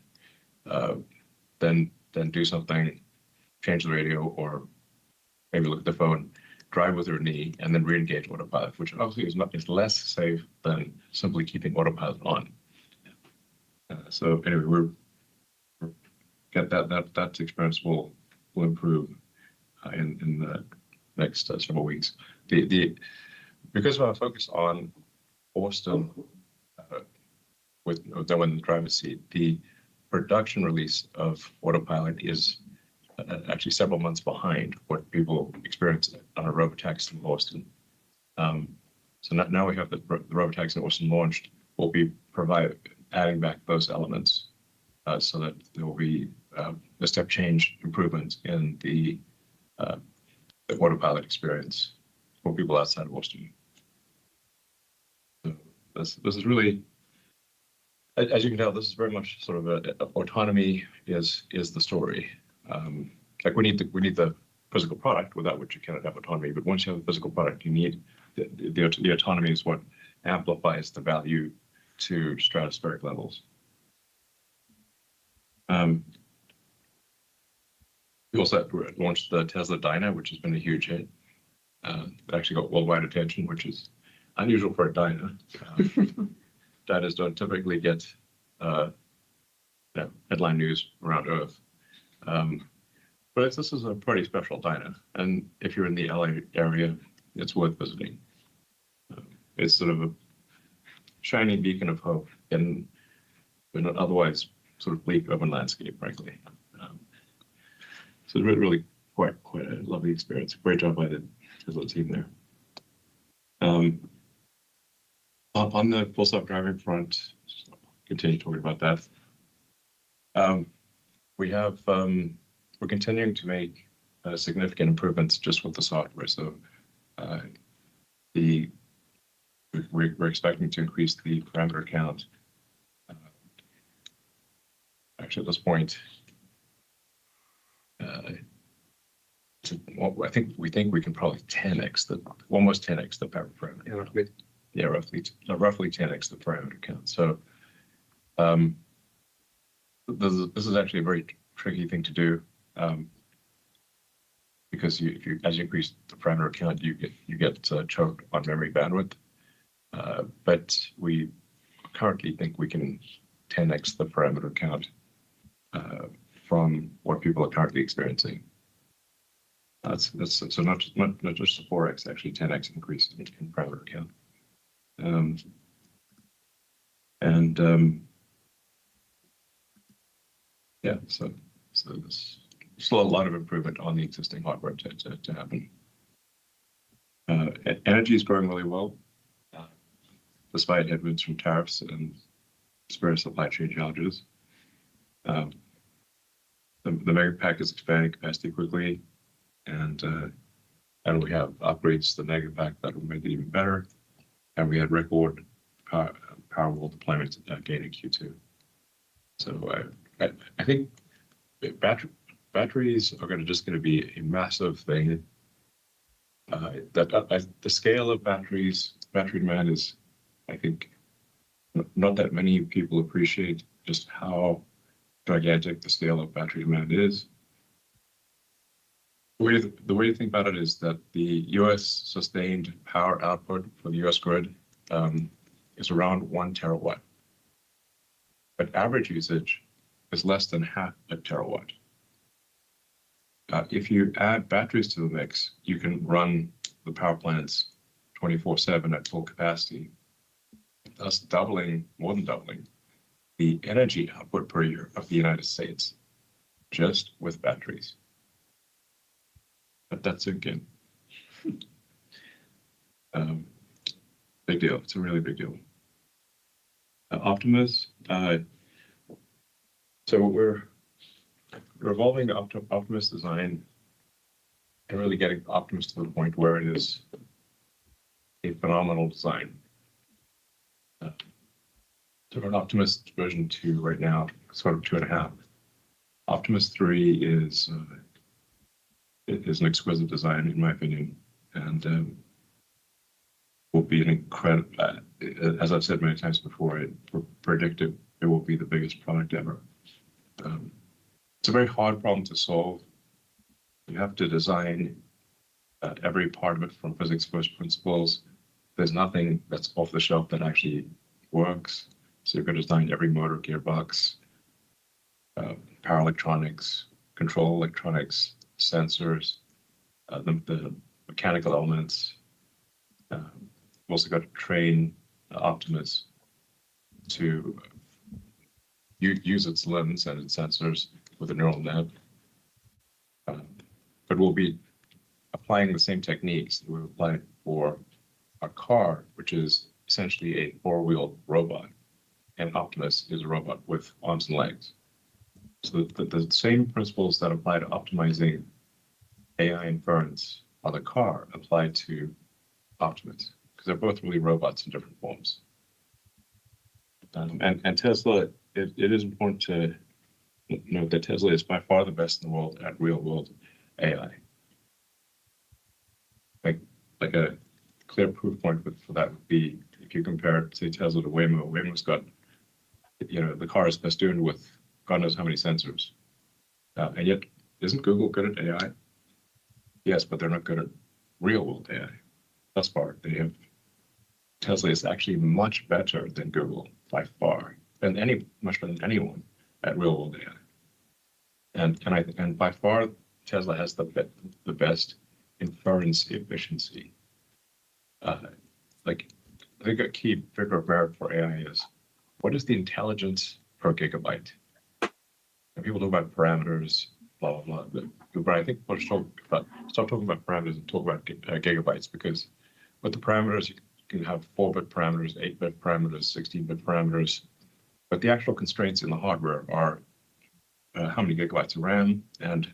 then do something, change the radio, or maybe look at the phone, drive with their knee, and then re-engage autopilot, which obviously is less safe than simply keeping autopilot on. So anyway, we're get that experience will improve in the next several weeks. Because of our focus on Austin with no one in the driver's seat, the production release of Autopilot is actually several months behind what people experience on a robotaxi in Austin. So now we have the robotaxi in Austin launched. We'll be adding back those elements so that there will be a step change improvement in the Autopilot experience for people outside of Austin. So this is really, as you can tell, this is very much sort of autonomy is the story. Like we need the physical product, without which you cannot have autonomy. But once you have the physical product, you need the autonomy is what amplifies the value to stratospheric levels. We also launched the Tesla Dyna, which has been a huge hit. It actually got worldwide attention, which is unusual for a Dyna. Dynas don't typically get headline news around Earth. But this is a pretty special Dyna. And if you're in the LA area, it's worth visiting. It's sort of a shining beacon of hope in an otherwise sort of bleak urban landscape, frankly. So it's really quite a lovely experience. Great job by the Tesla team there. On the full self-driving front, continue talking about that. We're continuing to make significant improvements just with the software. So we're expecting to increase the parameter count. Actually, at this point, I think we can probably 10x almost 10x the parameter. Yeah, roughly. Yeah, roughly 10x the parameter count. So this is actually a very tricky thing to do because as you increase the parameter count, you get choked on memory bandwidth. But we currently think we can 10x the parameter count from what people are currently experiencing. So not just a 4x, actually 10x increase in parameter count. Yeah, so there's still a lot of improvement on the existing hardware to happen. Energy is growing really well, despite headwinds from tariffs and spare supply chain challenges. The Megapack is expanding capacity quickly, and we have upgrades to the Megapack that will make it even better. And we had record Powerwall deployments at Gate in Q2. So I think batteries are just going to be a massive thing. The scale of battery demand is, I think, not that many people appreciate just how gigantic the scale of battery demand is. The way to think about it is that the U.S. sustained power output for the U.S. grid is around 1 terawatt. But average usage is less than half a terawatt. If you add batteries to the mix, you can run the power plants 24/7 at full capacity, thus more than doubling the energy output per year of the United States, just with batteries. But that's again, big deal. It's a really big deal. Optimus. So we're evolving the Optimus design and really getting Optimus to the point where it is a phenomenal design. So we're on Optimus version 2 right now, sort of 2.5. Optimus 3 is an exquisite design, in my opinion, and will be an incredible. As I've said many times before, it predicted it will be the biggest product ever. It's a very hard problem to solve. You have to design every part of it from physics first principles. There's nothing that's off the shelf that actually works. So you've got to design every motor, gearbox, power electronics, control electronics, sensors, the mechanical elements. We've also got to train Optimus to use its lens and its sensors with a neural net. But we'll be applying the same techniques that we've applied for a car, which is essentially a four-wheeled robot, and Optimus is a robot with arms and legs. So the same principles that apply to optimizing AI inference on the car apply to Optimus, because they're both really robots in different forms. And Tesla, it is important to note that Tesla is by far the best in the world at real-world AI. Like a clear proof point for that would be if you compare, say, Tesla to Waymo. Waymo's got, the car is festooned with God knows how many sensors. And yet, isn't Google good at AI? Yes, but they're not good at real-world AI. Thus far, Tesla is actually much better than Google by far, and much better than anyone at real-world AI. And by far, Tesla has the best inference efficiency. I think a key figure of merit for AI is, what is the intelligence per gigabyte? And people talk about parameters, blah, blah, blah. But I think we'll stop talking about parameters and talk about gigabytes, because with the parameters, you can have 4-bit parameters, 8-bit parameters, 16-bit parameters. But the actual constraints in the hardware are how many gigabytes of RAM and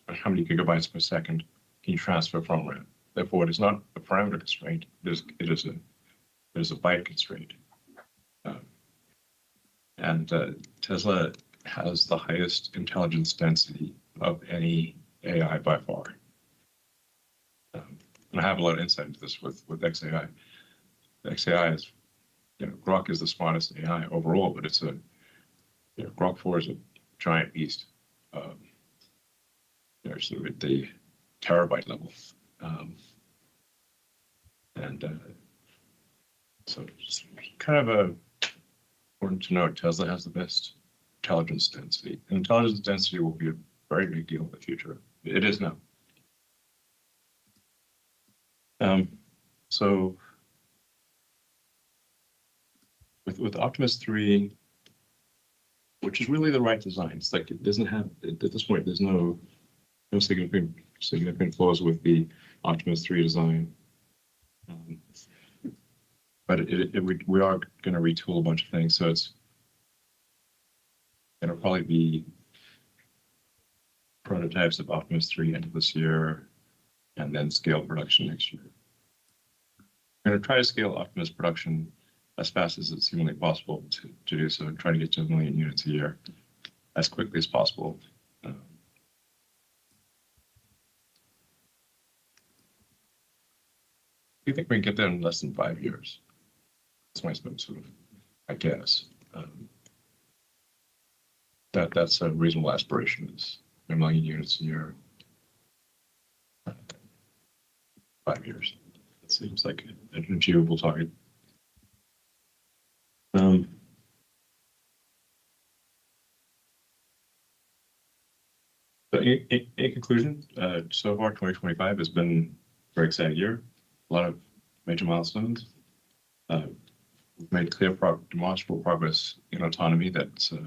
how many gigabytes per second can you transfer from RAM. Therefore, it is not a parameter constraint. It is a byte constraint. Tesla has the highest intelligence density of any AI by far. And I have a lot of insight into this with XAI. XAI is, Grok is the smartest AI overall, but it's Grok 4 is a giant beast. Sort of at the terabyte level. So it's kind of important to note, Tesla has the best intelligence density. And intelligence density will be a very big deal in the future. It is now. So with Optimus 3, which is really the right design, it's like it doesn't have, at this point, there's no significant flaws with the Optimus 3 design. But we are going to retool a bunch of things, so it'll probably be prototypes of Optimus 3 end of this year, and then scale production next year. We're going to try to scale Optimus production as fast as it's humanly possible to do so, and try to get to 1 million units a year as quickly as possible. I think we can get there in less than 5 years. That's my sort of, I guess. That's a reasonable aspiration, is 1 million units a year. 5 years. It seems like an achievable target. But in conclusion, so far 2025 has been a very exciting year. A lot of major milestones. We've made clear, demonstrable progress in autonomy that a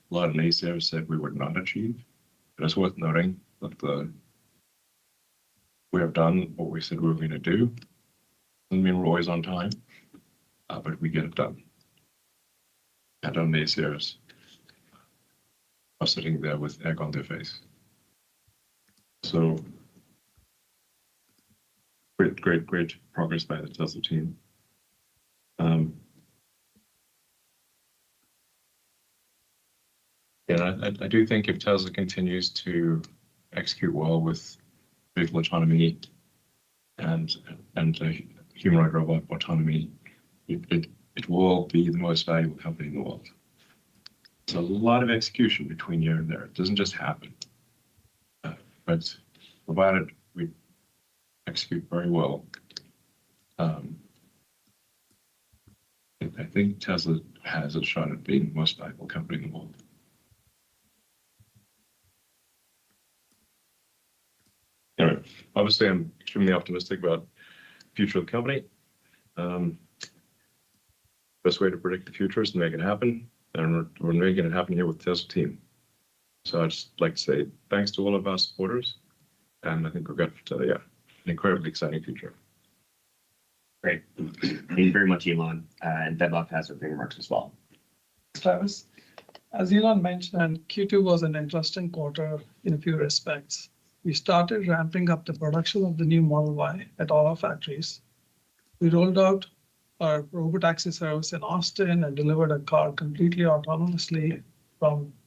lot of naysayers said we would not achieve. But it's worth noting that we have done what we said we were going to do. Doesn't mean we're always on time, but we get it done. And our naysayers are sitting there with egg on their face. So great progress by the Tesla team. I do think if Tesla continues to execute well with vehicle autonomy and humanoid robot autonomy, it will be the most valuable company in the world. It's a lot of execution between here and there. It doesn't just happen. But provided we execute very well, I think Tesla has a shot at being the most valuable company in the world. Anyway, obviously, I'm extremely optimistic about the future of the company. Best way to predict the future is to make it happen, and we're making it happen here with the Tesla team. So I'd just like to say thanks to all of our supporters, and I think we've got an incredibly exciting future. Great. Thank you very much, Elon. And Vaibhav has opening remarks as well. Travis, as Elon mentioned, Q2 was an interesting quarter in a few respects. We started ramping up the production of the new Model Y at all our factories. We rolled out our robotaxi service in Austin and delivered a car completely autonomously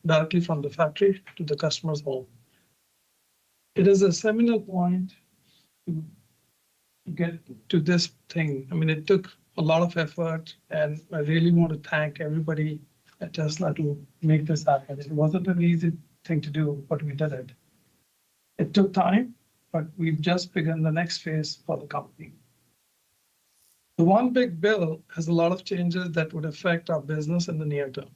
directly from the factory to the customer's home. It is a seminal point to get to this thing. I mean, it took a lot of effort, and I really want to thank everybody at Tesla to make this happen. It wasn't an easy thing to do, but we did it. It took time, but we've just begun the next phase for the company. The one big bill has a lot of changes that would affect our business in the near term.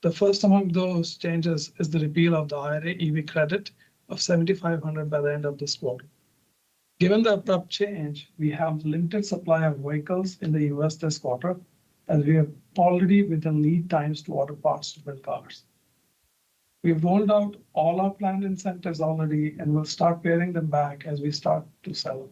The first among those changes is the repeal of the IRA EV credit of $7,500 by the end of this quarter. Given the abrupt change, we have limited supply of vehicles in the US this quarter, as we are already within lead times to order parts to build cars. We've rolled out all our planned incentives already, and we'll start pairing them back as we start to sell them.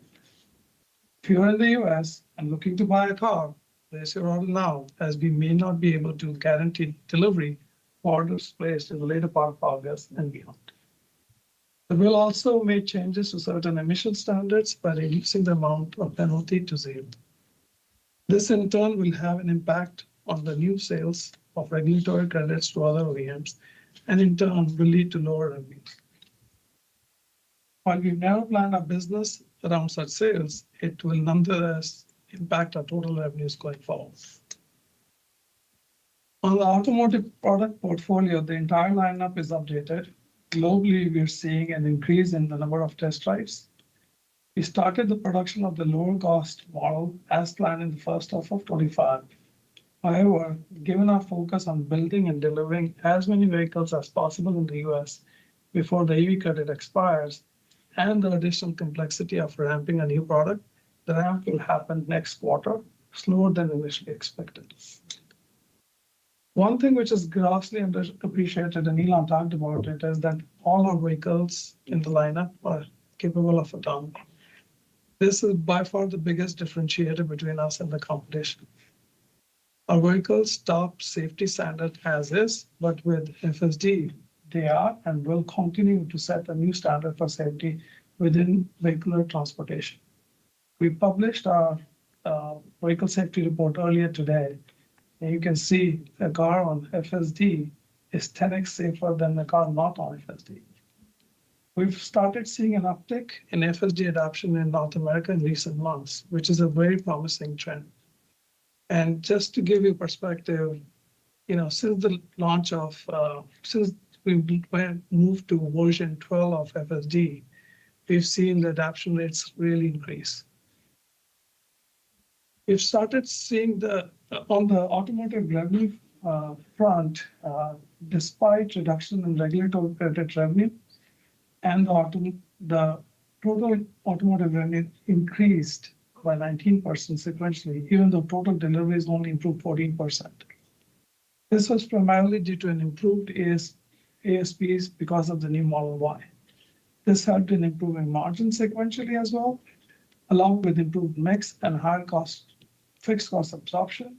If you're in the US and looking to buy a car, place your order now, as we may not be able to guarantee delivery for orders placed in the later part of August and beyond. The bill also made changes to certain emission standards by reducing the amount of penalty to zero. This in turn will have an impact on the new sales of regulatory credits to other OEMs, and in turn will lead to lower revenues. While we've never planned our business around such sales, it will nonetheless impact our total revenues going forward. On the automotive product portfolio, the entire lineup is updated. Globally, we're seeing an increase in the number of test drives. We started the production of the lower cost model as planned in the first half of 2025. However, given our focus on building and delivering as many vehicles as possible in the US before the EV credit expires, and the additional complexity of ramping a new product, the ramp will happen next quarter, slower than initially expected. One thing which is grossly underappreciated, and Elon talked about it, is that all our vehicles in the lineup are capable of autonomy. This is by far the biggest differentiator between us and the competition. Our vehicles top safety standard as is, but with FSD, they are and will continue to set a new standard for safety within vehicular transportation. We published our vehicle safety report earlier today, and you can see a car on FSD is 10x safer than a car not on FSD. We've started seeing an uptick in FSD adoption in North America in recent months, which is a very promising trend. And just to give you perspective, since the launch of, since we moved to version 12 of FSD, we've seen the adoption rates really increase. We've started seeing on the automotive revenue front, despite reduction in regulatory credit revenue, and the total automotive revenue increased by 19% sequentially, even though total deliveries only improved 14%. This was primarily due to an improved ASPs because of the new Model Y. This helped in improving margins sequentially as well, along with improved mix and higher fixed cost absorption,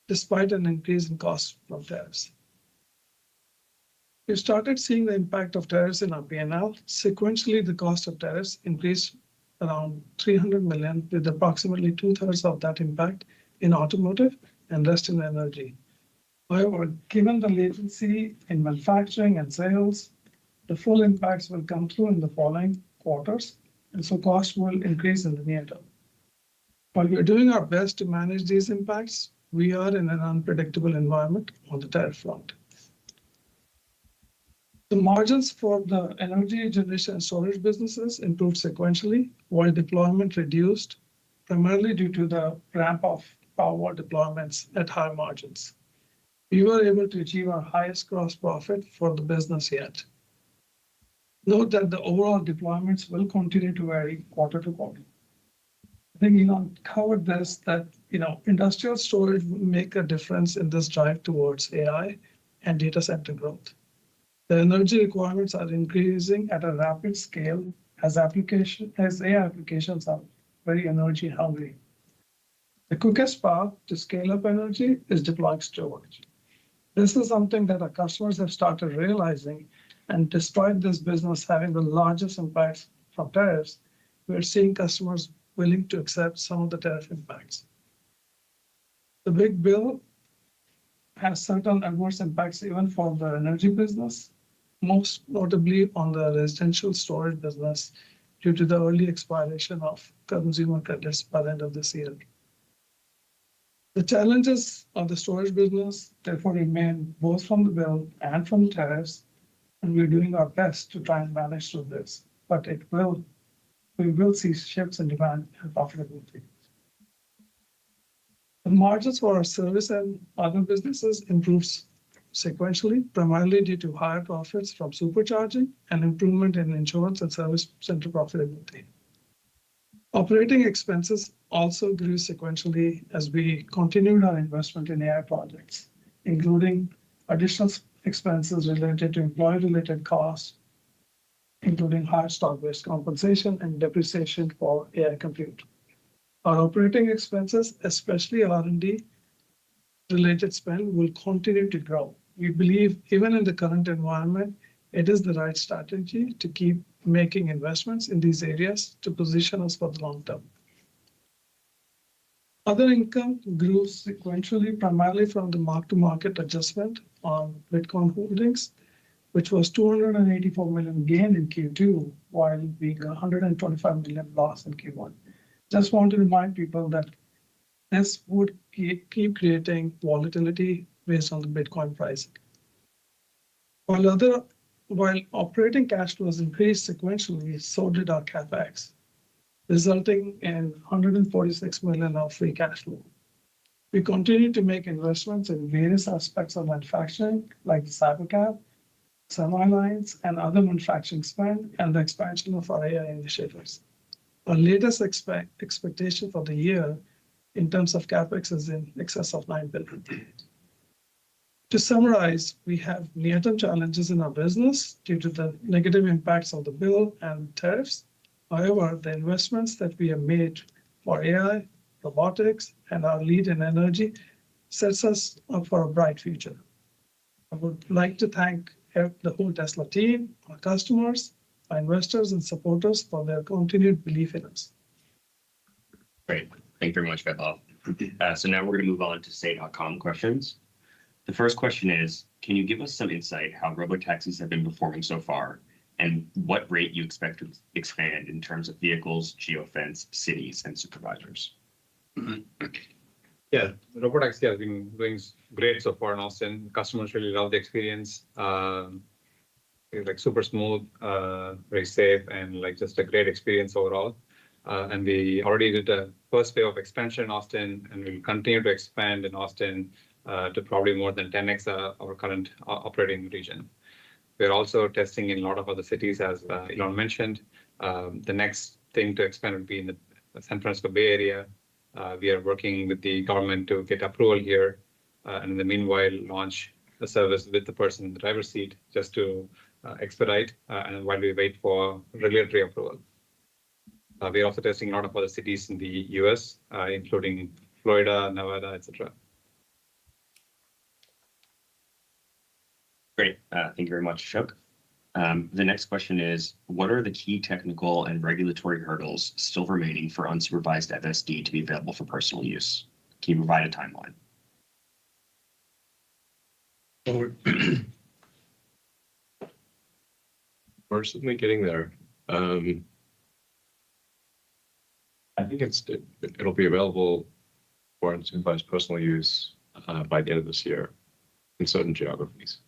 despite an increase in costs from tariffs. We started seeing the impact of tariffs in our P&L. Sequentially, the cost of tariffs increased around $300 million, with approximately 2/3 of that impact in automotive and rest in energy. However, given the latency in manufacturing and sales, the full impacts will come through in the following quarters, and so costs will increase in the near term. While we are doing our best to manage these impacts, we are in an unpredictable environment on the tariff front. The margins for the energy generation and storage businesses improved sequentially, while deployment reduced, primarily due to the ramp of power deployments at higher margins. We were able to achieve our highest gross profit for the business yet. Note that the overall deployments will continue to vary quarter to quarter. I think Elon covered this, that industrial storage will make a difference in this drive towards AI and data center growth. The energy requirements are increasing at a rapid scale as AI applications are very energy hungry. The quickest path to scale up energy is deploying storage. This is something that our customers have started realizing, and despite this business having the largest impacts from tariffs, we're seeing customers willing to accept some of the tariff impacts. The big bill has certain adverse impacts even for the energy business, most notably on the residential storage business due to the early expiration of consumer credits by the end of this year. The challenges of the storage business therefore remain both from the bill and from tariffs, and we're doing our best to try and manage through this, but we will see shifts in demand and profitability. The margins for our service and other businesses improves sequentially, primarily due to higher profits from supercharging and improvement in insurance and service center profitability. Operating expenses also grew sequentially as we continued our investment in AI projects, including additional expenses related to employee-related costs, including higher stock-based compensation and depreciation for AI compute. Our operating expenses, especially R&D related spend, will continue to grow. We believe even in the current environment, it is the right strategy to keep making investments in these areas to position us for the long term. Other income grew sequentially, primarily from the mark-to-market adjustment on Bitcoin holdings, which was $284 million gain in Q2, while being $125 million loss in Q1. Just want to remind people that this would keep creating volatility based on the Bitcoin pricing. While operating cash flows increased sequentially, so did our CapEx, resulting in $146 million of free cash flow. We continue to make investments in various aspects of manufacturing, like the Cybercab, semi-lines, and other manufacturing spend, and the expansion of our AI initiatives. Our latest expectation for the year in terms of CapEx is in excess of $9 billion. To summarize, we have near-term challenges in our business due to the negative impacts of the bill and tariffs. However, the investments that we have made for AI, robotics, and our lead in energy sets us up for a bright future. I would like to thank the whole Tesla team, our customers, our investors, and supporters for their continued belief in us. Great. Thank you very much, Vaibhav. So now we're going to move on to say.com questions. The first question is, can you give us some insight how robotaxis have been performing so far, and what rate you expect to expand in terms of vehicles, geofence, cities, and supervisors? Yeah, the robotaxi has been doing great so far in Austin. Customers really love the experience. It's like super smooth, very safe, and like just a great experience overall. And we already did the first wave of expansion in Austin, and we'll continue to expand in Austin to probably more than 10x our current operating region. We're also testing in a lot of other cities, as Elon mentioned. The next thing to expand would be in the San Francisco Bay Area. We are working with the government to get approval here, and in the meanwhile, launch the service with the person in the driver's seat just to expedite, and while we wait for regulatory approval. We're also testing a lot of other cities in the US, including Florida, Nevada, etc. Great. Thank you very much, Ashok. The next question is, what are the key technical and regulatory hurdles still remaining for unsupervised FSD to be available for personal use? Can you provide a timeline? We're certainly getting there. I think it'll be available for unsupervised personal use by the end of this year in certain geographies.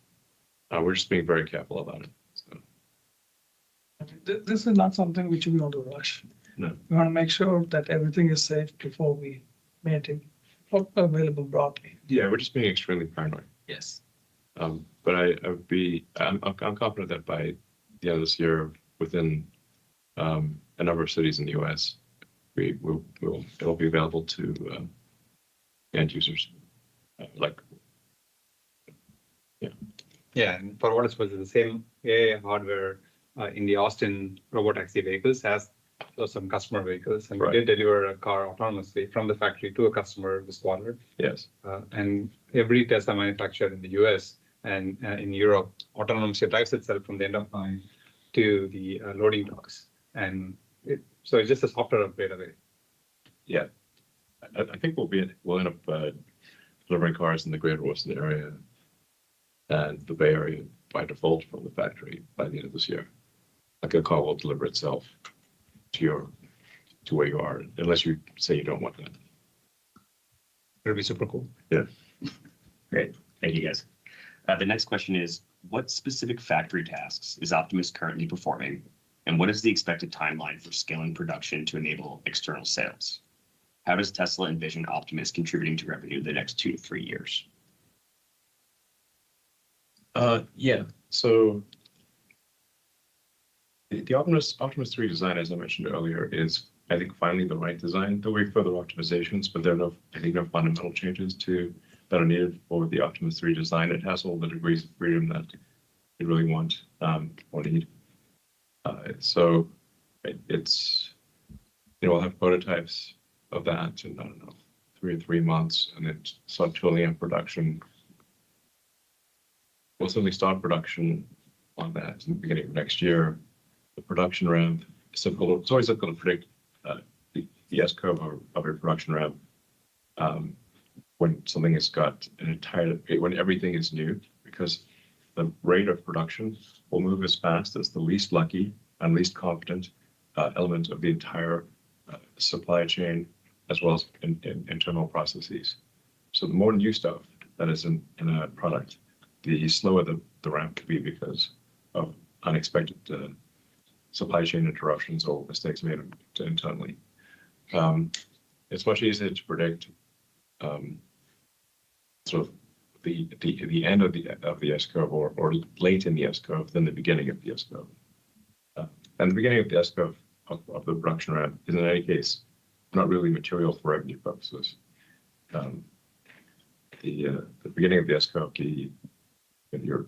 We're just being very careful about it. So. This is not something which we want to rush. No. We want to make sure that everything is safe before we make it available broadly. Yeah, we're just being extremely paranoid. Yes. But I'm confident that by the end of this year within a number of cities in the U.S. It'll be available to end users. Yeah, and for what it's worth, the same AI hardware in the Austin robotaxi vehicles has some customer vehicles, and Right. we did deliver a car autonomously from the factory to a customer this quarter. Yes. And every Tesla manufacturer in the US and in Europe autonomously drives itself from the end of line to the loading docks. And so it's just a software upgrade away. Yeah. I think we'll end up delivering cars in the Greater Boston area and the Bay Area by default from the factory by the end of this year. Like a car will deliver itself to where you are, unless you say you don't want that. It'll be super cool. Yeah. Great. Thank you, guys. The next question is, what specific factory tasks is Optimus currently performing, and what is the expected timeline for scaling production to enable external sales? How does Tesla envision Optimus contributing to revenue the next 2 to 3 years? Yeah. So the Optimus 3 design, as I mentioned earlier, is, I think, finally the right design. There'll be further optimizations, but there are no fundamental changes that are needed for the Optimus 3 design. It has all the degrees of freedom that you really want or need. So it's, we'll have prototypes of that in, I don't know, 3 or 3 months, and then start tooling in production. We'll certainly start production on that in the beginning of next year. The production ramp is difficult. It's always difficult to predict the S-curve of a production ramp when something has got when everything is new, because the rate of production will move as fast as the least lucky and least competent element of the entire supply chain, as well as internal processes. So the more new stuff that is in a product, the slower the ramp could be because of unexpected supply chain interruptions or mistakes made internally. It's much easier to predict sort of the end of the S-curve or late in the S-curve than the beginning of the S-curve. And the beginning of the S-curve of the production ramp is, in any case, not really material for revenue purposes. The beginning of the S-curve, you're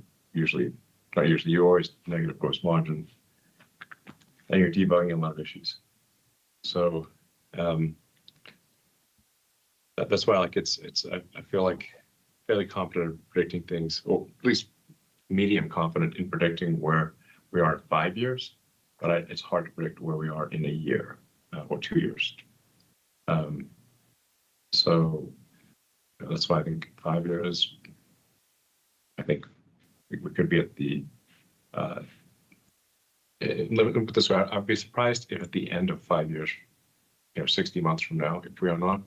always negative gross margin, and you're debugging a lot of issues. So that's why, like, I feel like fairly confident in predicting things, or at least medium confident in predicting where we are in 5 years, but it's hard to predict where we are in a year or 2 years. So that's why I think 5 years, I think we could be at the, let me put this way, I'd be surprised if at the end of 5 years, 60 months from now, if we are not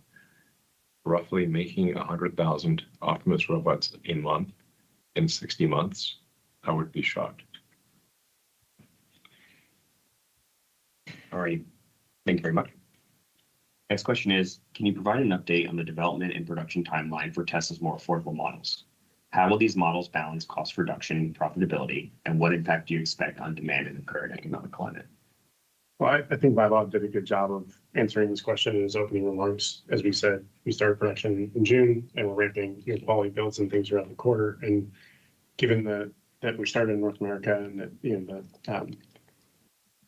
roughly making 100,000 Optimus robots a month in 60 months, I would be shocked. All right. Thank you very much. Next question is, can you provide an update on the development and production timeline for Tesla's more affordable models? How will these models balance cost reduction and profitability, and what impact do you expect on demand in the current economic climate? Well, I think Vaibhav did a good job of answering this question in his opening remarks. As we said, we started production in June, and we're ramping quality builds and things around the quarter. And given that we started in North America, and that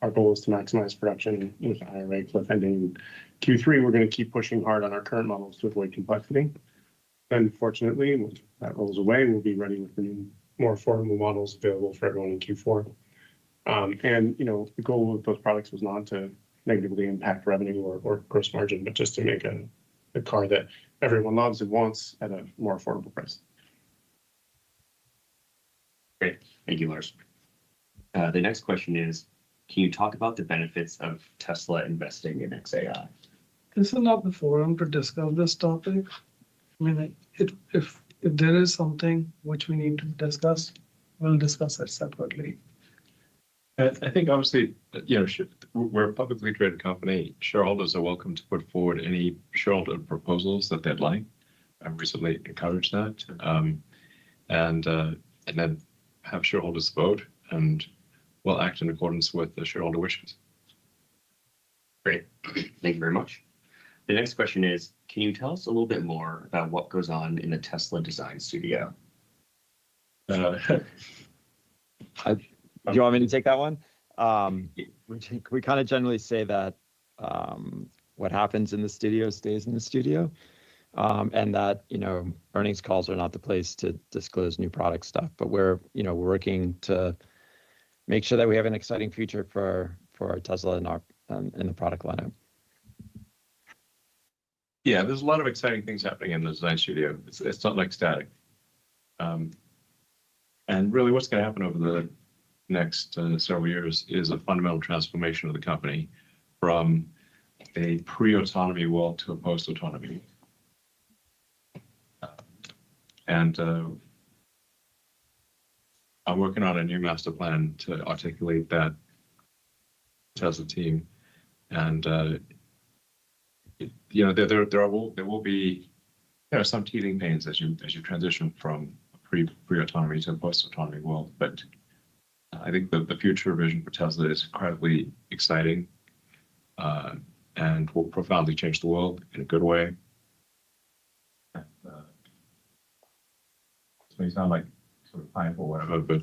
our goal is to maximize production with a higher rate cliff ending in Q3, we're going to keep pushing hard on our current models to avoid complexity. Then, fortunately, when that rolls away, we'll be ready with the new, more affordable models available for everyone in Q4. And the goal of those products was not to negatively impact revenue or gross margin, but just to make a car that everyone loves and wants at a more affordable price. Great. Thank you, Lars. The next question is, can you talk about the benefits of Tesla investing in XAI? This is not the forum to discuss this topic. I mean, if there is something which we need to discuss, we'll discuss it separately. I think obviously, we're a publicly traded company. Shareholders are welcome to put forward any shareholder proposals that they'd like. I've recently encouraged that, and then have shareholders vote. And will act in accordance with the shareholder wishes. Great. Thank you very much. The next question is, can you tell us a little bit more about what goes on in the Tesla design studio? Do you want me to take that one? We kind of generally say that what happens in the studio stays in the studio, and that earnings calls are not the place to disclose new product stuff. But we're working to make sure that we have an exciting future for our Tesla and in the product lineup. Yeah, there's a lot of exciting things happening in the design studio. It's not like static. And really what's going to happen over the next several years is a fundamental transformation of the company from a pre-autonomy world to a post-autonomy. And I'm working on a new master plan to articulate that Tesla team. And there will be some teething pains as you transition from a pre-autonomy to a post-autonomy world. But I think the future vision for Tesla is incredibly exciting, and will profoundly change the world in a good way. This may sound like sort of pipe or whatever, but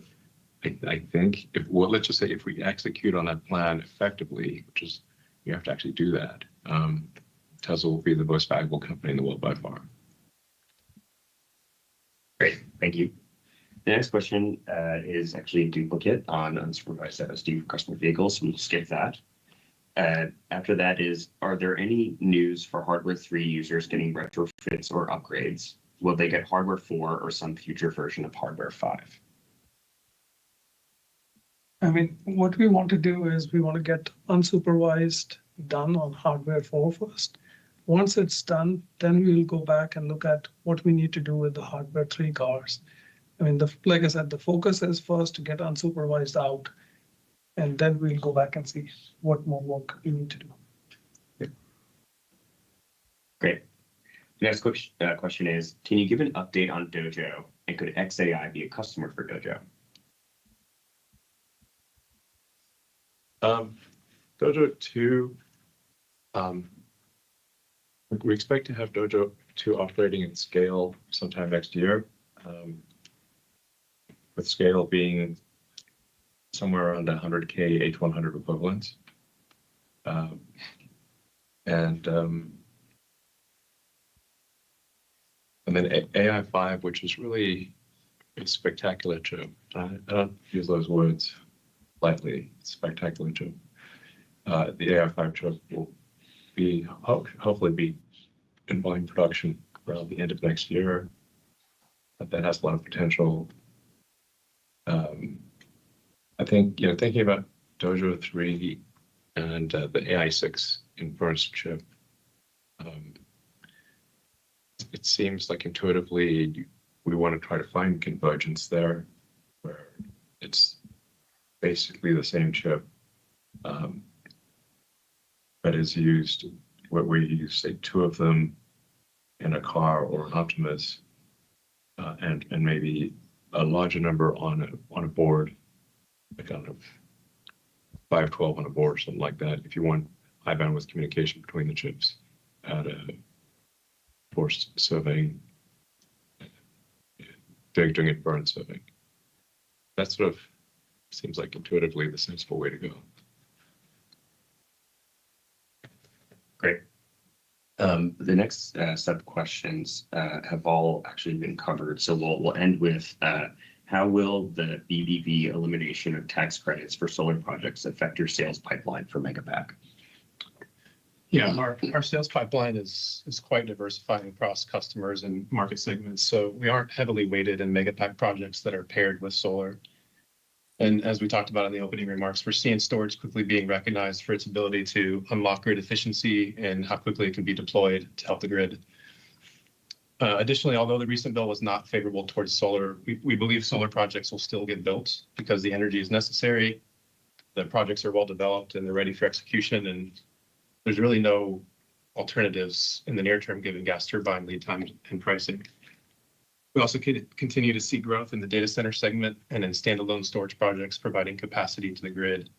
I think let's just say if we execute on that plan effectively, which is you have to actually do that, Tesla will be the most valuable company in the world by far. Great, thank you. The next question is actually a duplicate on unsupervised FSD for customer vehicles, so we'll skip that. After that is, are there any news for Hardware 3 users getting retrofits or upgrades? Will they get Hardware 4 or some future version of Hardware 5? I mean, what we want to do is we want to get unsupervised done on Hardware 4 first. Once it's done, then we will go back and look at what we need to do with the Hardware 3 cars. I mean, like I said, the focus is first to get unsupervised out, and then we'll go back and see what more work we need to do. Great. The next question is, can you give an update on Dojo, and could XAI be a customer for Dojo? Dojo 2, we expect to have Dojo 2 operating at scale sometime next year, with scale being somewhere around 100K H100 equivalents. And then AI5, which is really a spectacular chip. I don't use those words lightly. It's spectacular chip. The AI5 chip will be hopefully be in volume production around the end of next year. But that has a lot of potential. I think thinking about Dojo 3 and the AI6 inference chip, it seems like intuitively we want to try to find convergence there, where it's basically the same chip, but is used where we use, say, 2 of them in a car or an Optimus, and maybe a larger number on a board, like kind of 512 on a board or something like that. If you want high bandwidth communication between the chips at a force surveying, doing inference surveying. That sort of seems like intuitively the sensible way to go. Great. The next set of questions have all actually been covered. So we'll end with how will the BBB elimination of tax credits for solar projects affect your sales pipeline for Megapack? Yeah, our sales pipeline is quite diversified across customers and market segments. So we aren't heavily weighted in Megapack projects that are paired with solar. And as we talked about in the opening remarks, we're seeing storage quickly being recognized for its ability to unlock grid efficiency and how quickly it can be deployed to help the grid. Additionally, although the recent bill was not favorable towards solar, we believe solar projects will still get built because the energy is necessary, the projects are well developed, and they're ready for execution. And there's really no alternatives in the near term given gas turbine lead times and pricing. We also continue to see growth in the data center segment and in standalone storage projects, providing capacity to the grid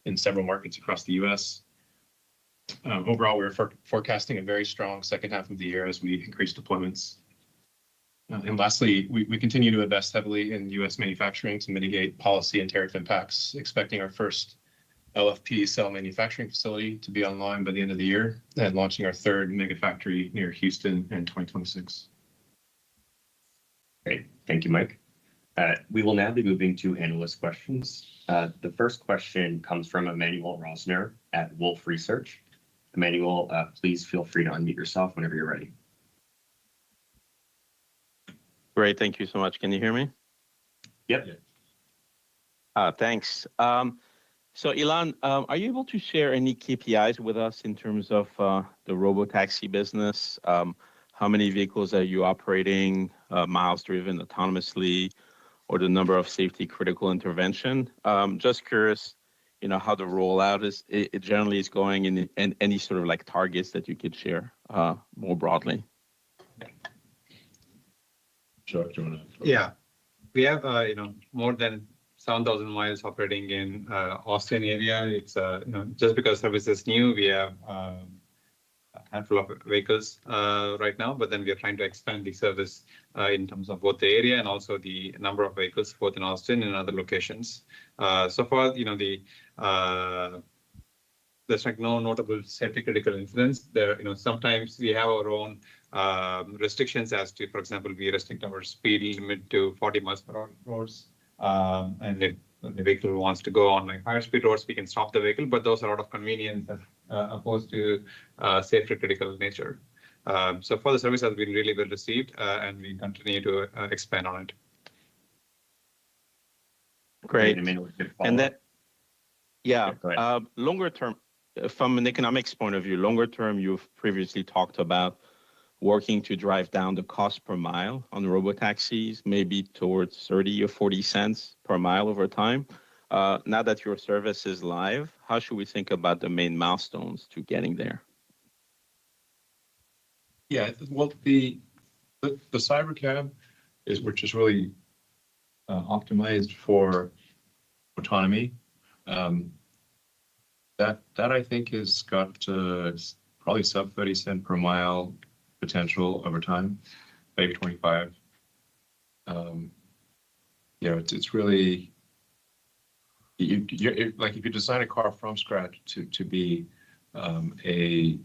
in several markets across the U.S. Overall, we're forecasting a very strong second half of the year as we increase deployments. And lastly, we continue to invest heavily in U.S. manufacturing to mitigate policy and tariff impacts, expecting our first LFP cell manufacturing facility to be online by the end of the year and launching our third mega factory near Houston in 2026. Great. Thank you, Mike. We will now be moving to analyst questions. The first question comes from Emmanuel Rosner at Wolfe Research. Emmanuel, please feel free to unmute yourself whenever you're ready. Great. Thank you so much. Can you hear me? Yep. Thanks. So Elon, are you able to share any KPIs with us in terms of the robotaxi business? How many vehicles are you operating, miles driven autonomously, or the number of safety critical intervention? Just curious, how the rollout it generally is going, and any sort of like targets that you could share more broadly. Sure. Do you want to? Yeah, we have more than 7,000 miles operating in Austin area. It's just because service is new, we have a handful of vehicles right now, but then we are trying to expand the service in terms of both the area and also the number of vehicles both in Austin and other locations. So far, there's like no notable safety critical incidents. There, sometimes we have our own restrictions as to, for example, we restrict our speed limit to 40 miles per hour roads. And if the vehicle wants to go on like higher speed roads, we can stop the vehicle, but those are out of convenience as opposed to safety critical nature. So far, the service has been really well received, and we continue to expand on it. Great. And then, longer term, from an economics point of view, longer term, you've previously talked about working to drive down the cost per mile on robotaxis, maybe towards 30 or 40 cents per mile over time. Now that your service is live, how should we think about the main milestones to getting there? Yeah, well, the Cybercab which is really optimized for autonomy. That I think has got probably sub 30 cent per mile potential over time, maybe 25. It's really like if you design a car from scratch to be a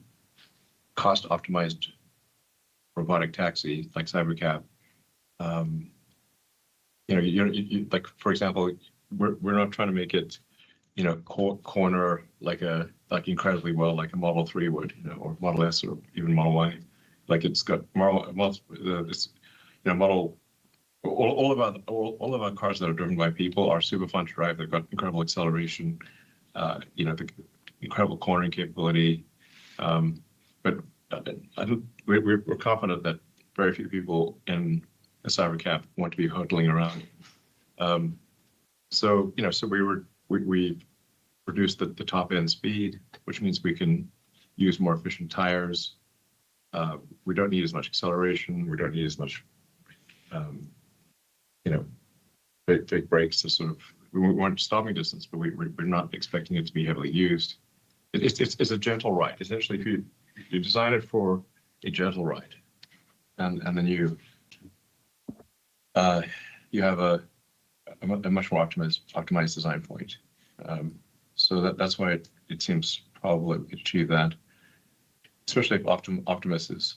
cost optimized robotic taxi like Cybercab. Like for example, we're not trying to make it corner like incredibly well like a Model 3 would, or Model S or even Model Y. Like it's got all of our cars that are driven by people are super fun to drive. They've got incredible acceleration, the incredible cornering capability. But we're confident that very few people in a Cybercab want to be hurtling around. So we reduced the top end speed, which means we can use more efficient tires. We don't need as much acceleration. We don't need as much, big brakes to sort of. We want stopping distance, but we're not expecting it to be heavily used. It's a gentle ride. Essentially, if you design it for a gentle ride, and then you have a much more optimized design point. So that's why it seems probable to achieve that. Especially if Optimus is,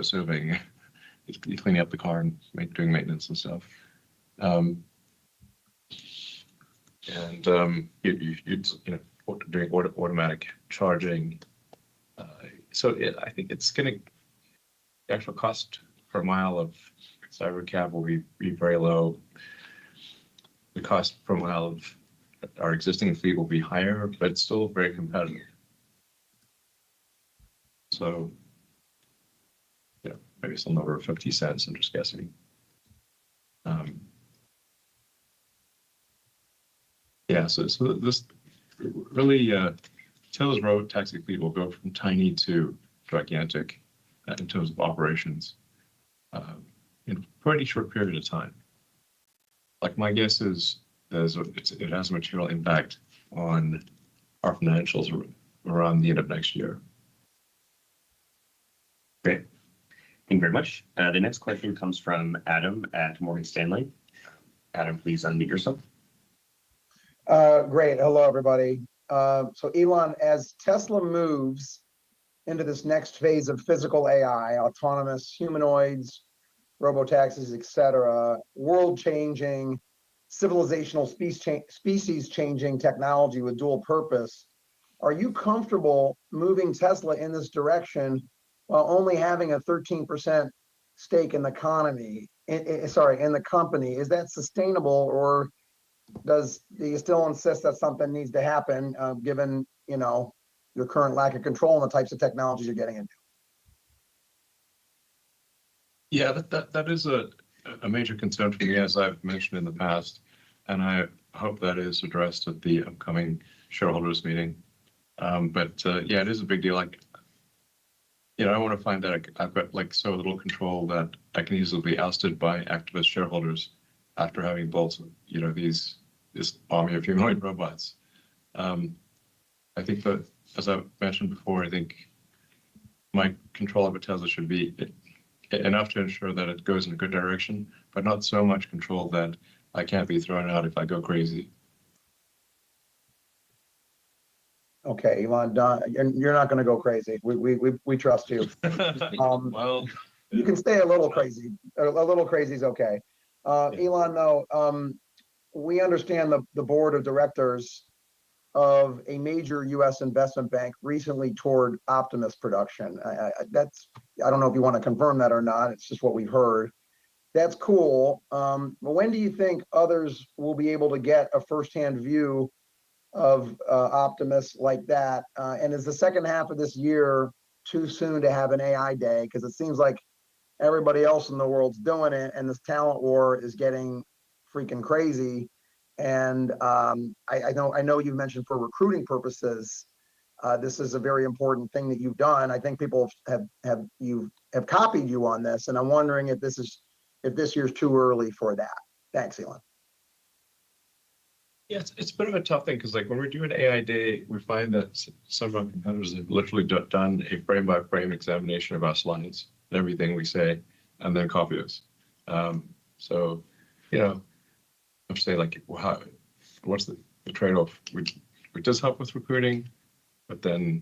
serving, cleaning up the car and doing maintenance and stuff. Doing automatic charging. I think it's the actual cost per mile of Cybercab will be very low. The cost per mile of our existing fleet will be higher, but it's still very competitive. So, maybe some number of 50 cents, I'm just guessing. So this really, Tesla's road taxi fleet will go from tiny to gigantic in terms of operations. in a pretty short period of time. Like my guess is it has a material impact on our financials around the end of next year. Great. Thank you very much. The next question comes from Adam at Morgan Stanley. Adam, please unmute yourself. Great. Hello, everybody. So Elon, as Tesla moves into this next phase of physical AI, autonomous humanoids, robotaxis, etc., world-changing, civilizational species-changing technology with dual purpose, are you comfortable moving Tesla in this direction while only having a 13% stake in the economy? In the company? Is that sustainable, or do you still insist that something needs to happen, given your current lack of control and the types of technologies you're getting into? Yeah, that is a major concern for me, as I've mentioned in the past, and I hope that is addressed at the upcoming shareholders meeting. But yeah, it is a big deal. Like, I want to find that I've got like so little control that I can easily be ousted by activist shareholders after having built, this army of humanoid robots. I think that, as I mentioned before, I think my control over Tesla should be enough to ensure that it goes in a good direction, but not so much control that I can't be thrown out if I go crazy. Okay, Elon, you're not going to go crazy. We trust you. Well, you can stay a little crazy. A little crazy is okay. Elon, though, we understand the board of directors of a major U.S. investment bank recently toured Optimus production. I don't know if you want to confirm that or not. It's just what we've heard. That's cool. But when do you think others will be able to get a firsthand view of Optimus like that? And is the second half of this year too soon to have an AI day? Because it seems like everybody else in the world's doing it, and this talent war is getting freaking crazy. And I know you mentioned for recruiting purposes, this is a very important thing that you've done. I think people have copied you on this, and I'm wondering if this year's too early for that. Thanks, Elon. Yeah, it's a bit of a tough thing because, like, when we're doing AI Day, we find that some of our competitors have literally done a frame-by-frame examination of our slides and everything we say, and then copy us. So, I'm saying, like, what's the trade-off? It does help with recruiting, but then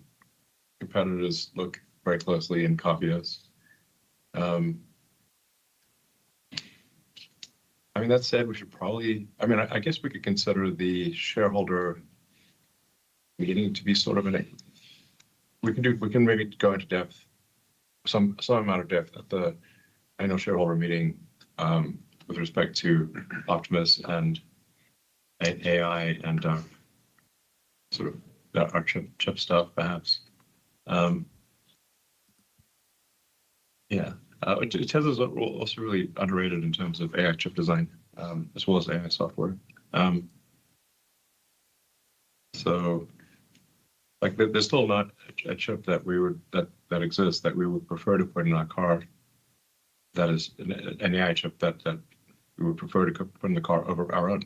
competitors look very closely and copy us. I mean, that said, we should probably, I guess we could consider the shareholder meeting to be sort of we can maybe go into depth, some amount of depth at the annual shareholder meeting with respect to Optimus and AI and sort of our chip stuff, perhaps. Yeah. Tesla's also really underrated in terms of AI chip design, as well as AI software. So, like, there's still not a chip that that exists that we would prefer to put in our car. That is an AI chip that we would prefer to put in the car over our own.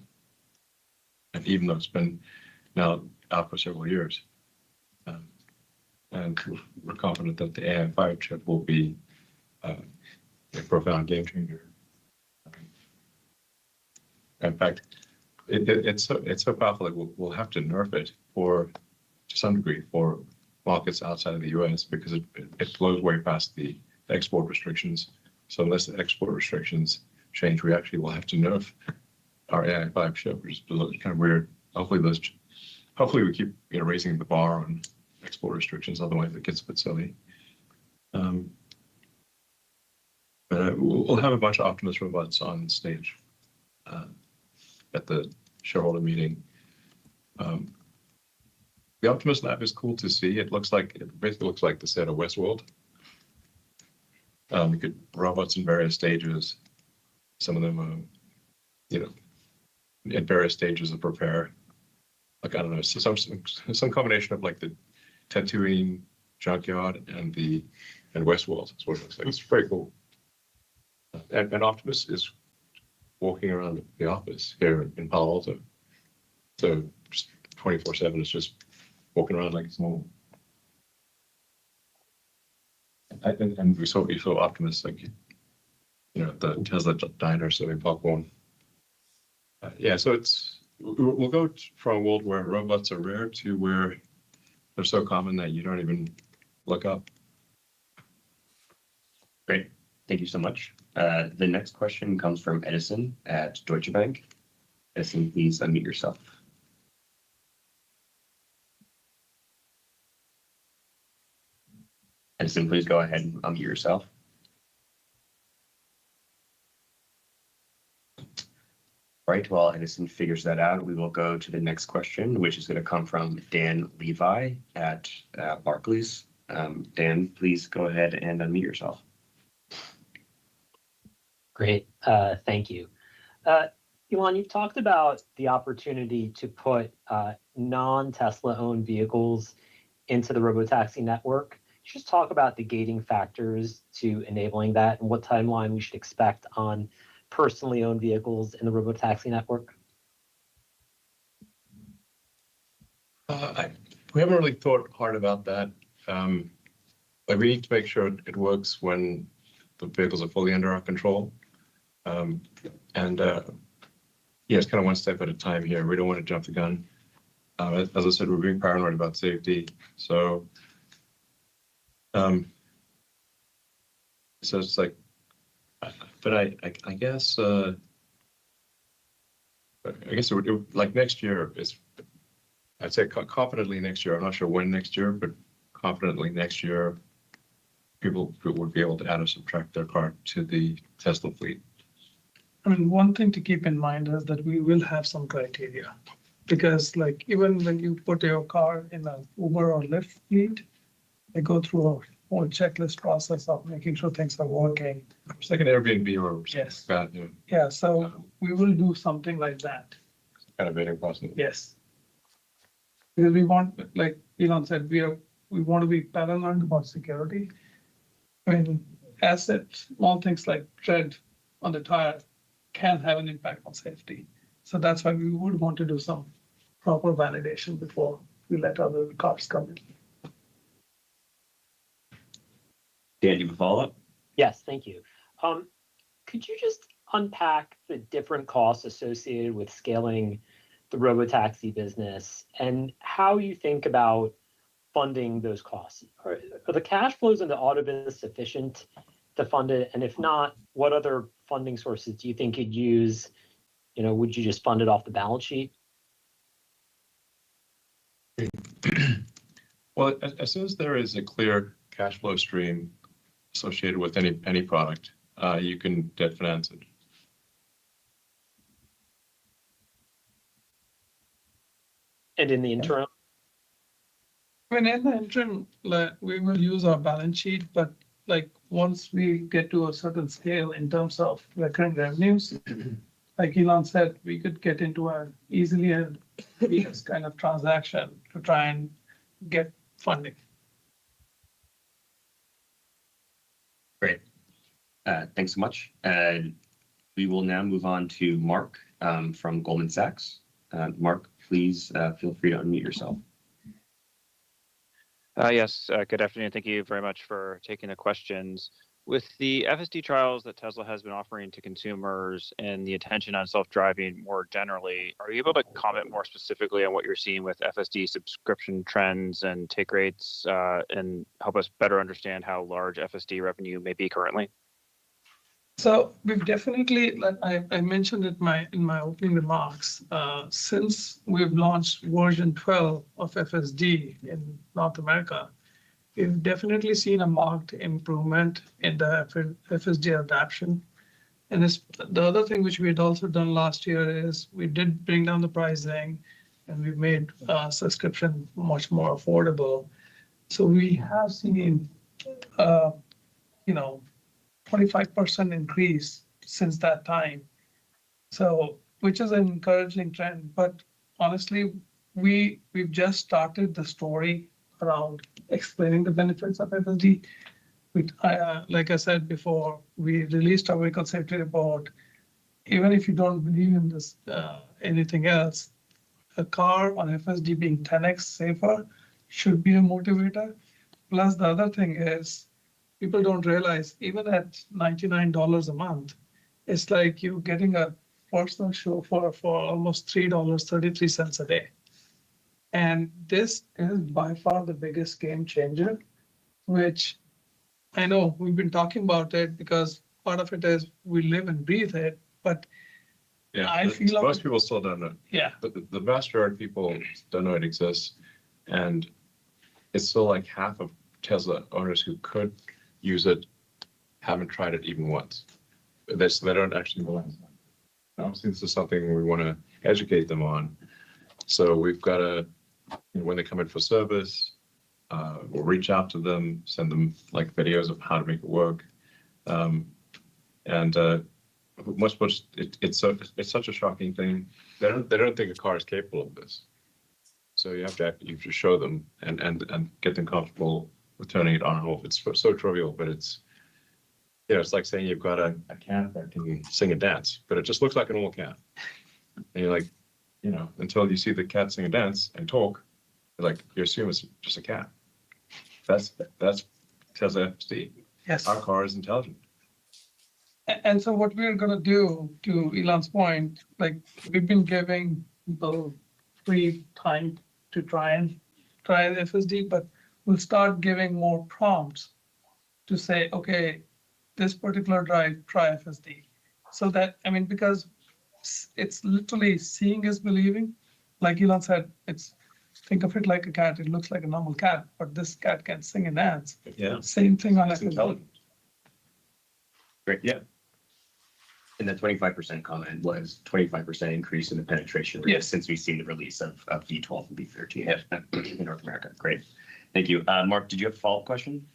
And even though it's been now out for several years, and we're confident that the AI5 chip will be a profound game changer. In fact, it's so powerful that we'll have to nerf it to some degree for markets outside of the U.S. because it blows way past the export restrictions. So unless the export restrictions change, we actually will have to nerf our AI5 chip, which is kind of weird. Hopefully we keep raising the bar on export restrictions. Otherwise, it gets a bit silly. But we'll have a bunch of Optimus robots on stage at the shareholder meeting. The Optimus Lab is cool to see. It basically looks like the set of Westworld. We could robots in various stages. Some of them are, in various stages of repair. Like, I don't know, some combination of like the Tatooine junkyard and Westworld. That's what it looks like. It's very cool. And Optimus is walking around the office here in Palo Alto. So just 24/7 is just walking around like it's normal. And we saw Optimus like, the Tesla diner serving popcorn. Yeah, so we'll go from a world where robots are rare to where they're so common that you don't even look up. Great. Thank you so much. The next question comes from Edison at Deutsche Bank. Edison, please unmute yourself. Edison, please go ahead and unmute yourself. Right, while Edison figures that out, we will go to the next question, which is going to come from Dan Levi at Barclays. Dan, please go ahead and unmute yourself. Great, thank you. Elon, you've talked about the opportunity to put non-Tesla owned vehicles into the robotaxi network. Could you just talk about the gating factors to enabling that and what timeline we should expect on personally owned vehicles in the robotaxi network? We haven't really thought hard about that. Like we need to make sure it works when the vehicles are fully under our control. Yeah, it's kind of one step at a time here. We don't want to jump the gun. As I said, we're being paranoid about safety. So it's like, but I guess it would, like next year is, I'd say confidently next year. I'm not sure when next year, but confidently next year, people would be able to add or subtract their car to the Tesla fleet. I mean, one thing to keep in mind is that we will have some criteria, because like even when you put your car in an Uber or Lyft fleet, they go through a whole checklist process of making sure things are working. It's like an Airbnb or yes. Like that, Yeah, so we will do something like that. Kind of vetting process. Yes. Because we want, like Elon said, we want to be paranoid about security. I mean, small things like tread on the tire can have an impact on safety. So that's why we would want to do some proper validation before we let other cars come in. Dan, do you have a follow-up? Yes, thank you. Could you just unpack the different costs associated with scaling the robotaxi business and how you think about funding those costs? Are the cash flows in the auto business sufficient to fund it? And if not, what other funding sources do you think you'd use? Would you just fund it off the balance sheet? Well, as soon as there is a clear cash flow stream associated with any product, you can debt finance it. And in the interim? I mean, in the interim, we will use our balance sheet, but like once we get to a certain scale in terms of recurring revenues, like Elon said, we could get into easily a kind of transaction to try and get funding. Great. Thanks so much. We will now move on to Mark from Goldman Sachs. Mark, please feel free to unmute yourself. Yes, good afternoon. Thank you very much for taking the questions. With the FSD trials that Tesla has been offering to consumers and the attention on self-driving more generally, are you able to comment more specifically on what you're seeing with FSD subscription trends and take rates and help us better understand how large FSD revenue may be currently? So we've definitely, like I mentioned it in my opening remarks, since we've launched version 12 of FSD in North America, we've definitely seen a marked improvement in the FSD adoption. And the other thing which we had also done last year is we did bring down the pricing and we made subscription much more affordable. So we have seen, 25% increase since that time. So, which is an encouraging trend, but honestly, we've just started the story around explaining the benefits of FSD. like I said before, we released our vehicle safety report. Even if you don't believe in this, anything else, a car on FSD being 10x safer should be a motivator. Plus, the other thing is, people don't realize even at $99 a month, it's like you getting a personal chauffeur for almost $3.33 a day. And this is by far the biggest game changer, which I know we've been talking about it because part of it is we live and breathe it, but Yeah, I feel most people still don't know. Yeah. But the vast majority of people don't know it exists. And it's still like half of Tesla owners who could use it haven't tried it even once. They don't actually know. Obviously, this is something we want to educate them on. So we've got to, when they come in for service, we'll reach out to them, send them like videos of how to make it work. It's such a shocking thing. They don't think a car is capable of this. So you have to show them and get them comfortable with turning it on and off. It's so trivial, but it's like saying you've got a cat that can sing and dance, but it just looks like a normal cat. And you're like, until you see the cat sing and dance and talk, you assume it's just a cat. That's Tesla FSD. Yes. Our car is intelligent. And so what we're going to do, to Elon's point, we've been giving people free time to try the FSD, but we'll start giving more prompts to say, okay, this particular drive, try FSD. So that, because it's literally seeing is believing. Like Elon said, think of it like a cat. It looks like a normal cat, but this cat can sing and dance. Yeah. Same thing on It's FSD. intelligent. Great. Yeah. And the 25% comment was 25% increase in the penetration rate since we've seen the release of V12 and V13 in North America. Great. Thank you. Mark, did you have a follow-up question?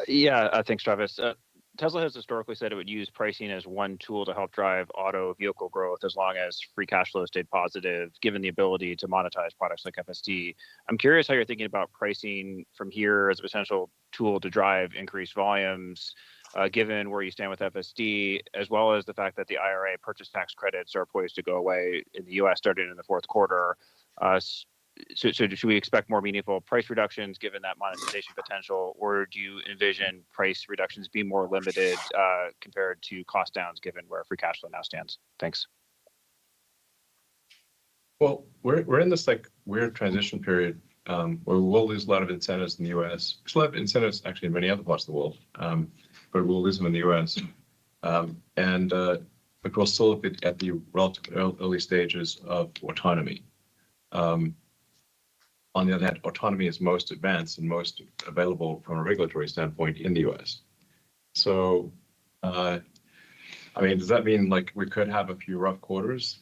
Yeah, thanks, Travis. Tesla has historically said it would use pricing as one tool to help drive auto vehicle growth as long as free cash flow stayed positive, given the ability to monetize products like FSD. I'm curious how you're thinking about pricing from here as a potential tool to drive increased volumes, given where you stand with FSD, as well as the fact that the IRA purchase tax credits are poised to go away in the US starting in the fourth quarter. So should we expect more meaningful price reductions given that monetization potential, or do you envision price reductions being more limited compared to cost downs given where free cash flow now stands? Thanks. Well, we're in this weird transition period where we'll lose a lot of incentives in the US. We still have incentives actually in many other parts of the world, but we'll lose them in the US. But we'll still be at the relatively early stages of autonomy. On the other hand, autonomy is most advanced and most available from a regulatory standpoint in the US. So, does that mean we could have a few rough quarters?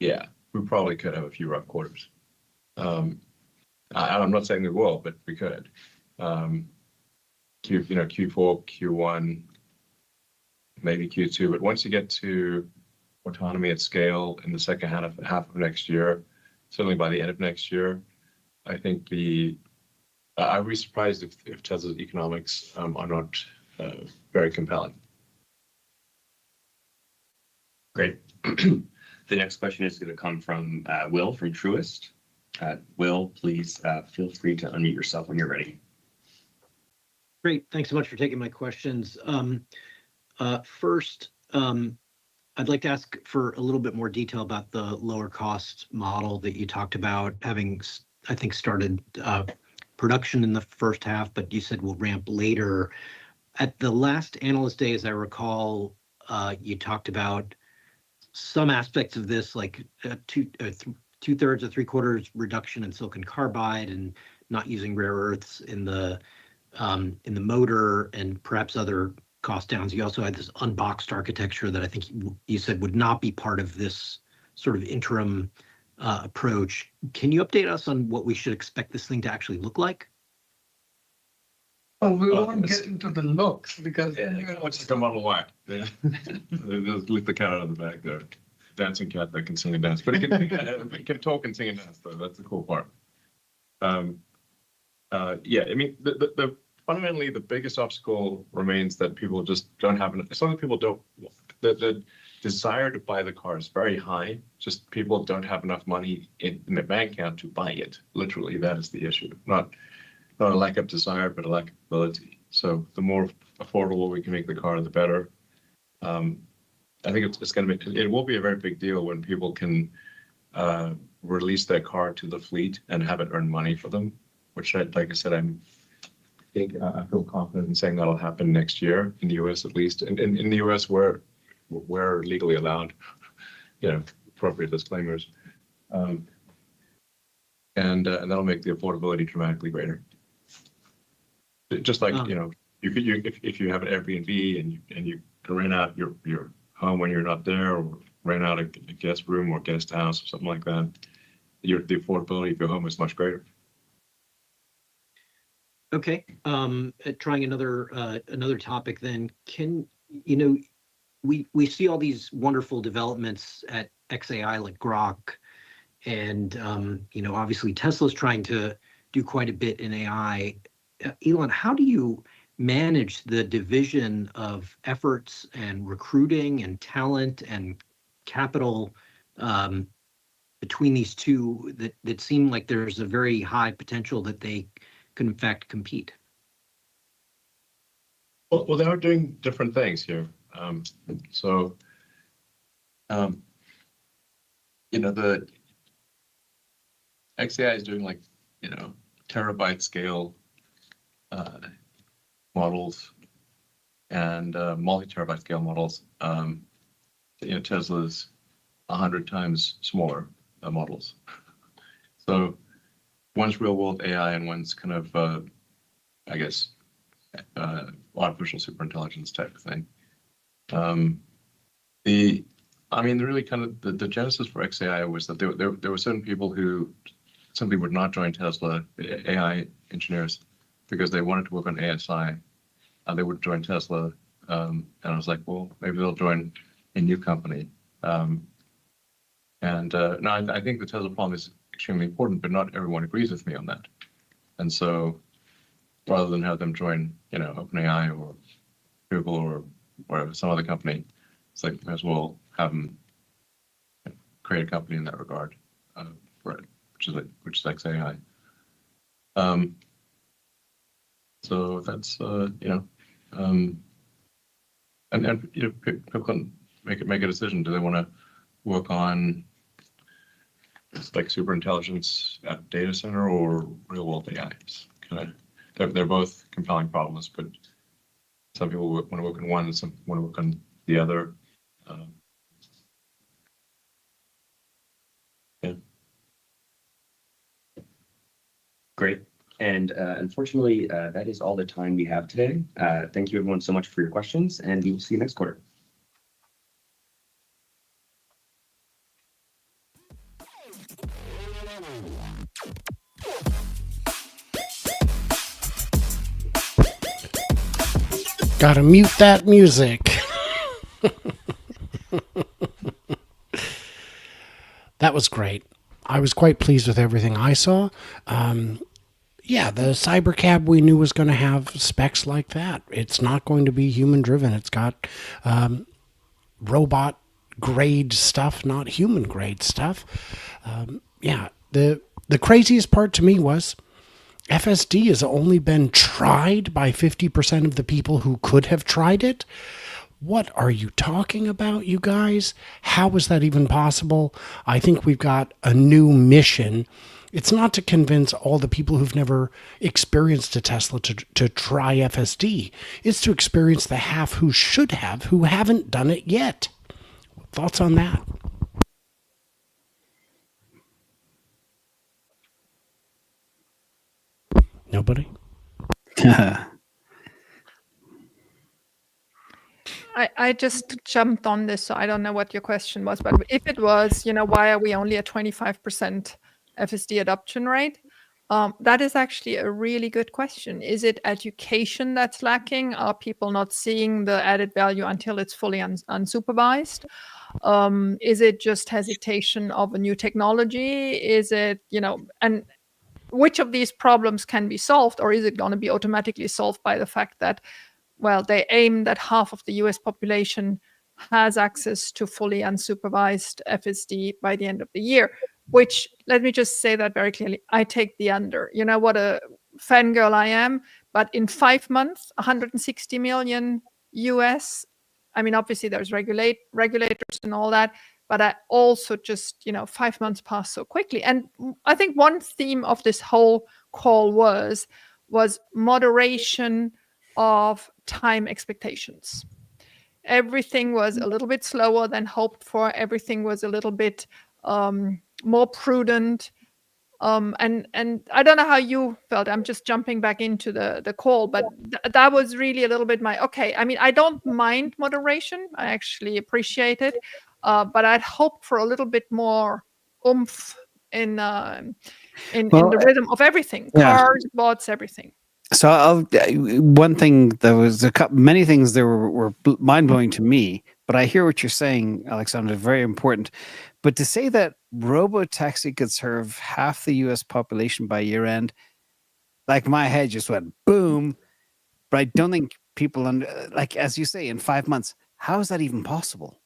Yeah, we probably could have a few rough quarters. I'm not saying we will, but we could. Q4, Q1, maybe Q2. But once you get to autonomy at scale in the second half of next year, certainly by the end of next year, I think I would be surprised if Tesla's economics are not very compelling. Great. The next question is going to come from Will from Truist. Will, please feel free to unmute yourself when you're ready. Great. Thanks so much for taking my questions. First, I'd like to ask for a little bit more detail about the lower cost model that you talked about having, I think, started production in the first half, but you said will ramp later. At the last Analyst Day, as I recall, you talked about some aspects of this, like two-thirds or three-quarters reduction in silicon carbide and not using rare earths in the motor and perhaps other cost downs. You also had this unboxed architecture that I think you said would not be part of this sort of interim approach. Can you update us on what we should expect this thing to actually look like? Well, we won't get into the looks because Let's come on a while. Lick the cat out of the bag there. Dancing cat that can sing and dance, but it can talk and sing and dance though. That's the cool part. The fundamentally, the biggest obstacle remains that people just don't have enough. Some people don't. The desire to buy the car is very high. Just people don't have enough money in the bank account to buy it. Literally, that is the issue. Not a lack of desire, but a lack of ability. So the more affordable we can make the car, the better. I think it's going to be. It will be a very big deal when people can release their car to the fleet and have it earn money for them. Which, like I said, I feel confident in saying that'll happen next year in the U.S. at least. And in the U.S., we're legally allowed, appropriate disclaimers, and that'll make the affordability dramatically greater. Just like you could if you have an Airbnb and you can rent out your home when you're not there, or rent out a guest room or guest house or something like that, the affordability of your home is much greater. Okay. Trying another topic then. We see all these wonderful developments at XAI like Grok, and obviously Tesla's trying to do quite a bit in AI. Elon, how do you manage the division of efforts and recruiting and talent and capital between these two that seem like there's a very high potential that they could in fact compete? Well, they are doing different things here. The XAI is doing terabyte scale models and multi-terabyte scale models. Tesla's 100 times smaller models. So one's real world AI and one's kind of, artificial superintelligence type of thing. Really kind of the genesis for XAI was that there were certain people who simply would not join Tesla, AI engineers, because they wanted to work on ASI. They would join Tesla. And I was like, well, maybe they'll join a new company. No, I think the Tesla problem is extremely important, but not everyone agrees with me on that. And so rather than have them join, OpenAI or Google or some other company, it's like, might as well have them create a company in that regard, which is XAI. So that's people can make a decision. Do they want to work on super intelligence at data center or real world AI? They're both compelling problems, but some people want to work on one, and some want to work on the other. Great. And unfortunately, that is all the time we have today. Thank you everyone so much for your questions, and we will see you next quarter. Gotta mute that music. That was great. I was quite pleased with everything I saw. The Cybercab we knew was going to have specs like that. It's not going to be human driven. It's got robot grade stuff, not human grade stuff. The craziest part to me was FSD has only been tried by 50% of the people who could have tried it. What are you talking about, you guys? How is that even possible? I think we've got a new mission. It's not to convince all the people who've never experienced a Tesla to try FSD. It's to experience the half who should have, who haven't done it yet. Thoughts on that? Nobody? I just jumped on this, so I don't know what your question was, but if it was, why are we only at 25% FSD adoption rate? That is actually a really good question. Is it education that's lacking? Are people not seeing the added value until it's fully unsupervised? Is it just hesitation of a new technology? Is it, and which of these problems can be solved, or is it going to be automatically solved by the fact that, well, they aim that half of the US population has access to fully unsupervised FSD by the end of the year, which, let me just say that very clearly, I take the under. You know what a fangirl I am, but in 5 months, 160 million US, I mean, obviously there's regulators and all that, but I also just, 5 months pass so quickly. And I think one theme of this whole call was moderation of time expectations. Everything was a little bit slower than hoped for. Everything was a little bit more prudent. And I don't know how you felt. I'm just jumping back into the call, but that was really a little bit okay. I mean, I don't mind moderation. I actually appreciate it. But I'd hoped for a little bit more oomph in the rhythm of everything. Cars, bots, everything. So one thing, there was many things that were mind-blowing to me, but I hear what you're saying, Alexandra, very important. But to say that robo-taxi could serve half the US population by year end, like my head just went boom. But I don't think people, as you say, in 5 months, how is that even possible?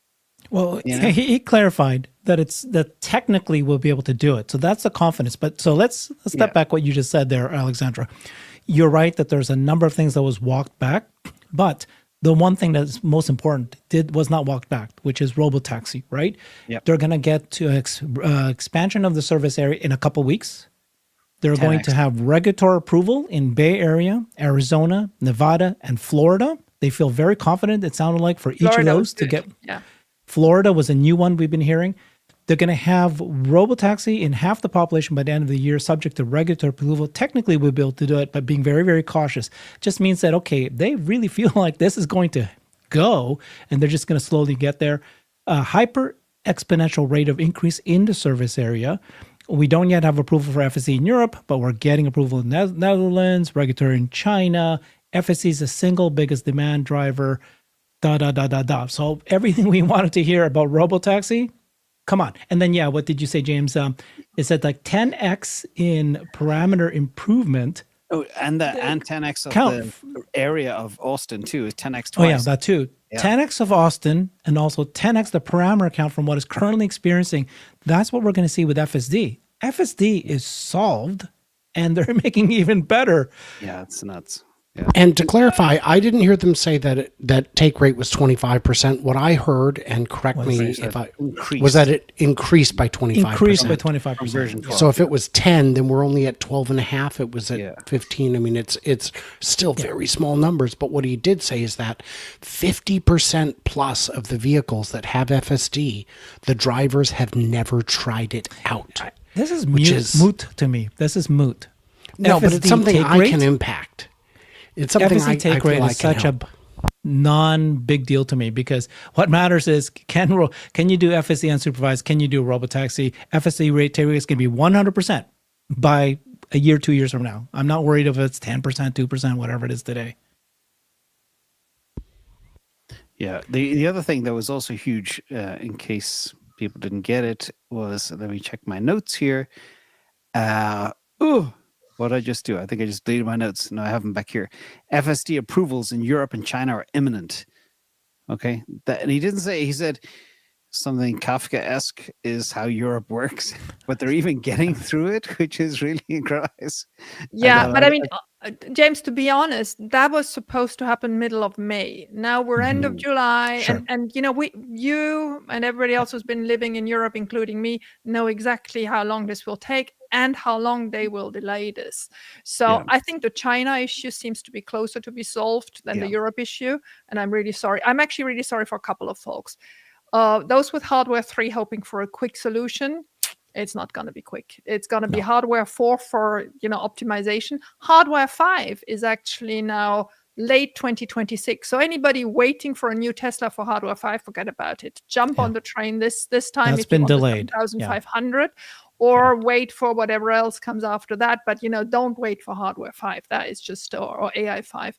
Well, he clarified that technically we'll be able to do it. So that's the confidence. But so let's step back what you just said there, Alexandra. You're right that there's a number of things that was walked back, but the one thing that's most important was not walked back, which is robotaxi, right? Yep. They're going to get to expansion of the service area in a couple weeks. They're going to have regulatory approval in Bay Area, Arizona, Nevada, and Florida. They feel very confident, it sounded like, for each of those to get. Yeah. Florida was a new one we've been hearing. They're going to have robotaxi in half the population by the end of the year, subject to regulatory approval. Technically, we'll be able to do it, but being very, very cautious. Just means that, okay, they really feel like this is going to go, and they're just going to slowly get there. Hyper exponential rate of increase in the service area. We don't yet have approval for FSD in Europe, but we're getting approval in the Netherlands, regulatory in China. FSD is the single biggest demand driver, So everything we wanted to hear about robotaxi, come on. And then, what did you say, James? It said like 10x in parameter improvement. Oh, and 10x of the area of Austin too is 10x twice. Oh yeah, that too. Yeah. 10x of Austin and also 10x the parameter count from what is currently experiencing. That's what we're going to see with FSD. FSD is solved, and they're making even better. Yeah, it's nuts. Yeah. And to clarify, I didn't hear them say that take rate was 25%. What I heard, and correct me if I was that it increased by 25%. Increased by 25%. So if it was 10, then we're only at 12.5. It was at 15. I mean, it's still very small numbers. But what he did say is that 50% plus of the vehicles that have FSD, the drivers have never tried it out. This is moot to me. This is moot. No, but it's something I can impact. It's something FSD take rate is such a non-big deal to me, because what matters is can you do FSD unsupervised? Can you do a robotaxi? FSD rate take rate is going to be 100% by a year, 2 years from now. I'm not worried if it's 10%, 2%, whatever it is today. Yeah. The other thing that was also huge, in case people didn't get it, was, let me check my notes here. What did I just do? I think I just deleted my notes. No, I have them back here. FSD approvals in Europe and China are imminent. Okay. And he didn't say, he said something Kafka-esque is how Europe works, but they're even getting through it, which is really incredible. Yeah, but I mean, James, to be honest, that was supposed to happen middle of May. Now we're end of July, Sure. and you and everybody else who's been living in Europe, including me, know exactly how long this will take and how long they will delay this. So I think the China issue seems to be closer to be solved than the Europe issue, and I'm really sorry. I'm actually really sorry for a couple of folks. Those with hardware 3 hoping for a quick solution, it's not going to be quick. It's going to be hardware 4 for optimization. Hardware 5 is actually now late 2026. So anybody waiting for a new Tesla for hardware 5, forget about it. Jump on the train this time. That's been delayed. 7,500. Or wait for whatever else comes after that. But, don't wait for hardware 5. That is just, or AI 5.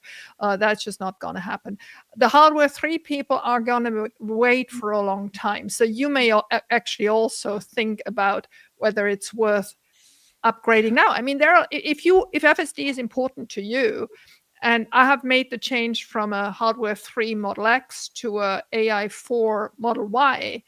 That's just not going to happen. The hardware 3 people are going to wait for a long time. So you may actually also think about whether it's worth upgrading now. I mean, if FSD is important to you, and I have made the change from a hardware 3 Model X to a AI 4 Model Y,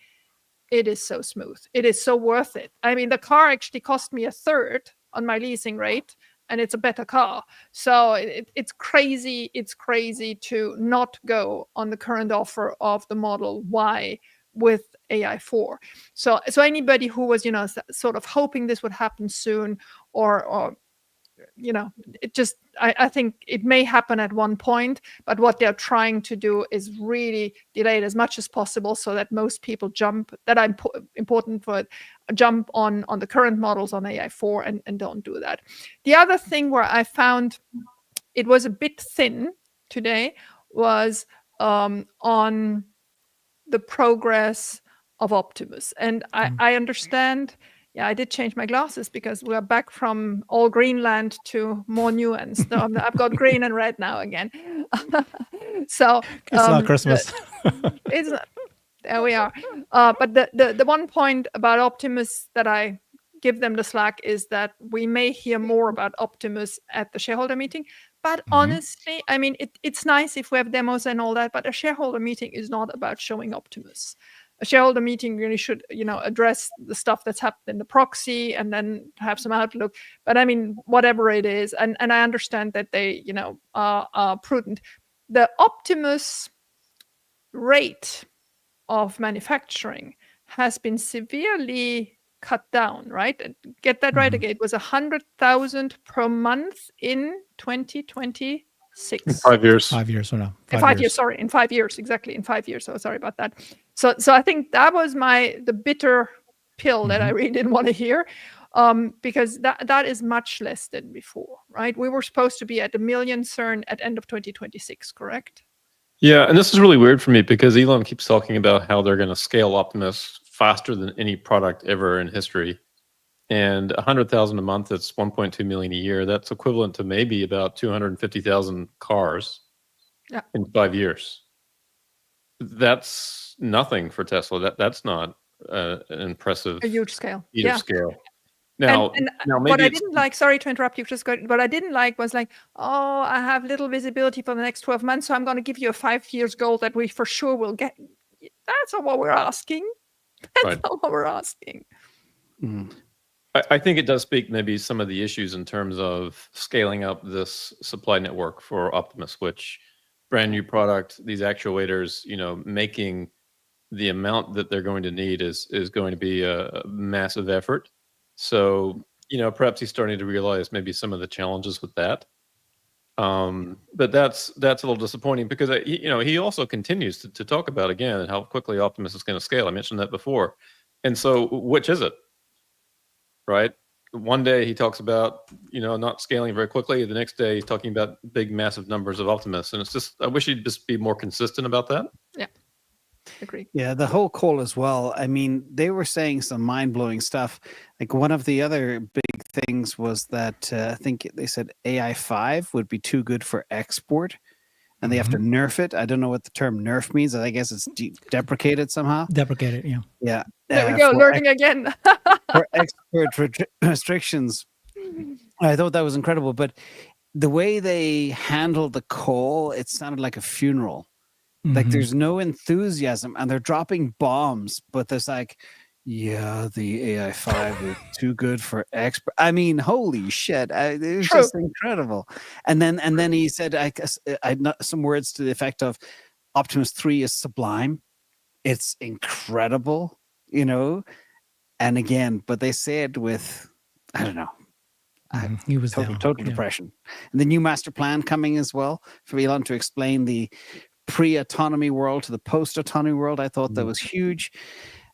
it is so smooth. It is so worth it. I mean, the car actually cost me a third on my leasing rate, and it's a better car. So it's crazy. It's crazy to not go on the current offer of the Model Y with AI 4. So anybody who was, sort of hoping this would happen soon, or it just, I think it may happen at one point, but what they're trying to do is really delay it as much as possible so that most people jump on the current models on AI4 and don't do that. The other thing where I found it was a bit thin today was on the progress of Optimus. And I understand. Yeah, I did change my glasses because we're back from all Greenland to more nuance. So I've got green and red now again. So it's not Christmas. There we are. But the one point about Optimus that I give them the slack is that we may hear more about Optimus at the shareholder meeting. But honestly, I mean, it's nice if we have demos and all that, but a shareholder meeting is not about showing Optimus. A shareholder meeting really should, address the stuff that's happened in the proxy and then have some outlook. But I mean, whatever it is, and I understand that they, are prudent. The Optimus rate of manufacturing has been severely cut down, right? Get that right again. It was 100,000 per month in 2026. In 5 years. 5 years or no? 5 years. Sorry, in 5 years, exactly, in 5 years. So sorry about that. So I think that was the bitter pill that I really didn't want to hear, because that is much less than before, right? We were supposed to be at 1 million CERN at end of 2026, correct? Yeah, and this is really weird for me because Elon keeps talking about how they're going to scale Optimus faster than any product ever in history. And 100,000 a month, that's 1.2 million a year. That's equivalent to maybe about 250,000 cars in 5 years. That's nothing for Tesla. That's not an impressive, a huge scale. Scale. Now, now maybe what I didn't like, sorry to interrupt you, what I didn't like was like, oh, I have little visibility for the next 12 months, so I'm going to give you a 5 years goal that we for sure will get. That's not what we're asking. That's not what we're asking. I think it does speak maybe some of the issues in terms of scaling up this supply network for Optimus, which brand new product, these actuators, making the amount that they're going to need is going to be a massive effort. So, perhaps he's starting to realize maybe some of the challenges with that. But that's a little disappointing because, he also continues to talk about, again, how quickly Optimus is going to scale. I mentioned that before. And so which is it? Right? One day he talks about, not scaling very quickly. The next day he's talking about big, massive numbers of Optimus. And it's just, I wish he'd just be more consistent about that. Yeah. Agree. Yeah, the whole call as well. I mean, they were saying some mind-blowing stuff. Like one of the other big things was that I think they said AI5 would be too good for export, and they have to nerf it. I don't know what the term nerf means. I guess it's deprecated somehow. Deprecated, yeah. Yeah. There we go, learning again. For export restrictions. I thought that was incredible, but the way they handled the call, it sounded like a funeral. Like there's no enthusiasm and they're dropping bombs, but there's like, yeah, the AI5 is too good for expert. I mean, holy shit. It was just incredible. And then he said, I guess, some words to the effect of Optimus 3 is sublime. It's incredible, And again, but they said with, I don't know. He was total depression. And the new master plan coming as well for Elon to explain the pre-autonomy world to the post-autonomy world. I thought that was huge.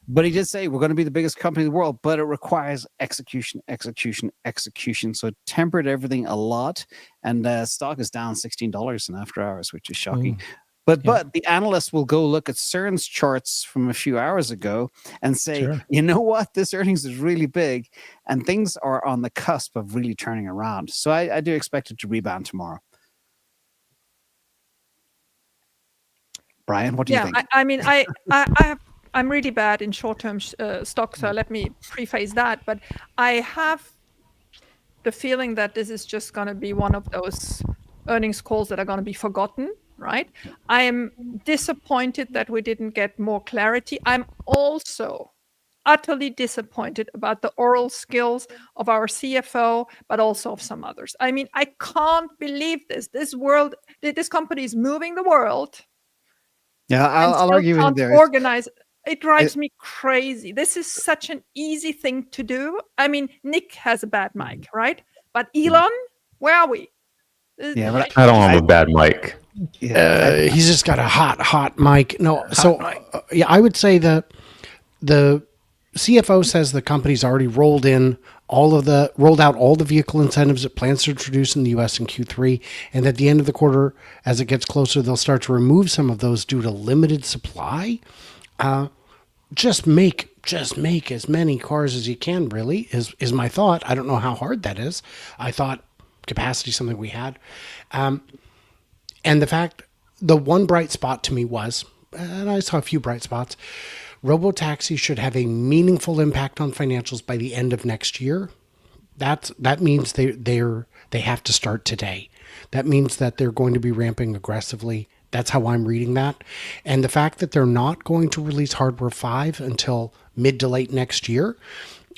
But he did say we're going to be the biggest company in the world, but it requires execution. So it tempered everything a lot. And stock is down $16 in after hours, which is shocking. But the analysts will go look at CERN's charts from a few hours ago and say, you know what? This earnings is really big and things are on the cusp of really turning around. So I do expect it to rebound tomorrow. Brian, what do you think? I mean, I'm really bad in short-term stocks, so let me preface that. But I have the feeling that this is just going to be one of those earnings calls that are going to be forgotten, right? I am disappointed that we didn't get more clarity. I'm also utterly disappointed about the oral skills of our CFO, but also of some others. I mean, I can't believe this. This company is moving the world. Yeah, I'll argue with you there. Organize. It drives me crazy. This is such an easy thing to do. I mean, Nick has a bad mic, right? But Elon, where are we? Yeah, but I don't have a bad mic. He's just got a hot mic. No, yeah, I would say the CFO says the company's already rolled out all the vehicle incentives it plans to introduce in the U.S. in Q3, and at the end of the quarter, as it gets closer, they'll start to remove some of those due to limited supply. Just make as many cars as you can, really, is my thought. I don't know how hard that is. I thought capacity is something we had. And the one bright spot to me was, and I saw a few bright spots, robotaxi should have a meaningful impact on financials by the end of next year. That means they have to start today. That means that they're going to be ramping aggressively. That's how I'm reading that. And the fact that they're not going to release hardware 5 until mid to late next year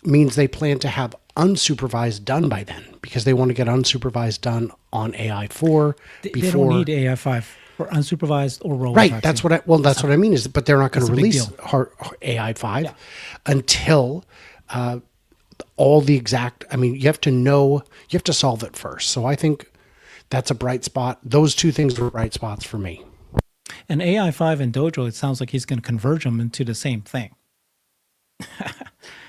means they plan to have unsupervised done by then, because they want to get unsupervised done on AI4 before. They don't need AI5 for unsupervised or robotaxi. Right. That's what I mean is, but they're not going to release AI5 until all the exact, I mean, you have to solve it first. So I think that's a bright spot. Those two things were bright spots for me. And AI5 and Dojo, it sounds like he's going to converge them into the same thing.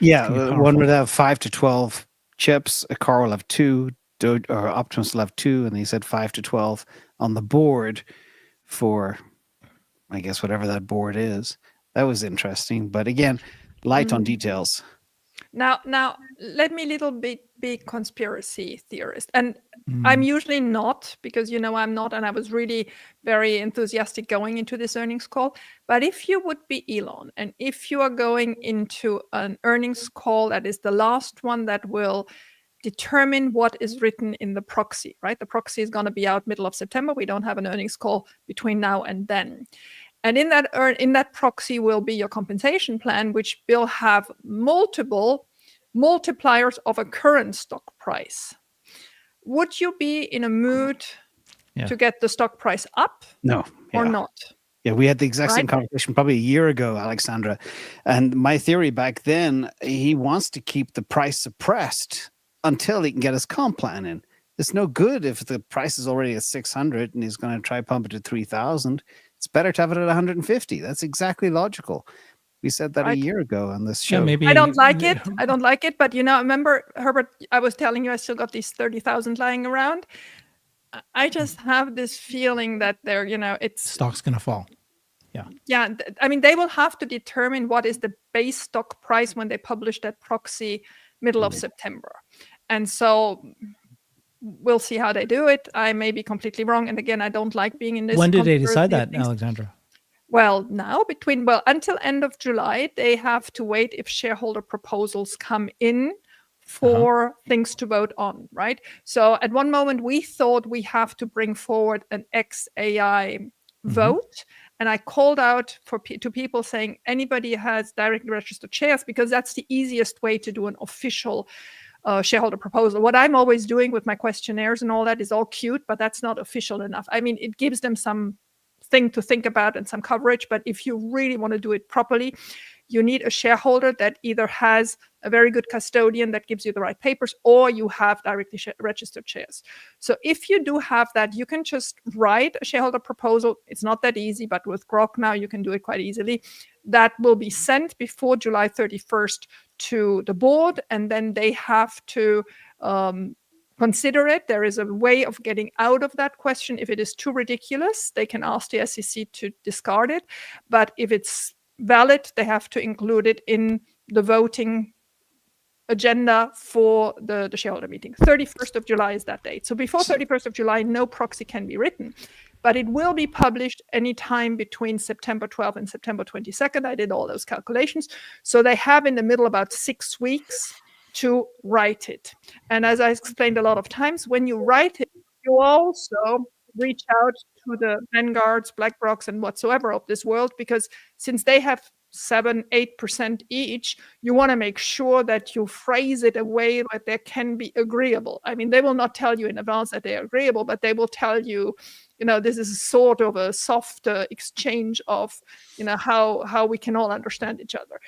Yeah, one would have 5 to 12 chips. A car will have 2, or Optimus will have 2, and he said 5 to 12 on the board for, I guess, whatever that board is. That was interesting. But again, light on details. Now, let me a little bit be conspiracy theorist. And I'm usually not, because, I'm not, and I was really very enthusiastic going into this earnings call. But if you would be Elon, and if you are going into an earnings call that is the last one that will determine what is written in the proxy, right? The proxy is going to be out middle of September. We don't have an earnings call between now and then. And in that proxy will be your compensation plan, which will have multiple multipliers of a current stock price. Would you be in a mood to get the stock price up? No. Or not? Yeah, we had the exact same conversation probably a year ago, Alexandra. And my theory back then, he wants to keep the price suppressed until he can get his comp plan in. It's no good if the price is already at 600 and he's going to try pump it to 3,000. It's better to have it at 150. That's exactly logical. We said that a year ago on this show. Yeah, maybe I don't like it. But remember, Herbert, I was telling you I still got these 30,000 lying around. I just have this feeling that it's stock's gonna fall. Yeah. I mean, they will have to determine what is the base stock price when they publish that proxy middle of September, and so we'll see how they do it. I may be completely wrong, and again, I don't like being in this. When did they decide that, Alexandra? Well, until end of July, they have to wait if shareholder proposals come in for things to vote on, right? So at one moment, we thought we have to bring forward an XAI vote. And I called out to people saying anybody has directly registered shares, because that's the easiest way to do an official shareholder proposal. What I'm always doing with my questionnaires and all that is all cute, but that's not official enough. I mean, it gives them some thing to think about and some coverage, but if you really want to do it properly, you need a shareholder that either has a very good custodian that gives you the right papers, or you have directly registered shares. So if you do have that, you can just write a shareholder proposal. It's not that easy, but with Grok now, you can do it quite easily. That will be sent before July 31st to the board, and then they have to consider it. There is a way of getting out of that question. If it is too ridiculous, they can ask the SEC to discard it. But if it's valid, they have to include it in the voting agenda for the shareholder meeting. 31st of July is that date. So before 31st of July, no proxy can be written. But it will be published anytime between September 12th and September 22nd. I did all those calculations. So they have in the middle about 6 weeks to write it. And as I explained a lot of times, when you write it, you also reach out to the Vanguards, BlackRocks, and whatsoever of this world, because since they have 7-8% each, you want to make sure that you phrase it a way that they can be agreeable. I mean, they will not tell you in advance that they are agreeable, but they will tell you, this is sort of a soft exchange of, how we can all understand each other.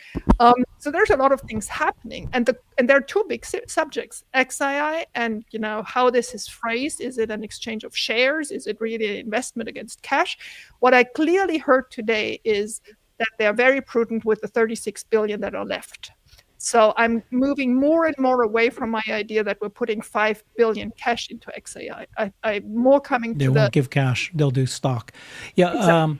So there's a lot of things happening, and there are two big subjects: XAI and how this is phrased. Is it an exchange of shares? Is it really an investment against cash? What I clearly heard today is that they are very prudent with the 36 billion that are left. So I'm moving more and more away from my idea that we're putting 5 billion cash into XAI. I'm more coming They to won't give cash. They'll do stock. Yeah.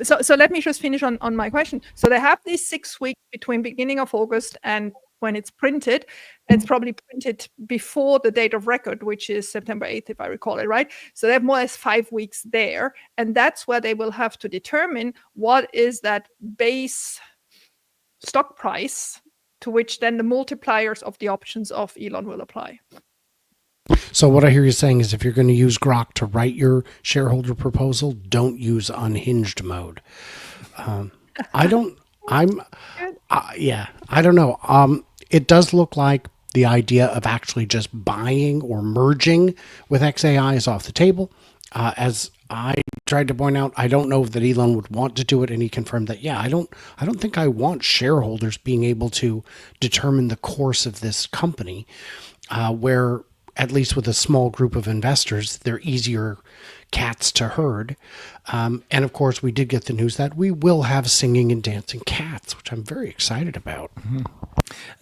So let me just finish on my question. So they have these 6 weeks between beginning of August and when it's printed. It's probably printed before the date of record, which is September 8th, if I recall it right. So they have more or less 5 weeks there. And that's where they will have to determine what is that base stock price to which then the multipliers of the options of Elon will apply. So what I hear you saying is if you're going to use Grok to write your shareholder proposal, don't use unhinged mode. I don't know. It does look like the idea of actually just buying or merging with XAI is off the table. As I tried to point out, I don't know that Elon would want to do it, and he confirmed that, I don't think I want shareholders being able to determine the course of this company, where at least with a small group of investors, they're easier cats to herd. And of course, we did get the news that we will have singing and dancing cats, which I'm very excited about. Mm-hmm.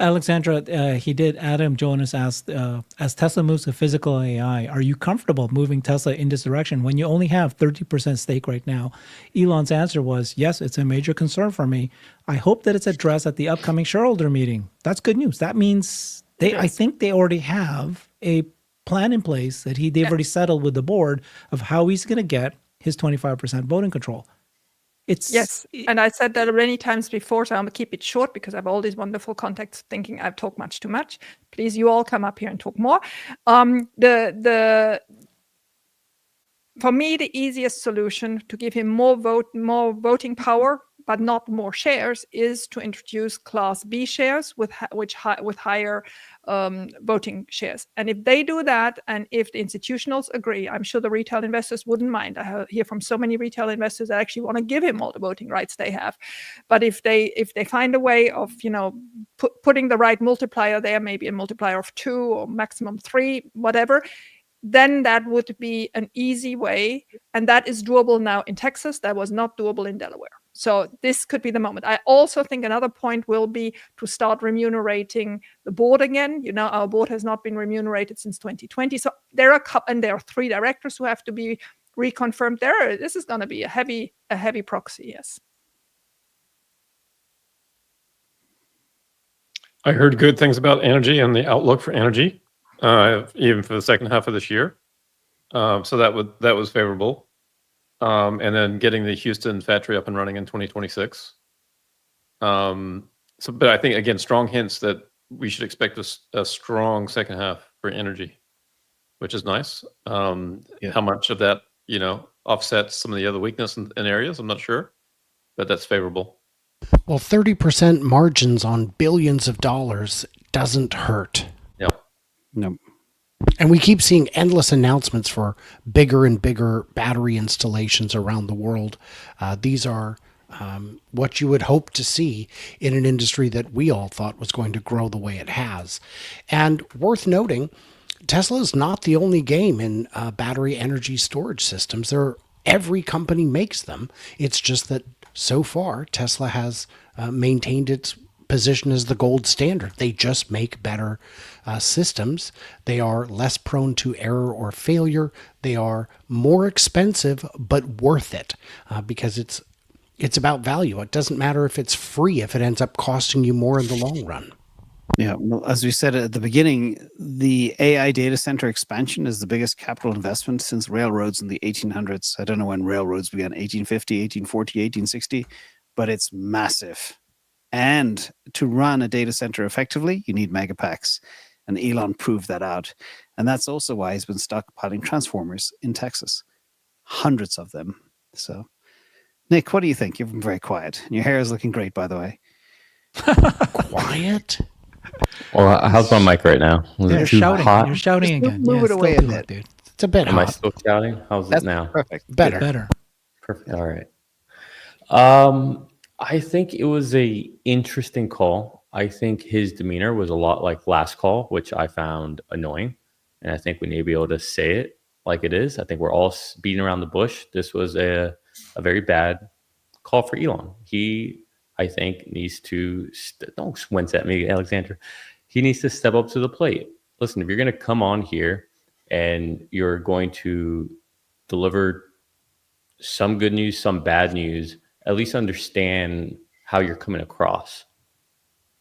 Alexandra, Adam Jonas asked, as Tesla moves to physical AI, are you comfortable moving Tesla in this direction when you only have 30% stake right now? Elon's answer was, yes, it's a major concern for me. I hope that it's addressed at the upcoming shareholder meeting. That's good news. That means I think they already have a plan in place that they've already settled with the board of how he's going to get his 25% voting control. Yes, and I said that many times before, so I'm going to keep it short because I have all these wonderful contacts thinking I've talked much too much. Please, you all come up here and talk more. For me, the easiest solution to give him more voting power, but not more shares, is to introduce Class B shares with higher voting shares. And if they do that, and if the institutionals agree, I'm sure the retail investors wouldn't mind. I hear from so many retail investors that actually want to give him all the voting rights they have. But if they find a way of putting the right multiplier there, maybe a multiplier of 2 or maximum 3, whatever, then that would be an easy way. And that is doable now in Texas. That was not doable in Delaware. So this could be the moment. I also think another point will be to start remunerating the board again. Our board has not been remunerated since 2020. So there are 3 directors who have to be reconfirmed there. This is going to be a heavy proxy, yes. I heard good things about energy and the outlook for energy, even for the second half of this year. So that was favorable. And then getting the Houston factory up and running in 2026. But I think, again, strong hints that we should expect a strong second half for energy, which is nice. How much of that, offsets some of the other weakness in areas, I'm not sure, but that's favorable. Well, 30% margins on billions of dollars doesn't hurt. Yep. No. And we keep seeing endless announcements for bigger and bigger battery installations around the world. These are what you would hope to see in an industry that we all thought was going to grow the way it has. And worth noting, Tesla is not the only game in battery energy storage systems. Every company makes them. It's just that so far, Tesla has maintained its position as the gold standard. They just make better systems. They are less prone to error or failure. They are more expensive, but worth it because it's about value. It doesn't matter if it's free if it ends up costing you more in the long run. Yeah, well, as we said at the beginning, the AI data center expansion is the biggest capital investment since railroads in the 1800s. I don't know when railroads began, 1850, 1840, 1860, but it's massive. And to run a data center effectively, you need megapacks. And Elon proved that out. And that's also why he's been stockpiling transformers in Texas. Hundreds of them. So, Nick, what do you think? You've been very quiet. And your hair is looking great, by the way. Quiet? Well, how's my mic right now? Was You're it too shouting. hot? You're shouting Just again. move Yeah, it away still a do bit. it, dude. It's a bit Am I hot. still shouting? How's That's it now? perfect. Better. Better. Perfect. All right. I think it was a interesting call. I think his demeanor was a lot like last call, which I found annoying. And I think we need to be able to say it like it is. I think we're all beating around the bush. This was a very bad call for Elon. He, I think, needs to don't squint at me, Alexander. He needs to step up to the plate. Listen, if you're going to come on here and you're going to deliver some good news, some bad news, at least understand how you're coming across.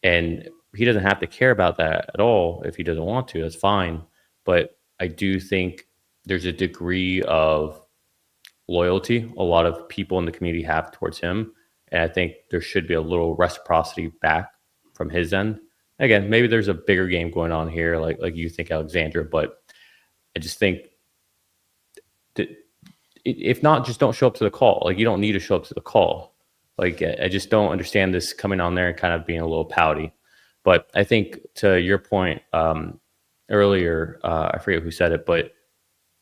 And he doesn't have to care about that at all if he doesn't want to. That's fine. But I do think there's a degree of loyalty a lot of people in the community have towards him. And I think there should be a little reciprocity back from his end. Again, maybe there's a bigger game going on here, like you think, Alexandra, but I just think that if not, just don't show up to the call. Like, you don't need to show up to the call. Like, I just don't understand this coming on there and kind of being a little pouty. But I think to your point earlier, I forget who said it, but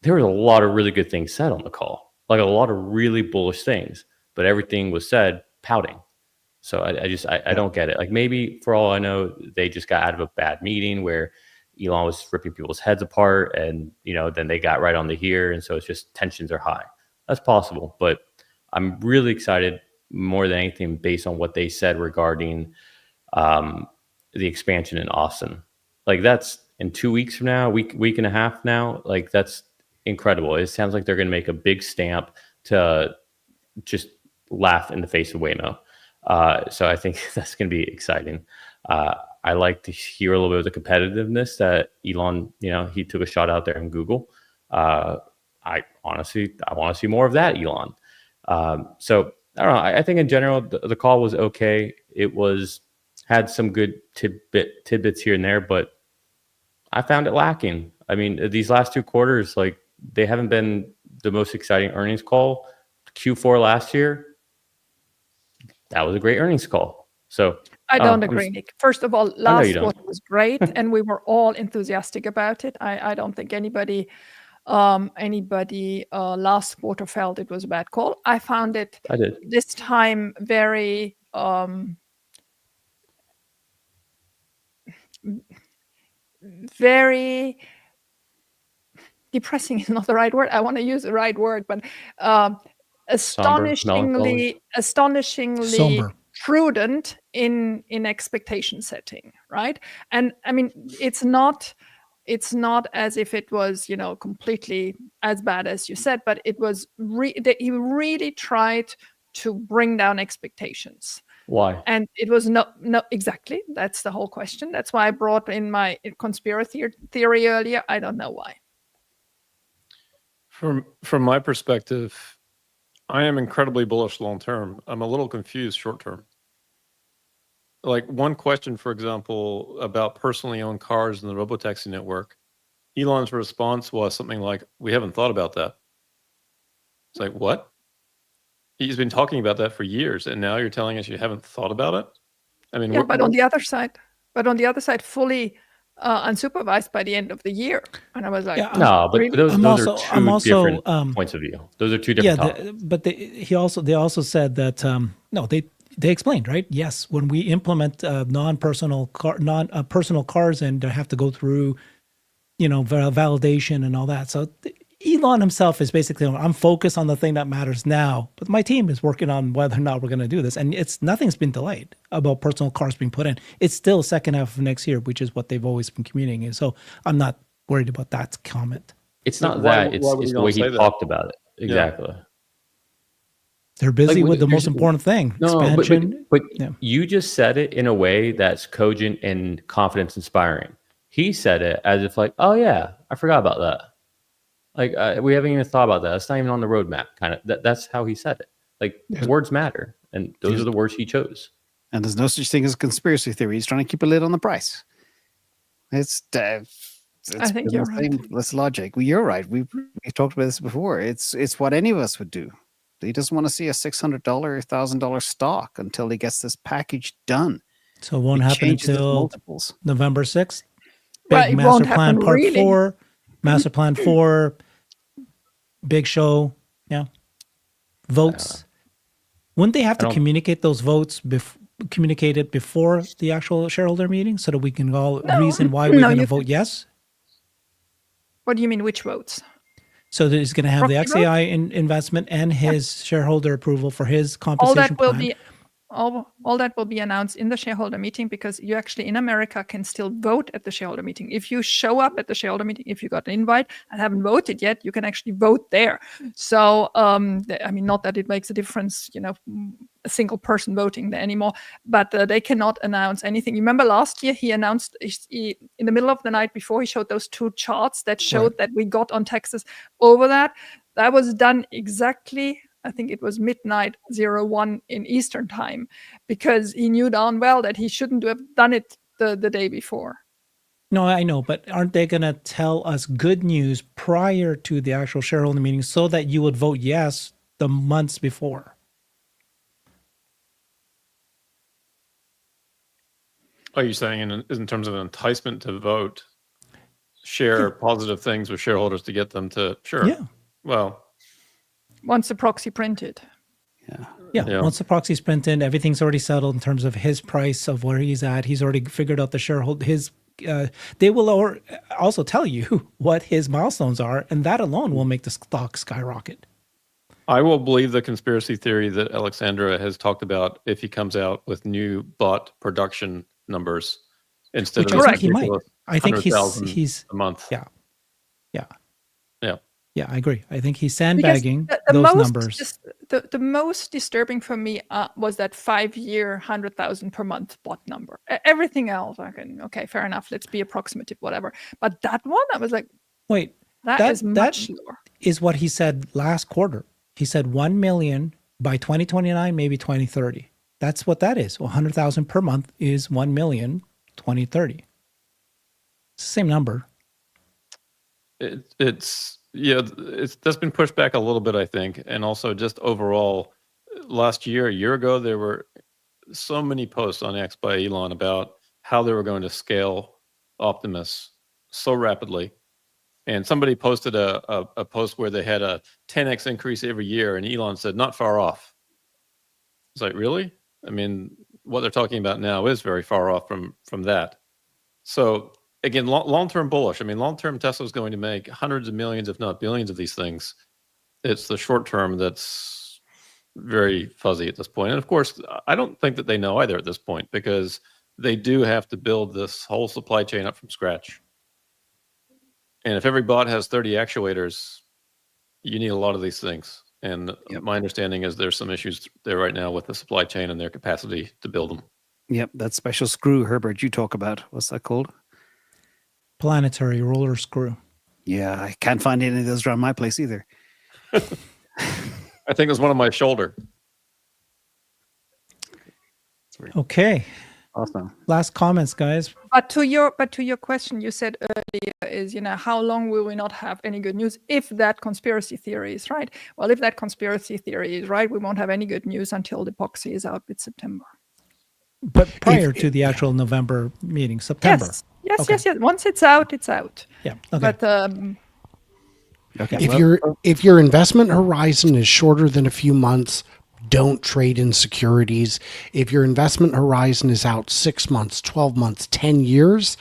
there was a lot of really good things said on the call, like a lot of really bullish things, but everything was said pouting. So I don't get it. Like, maybe for all I know, they just got out of a bad meeting where Elon was ripping people's heads apart, and then they got right on the here, and so it's just tensions are high. That's possible, but I'm really excited more than anything based on what they said regarding the expansion in Austin. Like, that's in 2 weeks from now, week and a half now. Like, that's incredible. It sounds like they're going to make a big stamp to just laugh in the face of Waymo. So I think that's going to be exciting. I like to hear a little bit of the competitiveness that Elon, he took a shot out there in Google. I want to see more of that, Elon. So I don't know. I think in general, the call was okay. It had some good tidbits here and there, but I found it lacking. I mean, these last 2 quarters, like, they haven't been the most exciting earnings call. Q4 last year, that was a great earnings call. So I don't agree, Nick. First of all, last quarter was great, and we were all enthusiastic about it. I don't think anybody last quarter felt it was a bad call. I found it this time very very depressing is not the right word. I want to use the right word, but astonishingly Somber. prudent in expectation setting, right? And I mean, it's not as if it was completely as bad as you said, but it was he really tried to bring down expectations. Why? And it was no exactly. That's the whole question. That's why I brought in my conspiracy theory earlier. I don't know why. From my perspective, I am incredibly bullish long term. I'm a little confused short term. Like, one question, for example, about personally owned cars in the robotaxi network, Elon's response was something like, "We haven't thought about that." It's like, what? He's been talking about that for years, and now you're telling us you haven't thought about it? I mean, yeah, but on the other side, fully unsupervised by the end of the year. And I was like, no, but really? those are two different points of view. Those are two different topics. But they also said that no, they explained, right? Yes, when we implement personal cars and have to go through, validation and all that. So Elon himself is basically, I'm focused on the thing that matters now, but my team is working on whether or not we're going to do this. And nothing's been delayed about personal cars being put in. It's still second half of next year, which is what they've always been communicating. So I'm not worried about that comment. It's not that. It's the way he talked about it. Exactly. Yeah. They're busy with the most important thing, expansion. But you just said it in a way that's cogent and confidence inspiring. He said it as if like, oh yeah, I forgot about that. Like, we haven't even thought about that. It's not even on the roadmap. Kind of. That's how he said it. Like, words matter, and those are the words he chose. And there's no such thing as a conspiracy theory. He's trying to keep a lid on the price. It's I think you're right. That's logic. Well, you're right. We've talked about this before. It's what any of us would do. He doesn't want to see a $600, $1,000 stock until he gets this package done. So it won't happen changes its until multiples. November 6th. Well, Big it Master won't Plan happen Part really. 4. Master Plan 4. Big show. Yeah. Votes. Wouldn't they have to communicate those votes communicate it before the actual shareholder meeting so that we can all reason why we're going to vote yes? What do you mean, which votes? So that he's going to have the Proxy XAI investment and his shareholder approval for his compensation plan. All that will be announced in the shareholder meeting, because you actually in America can still vote at the shareholder meeting. If you show up at the shareholder meeting, if you got an invite and haven't voted yet, you can actually vote there. So, I mean, not that it makes a difference, you know, a single person voting there anymore, but they cannot announce anything. You remember last year he announced in the middle of the night before, he showed those two charts that showed that we got on taxes over that. That was done exactly, I think it was midnight 01 in Eastern time, because he knew darn well that he shouldn't have done it the day before. No, I know, but aren't they going to tell us good news prior to the actual shareholder meeting so that you would vote yes the months before? Are you saying in terms of an enticement to vote, share positive things with shareholders to get them to, sure. Yeah. Well, once the proxy printed. Yeah. Once the proxy's printed, everything's already settled in terms of his price of where he's at. He's already figured out the shareholder, they will also tell you what his milestones are, and that alone will make the stock skyrocket. I will believe the conspiracy theory that Alexandra has talked about if he comes out with new bot production numbers instead Which of I think he might. I think he's a month. Yeah. Yeah, I agree. I think he's sandbagging the numbers. The most disturbing for me was that 5-year 100,000 per month bot number. Everything else, okay, fair enough. Let's be approximative, whatever. But that one, I was like, wait, that is much lower. Is what he said last quarter. He said 1 million by 2029, maybe 2030. That's what that is. 100,000 per month is 1 million 2030. It's the same number. That's been pushed back a little bit, I think, and also just overall, a year ago, there were so many posts on X by Elon about how they were going to scale Optimus so rapidly, and somebody posted a post where they had a 10x increase every year, and Elon said, "Not far off." It's like, really? I mean, what they're talking about now is very far off from that. So. Again, long-term bullish. I mean, long-term Tesla is going to make hundreds of millions, if not billions, of these things. It's the short-term that's very fuzzy at this point. And of course, I don't think that they know either at this point, because they do have to build this whole supply chain up from scratch. And if every bot has 30 actuators, you need a lot of these things. And my understanding is there's some issues there right now with the supply chain and their capacity to build them. Yep, that special screw, Herbert, you talk about. What's that called? Planetary roller screw. Yeah, I can't find any of those around my place either. I think it was one on my shoulder. Okay. Awesome. Last comments, guys. But to your question, you said earlier is, how long will we not have any good news if that conspiracy theory is right? Well, if that conspiracy theory is right, we won't have any good news until the epoxy is out mid-September. But prior to the actual November meeting, September. Yes. Once it's out, it's out. Yeah. Okay. But if your investment horizon is shorter than a few months, don't trade in securities. If your investment horizon is out 6 months, 12 months, 10 years,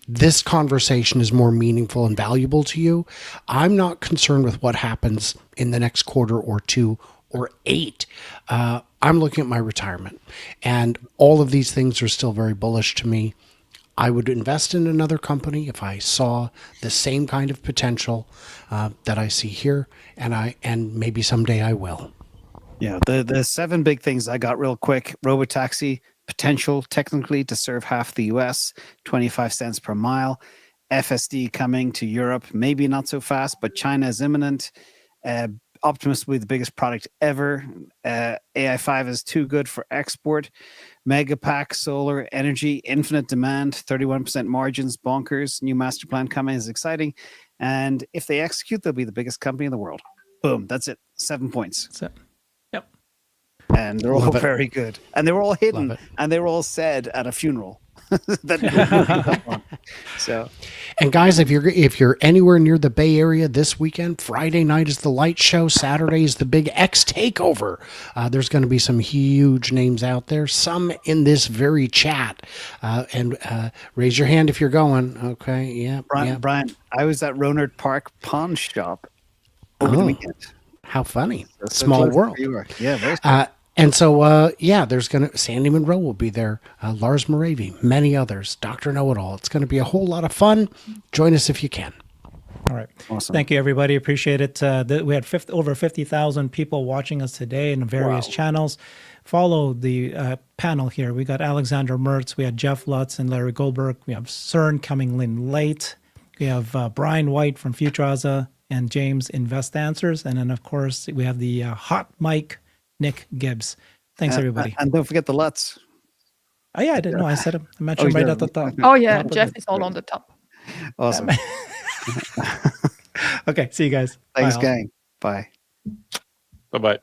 this conversation is more meaningful and valuable to you. I'm not concerned with what happens in the next quarter or 2 or 8. I'm looking at my retirement, and all of these things are still very bullish to me. I would invest in another company if I saw the same kind of potential that I see here, and maybe someday I will. Yeah, the 7 big things I got real quick: robotaxi potential technically to serve half the US, 25 cents per mile. FSD coming to Europe, maybe not so fast, but China is imminent. Optimus will be the biggest product ever. AI5 is too good for export. Megapack solar energy, infinite demand, 31% margins, bonkers. New master plan coming is exciting. And if they execute, they'll be the biggest company in the world. Boom. That's it. 7 points. That's it. Yep. And they're all very good. And they were all hidden. And they were all said at a funeral. So, and guys, if you're anywhere near the Bay Area this weekend, Friday night is the light show. Saturday is the big X takeover. There's going to be some huge names out there. Some in this very chat. And raise your hand if you're going. Okay, yeah. Brian, I was at Ronard Park Pawn Shop over the weekend. How funny! So Small close world. to New York. Yeah, very small. And so, there's Sandy Monroe will be there, Lars Moravy, many others, Dr. Know-It-All. It's going to be a whole lot of fun. Join us if you can. All right. Awesome. Thank you, everybody. Appreciate it. We had over 50,000 people watching us today in various channels. Follow the panel here. We got Alexander Mertz. We had Jeff Lutz and Larry Goldberg. We have CERN coming in late. We have Brian White from Futraza and James Invest Answers. And then, of course, we have the hot mic Nick Gibbs. Thanks, everybody. And don't forget the Lutz. Oh, yeah, I didn't know. I said him. I mentioned right at the top. Oh, yeah. Jeff is all on the top. Awesome. Okay. See you guys. Thanks, Bye, gang. Bye. Bye-bye.